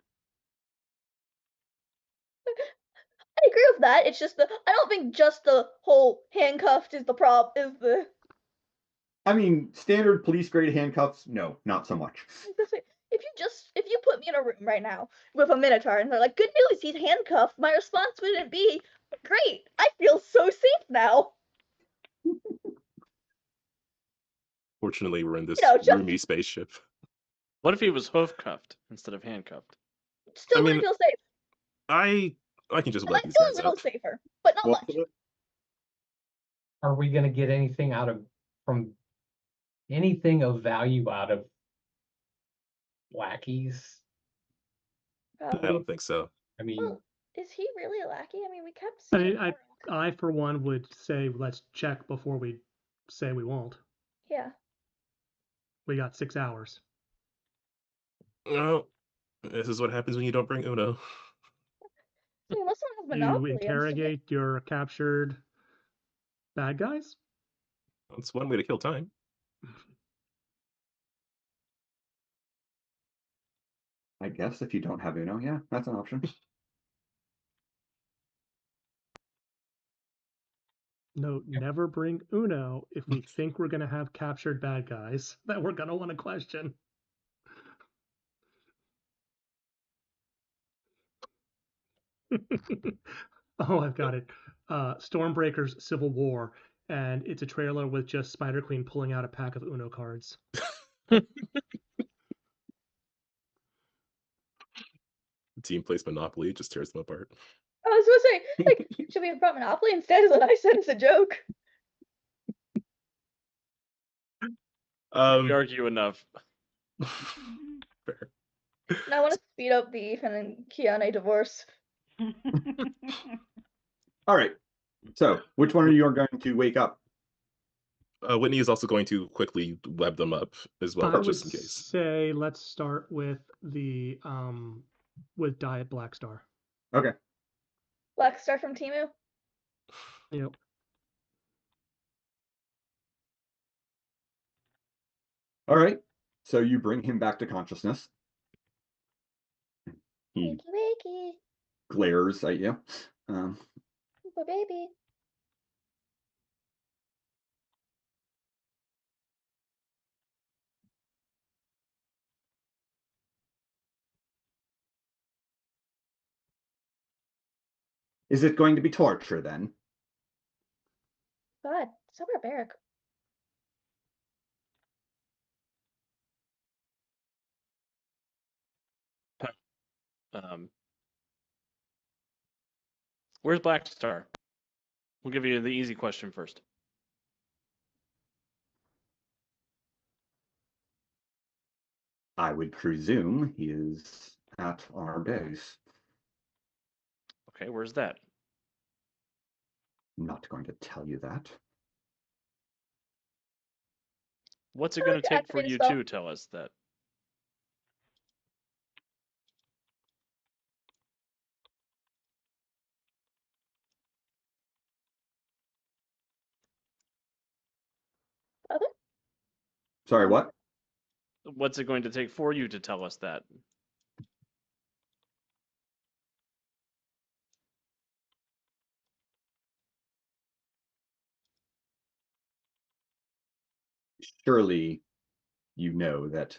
I agree with that. It's just I don't think just the whole handcuffed is the I mean, standard police grade handcuffs, no, not so much. If you put me in a room right now with a minotaur and they're like, good news, he's handcuffed, my response wouldn't be, great, I feel so safe now. Fortunately, we're in this just- roomy spaceship. What if he was hoof cuffed instead of handcuffed? Still I wouldn't mean, feel safe. I can just I let might these feel a guys little up. safer, but not Well, much. Are we gonna get anything from anything of value out of lackeys? I don't think so. I mean, Well, is he really a lackey? I mean, we kept I seeing mean, I for one would say let's check before we say we won't. Yeah. We got 6 hours. No, this is what happens when you don't bring Uno. I mean, unless someone has You Monopoly. interrogate your captured bad guys? That's one way to kill time. I guess if you don't have Uno, yeah, that's an option. No, never bring Uno if we think we're going to have captured bad guys that we're going to want to question. Oh, I've got it. Stormbreaker's Civil War. and it's a trailer with just Spider Queen pulling out a pack of Uno cards. Team plays Monopoly, just tears them apart. I was gonna say, like, should we have brought Monopoly instead? Is what I said. It's a joke. We Um, argue enough. fair. And I want to speed up the Ethan and Kiana divorce. All right. So, which one of you are going to wake up? Whitney is also going to quickly web them up as well, I would just in case. say let's start with the with Diet Black Star. Okay. Black Star from Timu. Yep. All right. So you bring him back to consciousness. He Wakey wakey, glares at you. poor baby. Is it going to be torture then? God, so barbaric. Where's Black Star? We'll give you the easy question first. I would presume he is at our base. Okay, where's that? I'm not going to tell you that. What's it I going like to to take for activate a you spell. to tell us that? Other? Sorry, what? What's it going to take for you to tell us that? Surely you know that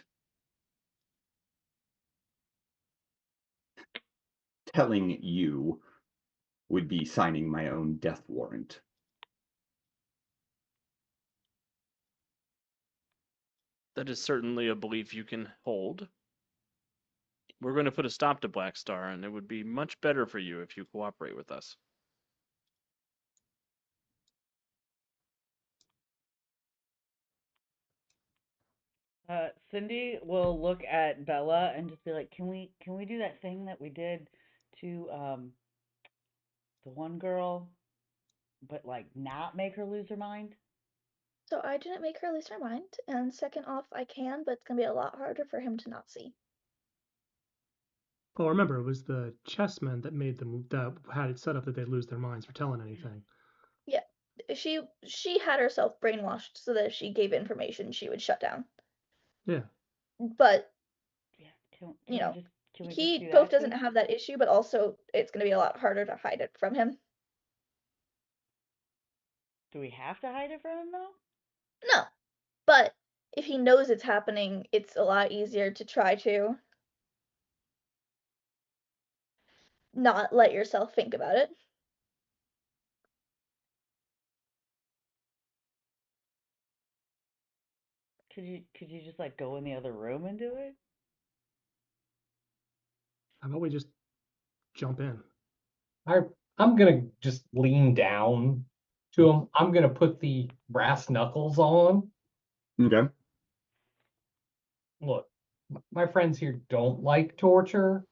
telling you would be signing my own death warrant. That is certainly a belief you can hold. We're going to put a stop to Black Star, and it would be much better for you if you cooperate with us. Cindy will look at Bella and just be like, "Can we do that thing that we did to the one girl, but like not make her lose her mind?" So I didn't make her lose her mind, and second off, I can, but it's gonna be a lot harder for him to not see. Well, remember, it was the chessmen that made them that had it set up that they'd lose their minds for telling anything. Yeah, she had herself brainwashed so that if she gave information, she would shut down. Yeah. But Yeah, can you we know, just can we he just do both that doesn't too? have that issue, but also it's gonna be a lot harder to hide it from him. Do we have to hide it from him though? No, but if he knows it's happening, it's a lot easier to try to not let yourself think about it. Could you just like go in the other room and do it? How about we just jump in? I'm gonna just lean down to him. I'm gonna put the brass knuckles on. Okay. Look, my friends here don't like torture.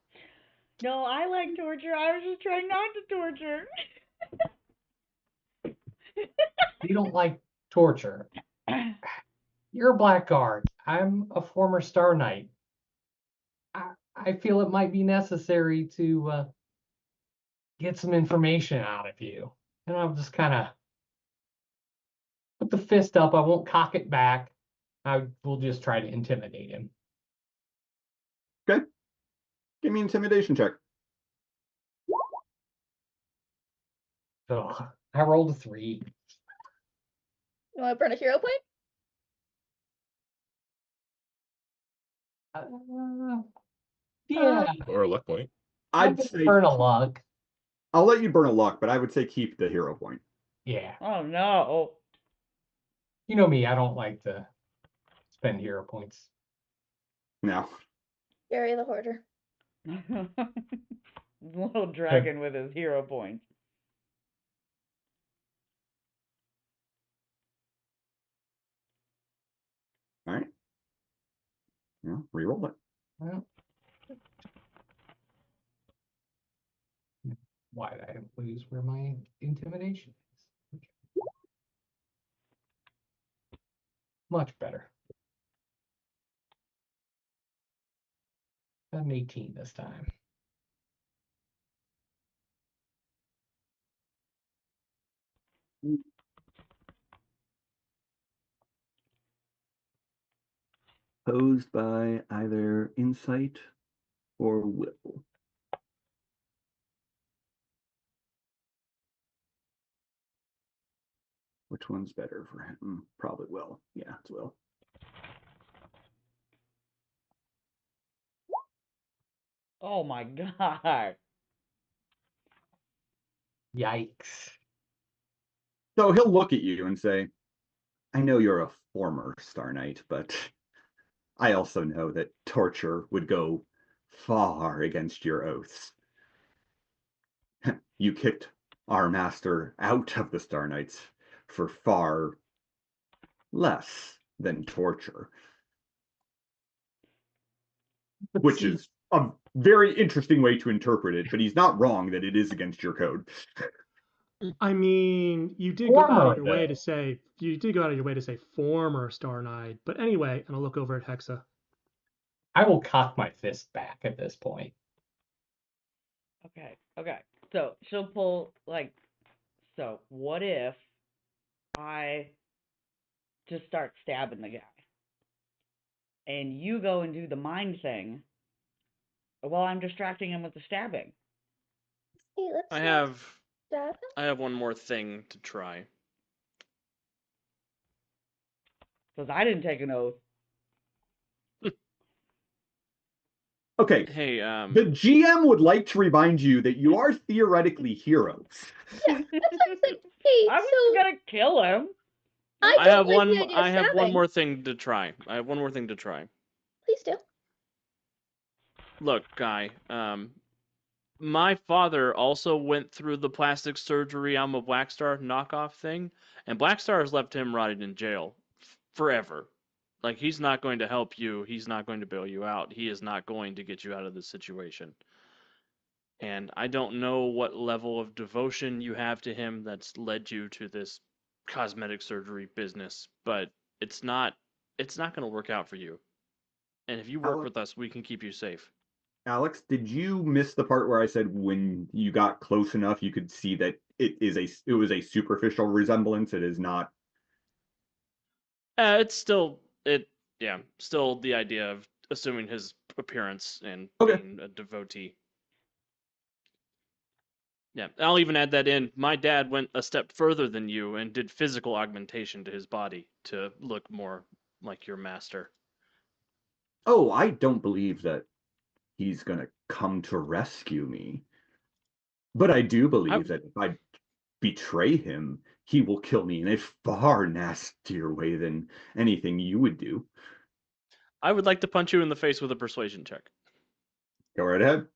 No, I like torture. I was just trying not to torture. They don't like torture. You're a blackguard. I'm a former Star Knight. I feel it might be necessary to get some information out of you. And I'll just kind of put the fist up. I won't cock it back. I will just try to intimidate him. Okay. Give me an intimidation check. Ugh, I rolled a 3. You want to burn a hero point? Yeah, Or a luck point. I'd I'd say burn a luck. I'll let you burn a luck, but I would say keep the hero point. Yeah. Oh no. You know me, I don't like to spend hero points. No. Gary the Hoarder. Little dragon with his hero points. All right. Yeah, reroll it. Well, why did I lose where my intimidation is? Okay. Much better. An 18 this time. Posed by either insight or will. Which one's better for him? Probably will. Yeah, it's will. Oh my god. Yikes. So he'll look at you and say, I know you're a former Star Knight, but I also know that torture would go far against your oaths. You kicked our master out of the Star Knights for far less than torture, which is a very interesting way to interpret it, but he's not wrong that it is against your code. I mean, you did go out Former, of your way though. to say former Star Knight. But anyway, and I'll look over at Hexa. I will cock my fist back at this point. Okay. So she'll pull so what if I just start stabbing the guy and you go and do the mind thing while I'm distracting him with the stabbing? Hey, let's I not have stab him. I have one more thing to try. Because I didn't take an oath. Okay, Hey, the GM would like to remind you that you are theoretically heroes. Yeah, that's what I'm saying. Hey, I so wasn't gonna kill him. I I don't have like one. the idea of I have one stabbing. more thing to try. I have one more thing to try. Please do. Look, guy. My father also went through the plastic surgery on the Blackstar knockoff thing, and Blackstar has left him rotting in jail forever. Like, he's not going to help you. He's not going to bail you out. He is not going to get you out of this situation. And I don't know what level of devotion you have to him that's led you to this cosmetic surgery business, but it's not going to work out for you. And if you work with us, we can keep you safe. Alex, did you miss the part where I said when you got close enough you could see that it was a superficial resemblance? It is not. It's still still the idea of assuming his appearance and Okay. being a devotee. Yeah, I'll even add that in. My dad went a step further than you and did physical augmentation to his body to look more like your master. Oh, I don't believe that he's gonna come to rescue me. But I do believe that if I betray him, he will kill me in a far nastier way than anything you would do. I would like to punch you in the face with a persuasion check Go right ahead.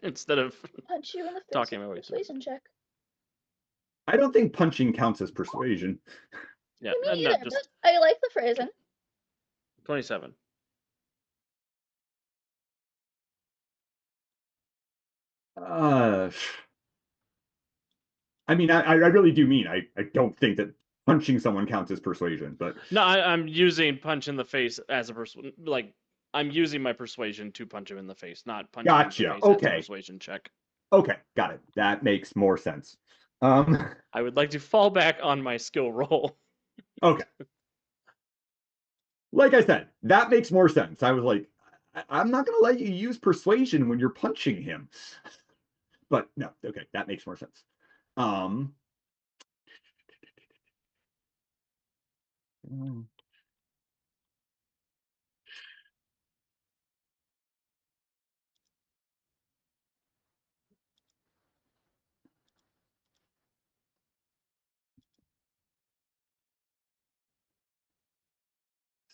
instead of Punch you in the face talking with my a way through. persuasion check. I don't think punching counts as persuasion. Yeah, Me no, either, just but I like the phrasing. 27. I mean, I really do mean I don't think that punching someone counts as persuasion, but No, I'm using punch in the face as a I'm using my persuasion to punch him in the face, not punching him in gotcha. the face as a Okay. persuasion check. Okay, got it. That makes more sense. I would like to fall back on my skill roll. Okay. Like I said, that makes more sense. I was like, I'm not going to let you use persuasion when you're punching him. But no, okay, that makes more sense.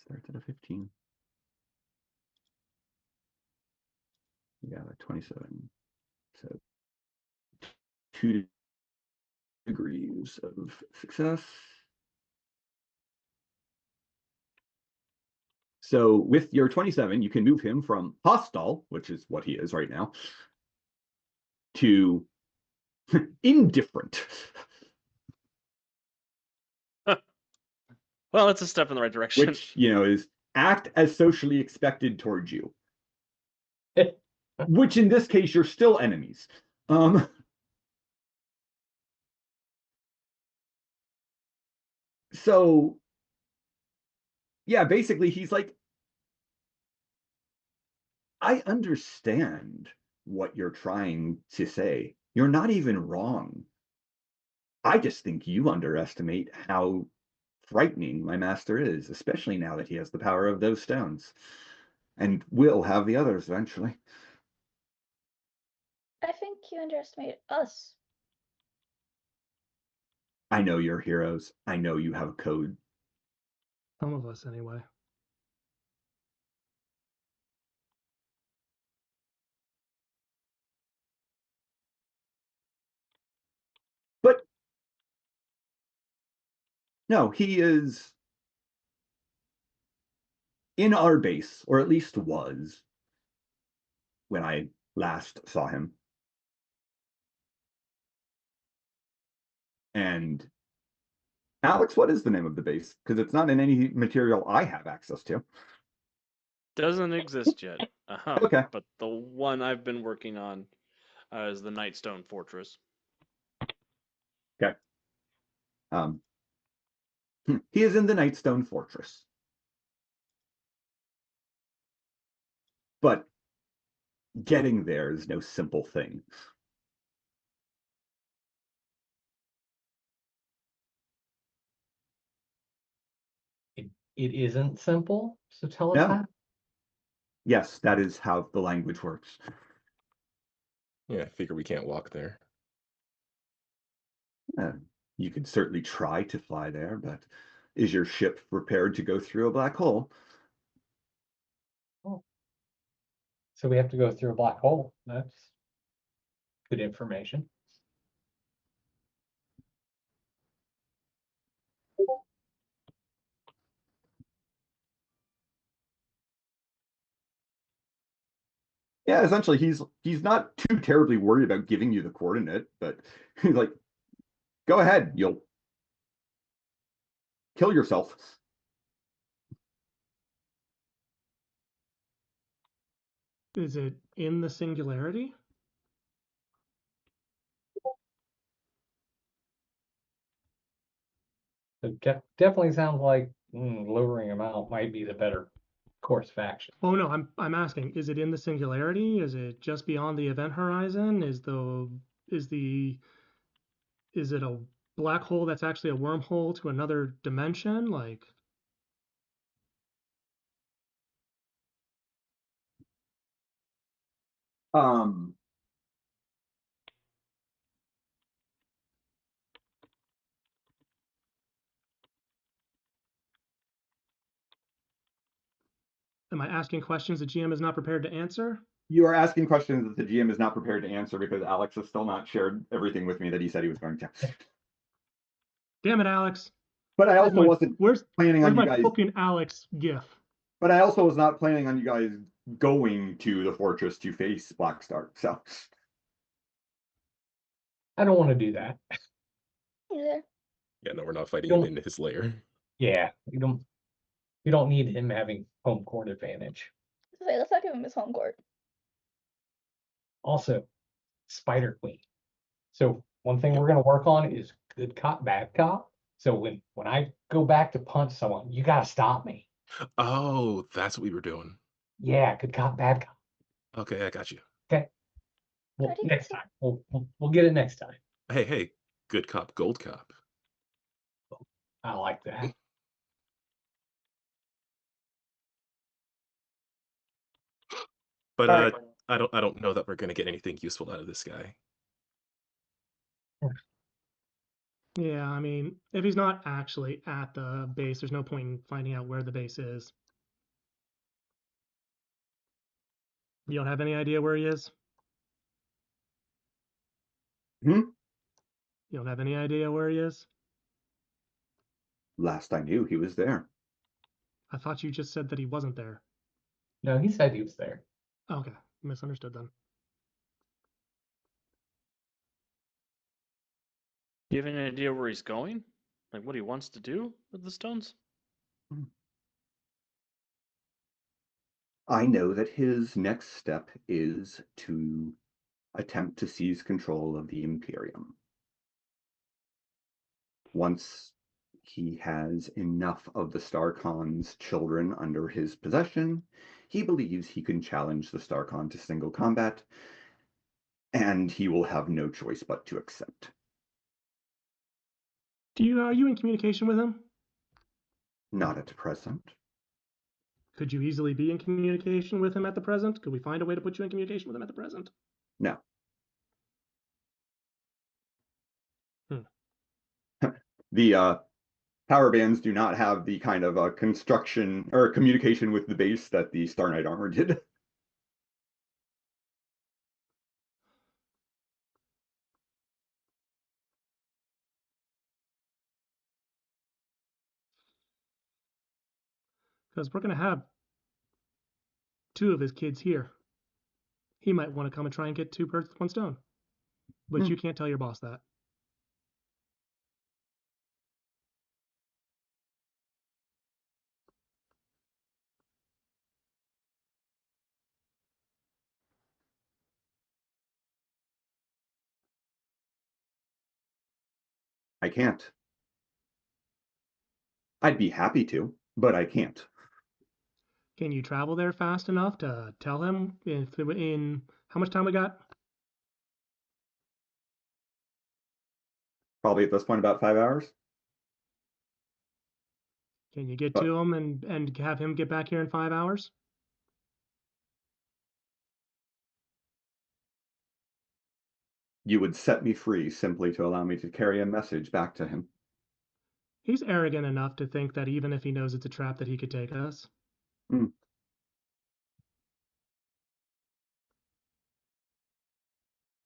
starts at a 15. Yeah, 27. So 2 degrees of success. So with your 27, you can move him from hostile, which is what he is right now, to indifferent. Well, it's a step in the right direction. Which, is act as socially expected towards you. Which in this case, you're still enemies. So, yeah, basically he's like, I understand what you're trying to say. You're not even wrong. I just think you underestimate how frightening my master is, especially now that he has the power of those stones. And will have the others eventually. I think you underestimate us. I know you're heroes. I know you have a code. Some of us, anyway. But no, he is in our base, or at least was when I last saw him. And Alex, what is the name of the base? Because it's not in any material I have access to. Doesn't exist yet. Okay. But the one I've been working on is the Nightstone Fortress. Okay. He is in the Nightstone Fortress. But getting there is no simple thing. It isn't simple, so tell us No. how. Yes, that is how the language works. Yeah, I figure we can't walk there. You could certainly try to fly there, but is your ship prepared to go through a black hole? Oh. So we have to go through a black hole. That's good information. Yeah, essentially he's not too terribly worried about giving you the coordinate, but he's like, go ahead, you'll kill yourself. Is it in the singularity? So definitely sounds like lowering them out might be the better course of action. Oh no, I'm asking, is it in the singularity? Is it just beyond the event horizon? Is it a black hole that's actually a wormhole to another dimension? Like, Um, am I asking questions the GM is not prepared to answer? you are asking questions that the GM is not prepared to answer because Alex has still not shared everything with me that he said he was going to. Damn it, Alex. But I also wasn't Where's planning on you my guys. fucking Alex gif? But I also was not planning on you guys going to the fortress to face Blackstar. So I don't want to do that. Either. Yeah, no, we're not fighting Don't- him in his lair. Yeah, you don't need him having home court advantage. Let's not give him his home court. Also, Spider Queen. So one thing we're gonna work on is good cop, bad cop. So when I go back to punch someone, you gotta stop me. Oh, that's what we were doing. Yeah, good cop, bad cop. Okay, I got you. Okay. Well, How do you next say- time. We'll get it next time. Hey, good cop, gold cop. I like that. But All right. I don't know that we're gonna get anything useful out of this guy. Yeah, I mean, if he's not actually at the base, there's no point in finding out where the base is. You don't have any idea where he is? Hmm? You don't have any idea where he is? Last I knew, he was there. I thought you just said that he wasn't there. No, he said he was there. Okay, misunderstood then. Do you have any idea where he's going? Like what he wants to do with the stones? I know that his next step is to attempt to seize control of the Imperium. Once he has enough of the Starkon's children under his possession, he believes he can challenge the Starkon to single combat, and he will have no choice but to accept. Are you in communication with him? Not at present. Could you easily be in communication with him at the present? Could we find a way to put you in communication with him at the present? No. The power bands do not have the kind of construction or communication with the base that the Star Knight armor did. Because we're going to have 2 of his kids here. He might want to come and try and get 2 birds with 1 stone. But you can't tell your boss that. I can't. I'd be happy to, but I can't. Can you travel there fast enough to tell him in how much time we got? Probably at this point about 5 hours. Can you get But to him and have him get back here in 5 hours? you would set me free simply to allow me to carry a message back to him. He's arrogant enough to think that even if he knows it's a trap that he could take us.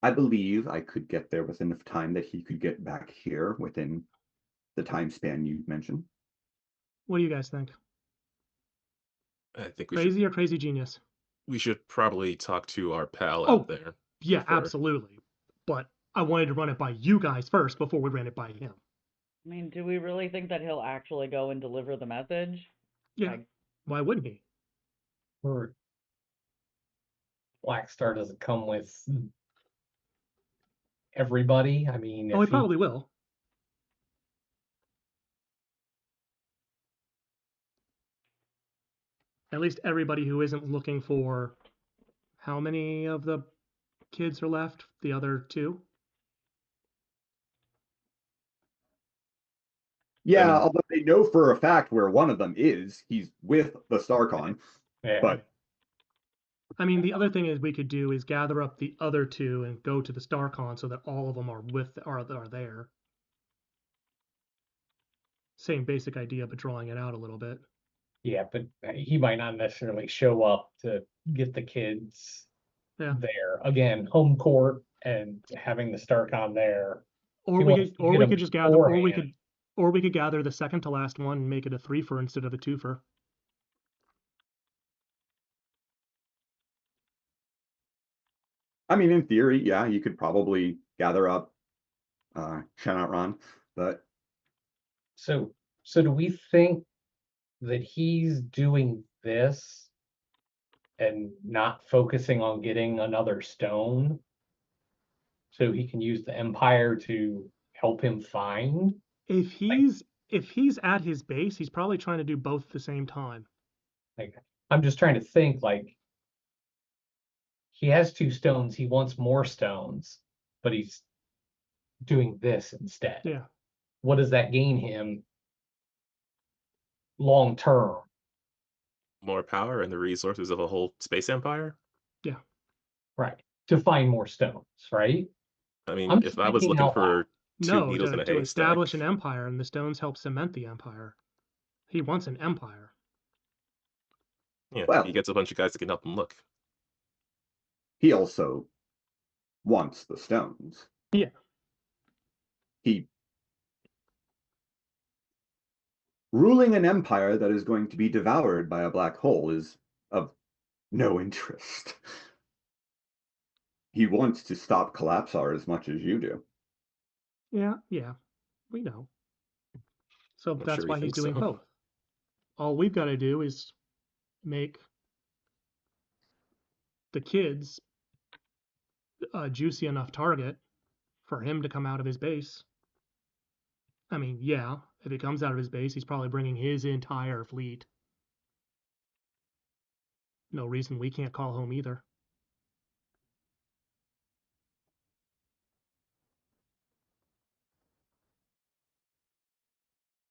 I believe I could get there with enough time that he could get back here within the time span you mentioned. What do you guys think? I think we Crazy or crazy genius? should probably talk to our pal Oh, out there. Yeah, before. absolutely. But I wanted to run it by you guys first before we ran it by him. I mean, do we really think that he'll actually go and deliver the message? Yeah. Like, Why wouldn't he? Or Black Star doesn't come with everybody. I mean, Oh, he if he probably will. At least everybody who isn't looking for how many of the kids are left? The other 2? Yeah, mean- although they know for a fact where one of them is. He's with the Starkon, yeah, but I mean, the other thing is we could do is gather up the other 2 and go to the StarCon so that all of them are are there. Same basic idea, but drawing it out a little bit. yeah, but he might not necessarily show up to get the kids Yeah. there. Again, home court and having the Starcon there. Or He we wants could, to or get we them could just gather, or we beforehand. could gather the second to last one and make it a 3-fer instead of a 2-fer. I mean, in theory, yeah, you could probably gather up Shannon Ron, but So do we think that he's doing this and not focusing on getting another stone so he can use the Empire to help him find? If he's at his base, he's probably trying to do both at the same time. Like, I'm just trying to think, like, he has 2 stones, he wants more stones, but he's doing this instead. Yeah. What does that gain him long term? More power and the resources of a whole space empire. Right. To find more stones, right? I mean, I'm if just I was thinking looking out for loud. No, needles in a to haystack. establish an empire, and the stones help cement the empire. He wants an empire. Yeah, Well- he gets a bunch of guys that can help him look. He also wants the stones. Yeah. Ruling an empire that is going to be devoured by a black hole is of no interest. He wants to stop Collapsar as much as you do. Yeah, we know. So I'm that's sure he why he's thinks doing so. both. All we've got to do is make the kids a juicy enough target for him to come out of his base. I mean, yeah, if he comes out of his base, he's probably bringing his entire fleet. No reason we can't call home either.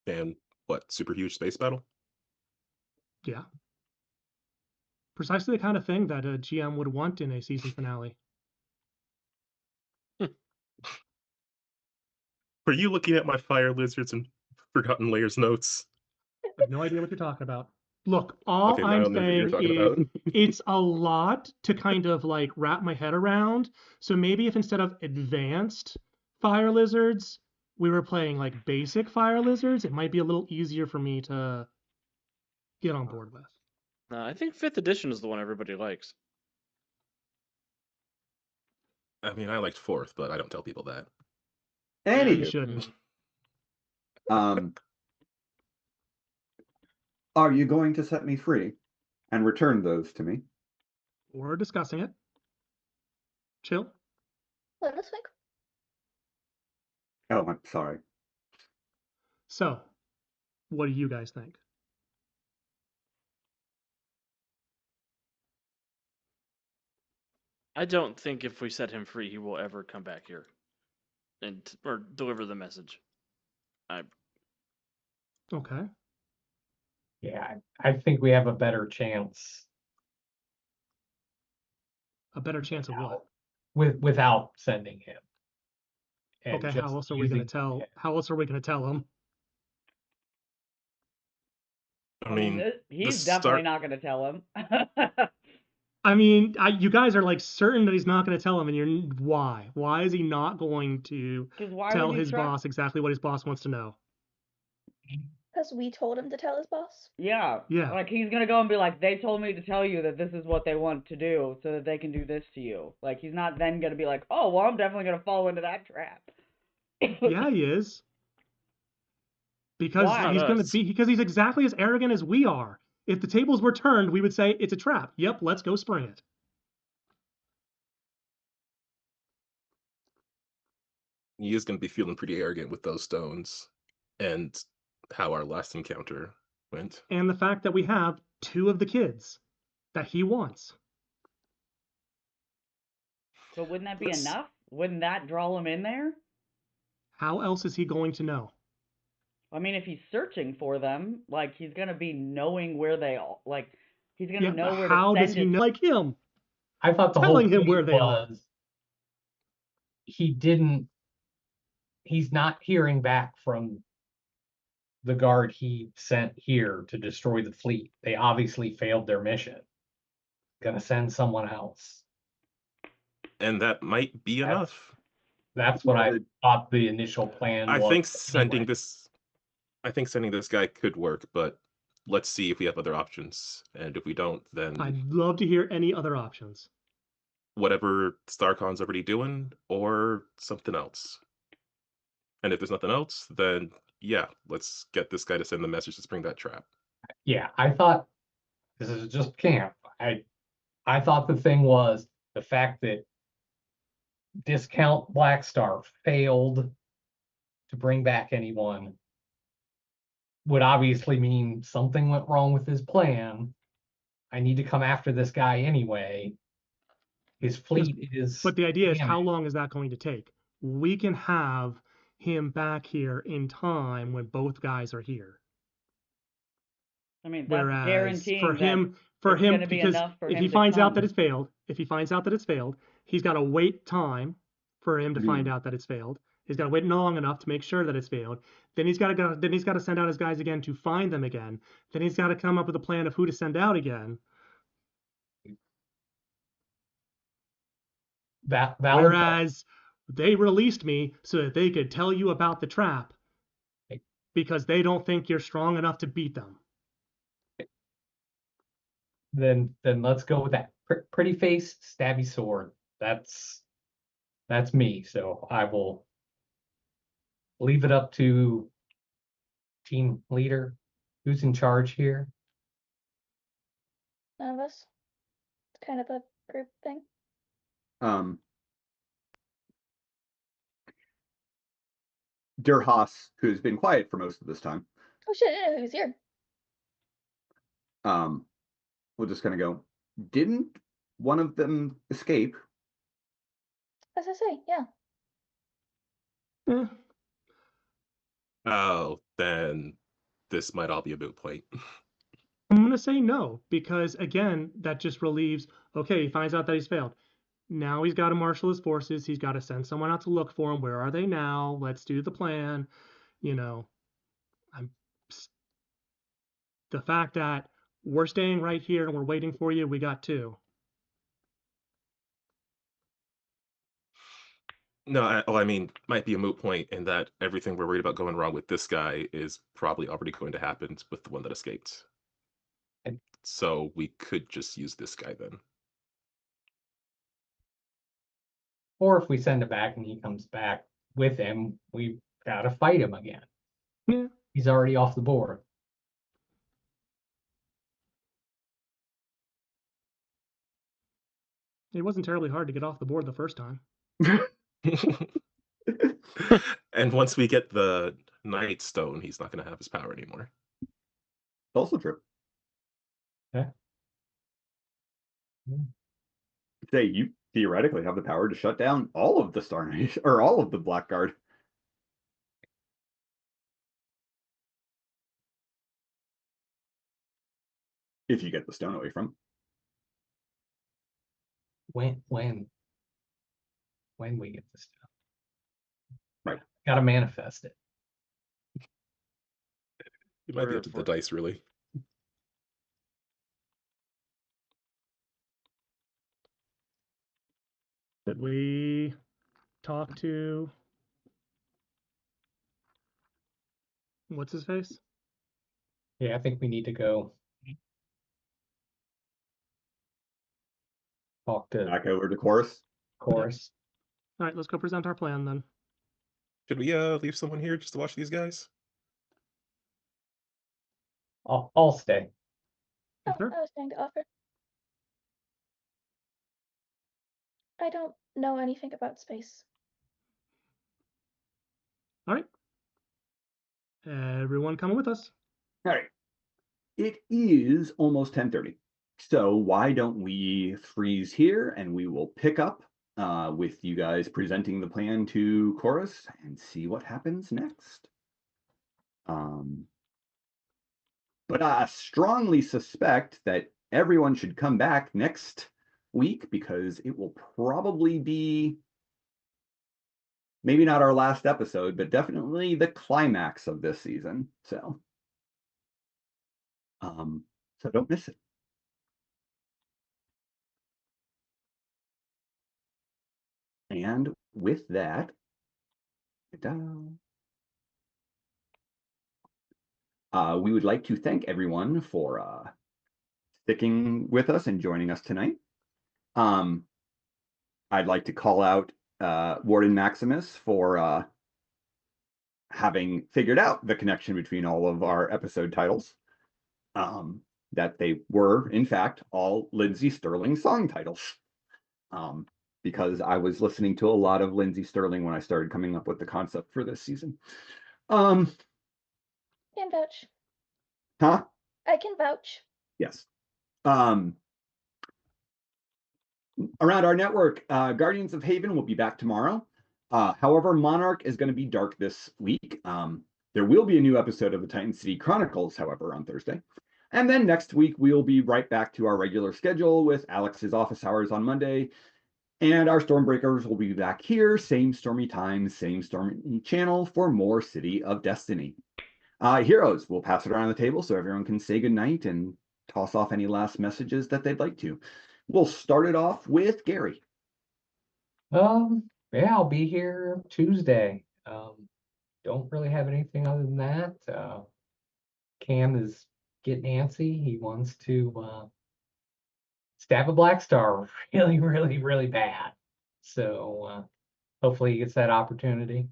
And what, super huge space battle? Yeah. Precisely the kind of thing that a GM would want in a season finale. Were you looking at my Fire Lizards and Forgotten Layers notes? I have no idea what you're talking about. Look, all Okay, now I'm I know what you're saying talking is about. it's a lot to kind of like wrap my head around. So maybe if instead of advanced fire lizards, we were playing like basic fire lizards, it might be a little easier for me to get on board with. I think 5th edition is the one everybody likes. I mean, I liked 4th, but I don't tell people that. You Anywho, shouldn't. Are you going to set me free and return those to me? We're discussing it. Chill. Let us think. Oh, I'm sorry. So, what do you guys think? I don't think if we set him free, he will ever come back here and or deliver the message. Okay. Yeah, I think we have a better chance A better chance of what? without sending him. And Okay, just how else are we gonna using tell him. how else are we gonna tell him? I mean, he's the definitely start- not going to tell him. I mean, you guys are like certain that he's not going to tell him, and you're why? Why is he not going to 'Cause why tell would he his try- boss exactly what his boss wants to know? Because we told him to tell his boss. Yeah. Yeah. Like he's gonna go and be like, they told me to tell you that this is what they want to do, so that they can do this to you. Like he's not then gonna be like, oh well, I'm definitely gonna fall into that trap. Yeah, he is. Because Why? he's Not going to us. be because he's exactly as arrogant as we are. If the tables were turned, we would say it's a trap. Yep, let's go spring it. he is going to be feeling pretty arrogant with those stones and how our last encounter went. And the fact that we have 2 of the kids that he wants. But wouldn't that be Let's- enough? Wouldn't that draw him in there? How else is he going to know? I mean, if he's searching for them, like he's gonna be knowing where they are. Like he's gonna Yeah, know but where how to does send he his... know like him? I thought the Telling whole him where point they are. was he's not hearing back from the guard he sent here to destroy the fleet. They obviously failed their mission. Gonna send someone else. And that might be That's- enough. That's what I Yeah. thought the initial plan I was. think anyway. sending this guy could work, but let's see if we have other options. And if we don't, then I'd love to hear any other options. whatever StarCon's already doing or something else. And if there's nothing else, then yeah, let's get this guy to send the message to spring that trap. Yeah, I thought this is just camp. I thought the thing was the fact that Discount Blackstar failed to bring back anyone would obviously mean something went wrong with his plan. I need to come after this guy anyway. His fleet is. But the idea is, how damaged. long is that going to take? We can have him back here in time when both guys are here. I mean, that's Whereas guaranteeing for that him, it's gonna be because enough for if him he to finds out that come. it's failed, he's got to wait time for him to find out that it's failed. He's got to wait long enough to make sure that it's failed. Then he's got to go. Then he's got to send out his guys again to find them again. Then he's got to come up with a plan of who to send out again. That valid. Whereas they released me so that they could tell you about the trap because they don't think you're strong enough to beat them. Then let's go with that. Pretty face, stabby sword. That's me. So I will leave it up to team leader. Who's in charge here? None of us. It's kind of a group thing. Durhas, who's been quiet for most of this time, Oh shit, I didn't know he was here. we'll just kind of go, didn't one of them escape? As I say, yeah. Eh, Oh, then this might all be a moot point. I'm going to say no because, again, that just relieves. Okay, he finds out that he's failed. Now he's got to marshal his forces. He's got to send someone out to look for him. Where are they now? Let's do the plan. You know, the fact that we're staying right here and we're waiting for you, we got two. No, I mean, might be a moot point in that everything we're worried about going wrong with this guy is probably already going to happen with the one that escaped. And so we could just use this guy then. Or if we send it back and he comes back with him, we gotta fight him again. Yeah. He's already off the board. It wasn't terribly hard to get off the board the first time. And once we get the Night Stone, he's not going to have his power anymore. Also true. Yeah. Say you theoretically have the power to shut down all of the Star Knight or all of the Blackguard. If you get the stone away from. When we get this stuff. Right. Gotta manifest it. It might be up to the dice, really. Did we talk to what's his face? Yeah, I think we need to go talk to Back over to Chorus. Chorus. All right, let's go present our plan then. Should we leave someone here just to watch these guys? I'll stay. Oh, Sure. I was trying to offer. I don't know anything about space. All right. Everyone coming with us. All right. It is almost 10:30. So why don't we freeze here and we will pick up with you guys presenting the plan to Chorus and see what happens next. But I strongly suspect that everyone should come back next week because it will probably be maybe not our last episode, but definitely the climax of this season. So don't miss it. And with that, we would like to thank everyone for sticking with us and joining us tonight. I'd like to call out Warden Maximus for having figured out the connection between all of our episode titles. That they were, in fact, all Lindsey Stirling song titles. Because I was listening to a lot of Lindsey Stirling when I started coming up with the concept for this season. Can vouch. Huh? I can vouch. Yes. Around our network, Guardians of Haven will be back tomorrow. However, Monarch is going to be dark this week. There will be a new episode of the Titan City Chronicles, however, on Thursday. And then next week, we'll be right back to our regular schedule with Alex's office hours on Monday And our Stormbreakers will be back here, same stormy time, same stormy channel for more City of Destiny. Heroes, we'll pass it around the table so everyone can say goodnight and toss off any last messages that they'd like to. We'll start it off with Gary. Yeah, I'll be here Tuesday. Don't really have anything other than that. Cam is getting antsy. He wants to stab a Black Star really, really, really bad. So hopefully he gets that opportunity.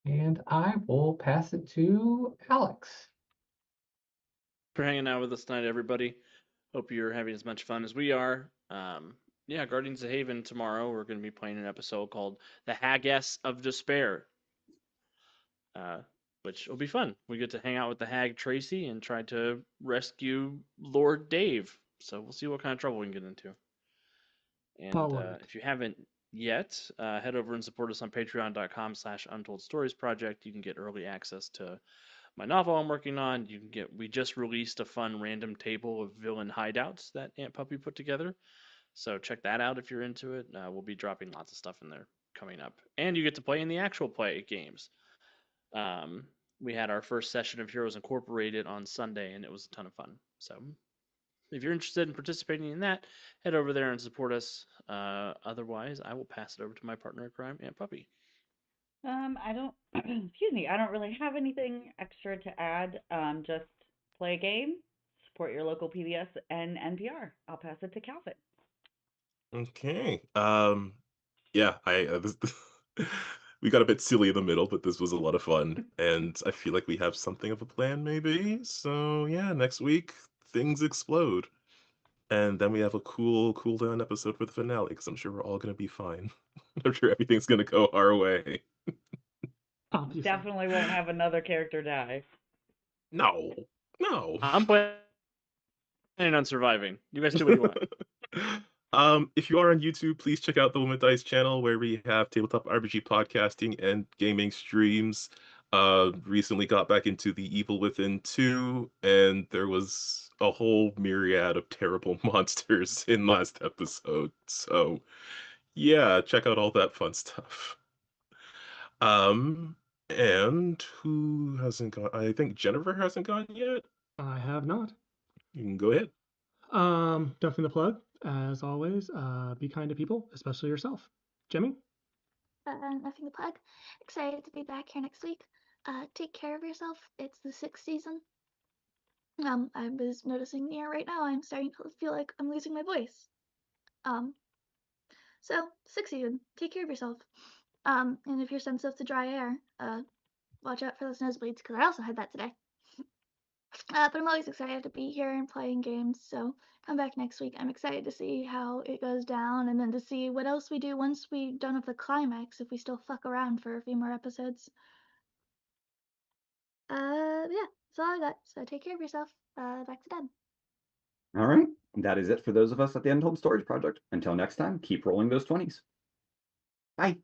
And I will pass it to Alex. For hanging out with us tonight, everybody. Hope you're having as much fun as we are. Yeah, Guardians of Haven tomorrow. We're going to be playing an episode called The Hagess of Despair, which will be fun. We get to hang out with the hag Tracy and try to rescue Lord Dave. So we'll see what kind of trouble we can get into. And if you haven't yet, head over and support us on patreon.com/untoldStoriesProject. You can get early access to my novel I'm working on. We just released a fun random table of villain hideouts that Aunt Puppy put together. So check that out if you're into it. We'll be dropping lots of stuff in there coming up. And you get to play in the actual play games. We had our first session of Heroes Incorporated on Sunday, and it was a ton of fun. So if you're interested in participating in that, head over there and support us. Otherwise, I will pass it over to my partner in crime, Aunt Puppy. I don't, excuse me, I don't really have anything extra to add. Just play a game, support your local PBS and NPR. I'll pass it to Calvin. Okay. Yeah, we got a bit silly in the middle, but this was a lot of fun, and I feel like we have something of a plan, maybe. So yeah, next week things explode, and then we have a cool down episode for the finale, because I'm sure we're all gonna be fine. I'm sure everything's gonna go our way. Obviously. Definitely won't have another character die. No. I'm planning on surviving. You guys do what you want. If you are on YouTube, please check out the Woman Dice channel where we have tabletop RPG podcasting and gaming streams. Recently got back into The Evil Within 2, and there was a whole myriad of terrible monsters in last episode. So yeah, check out all that fun stuff. And who hasn't gone? I think Jennifer hasn't gone yet. I have not. You can go ahead. Ducking the plug, as always. Be kind to people, especially yourself. Jimmy? Nothing to plug. Excited to be back here next week. Take care of yourself. It's the 6th season. I was noticing right now I'm starting to feel like I'm losing my voice. So 6th season. Take care of yourself. And if you're sensitive to dry air, watch out for those nosebleeds because I also had that today. But I'm always excited to be here and playing games, so come back next week. I'm excited to see how it goes down and then to see what else we do once we don't have the climax, if we still fuck around for a few more episodes. Yeah, that's all I got. So take care of yourself. Back to Deb. All right, that is it for those of us at the Untold Stories Project. Until next time, keep rolling those 20s. Bye.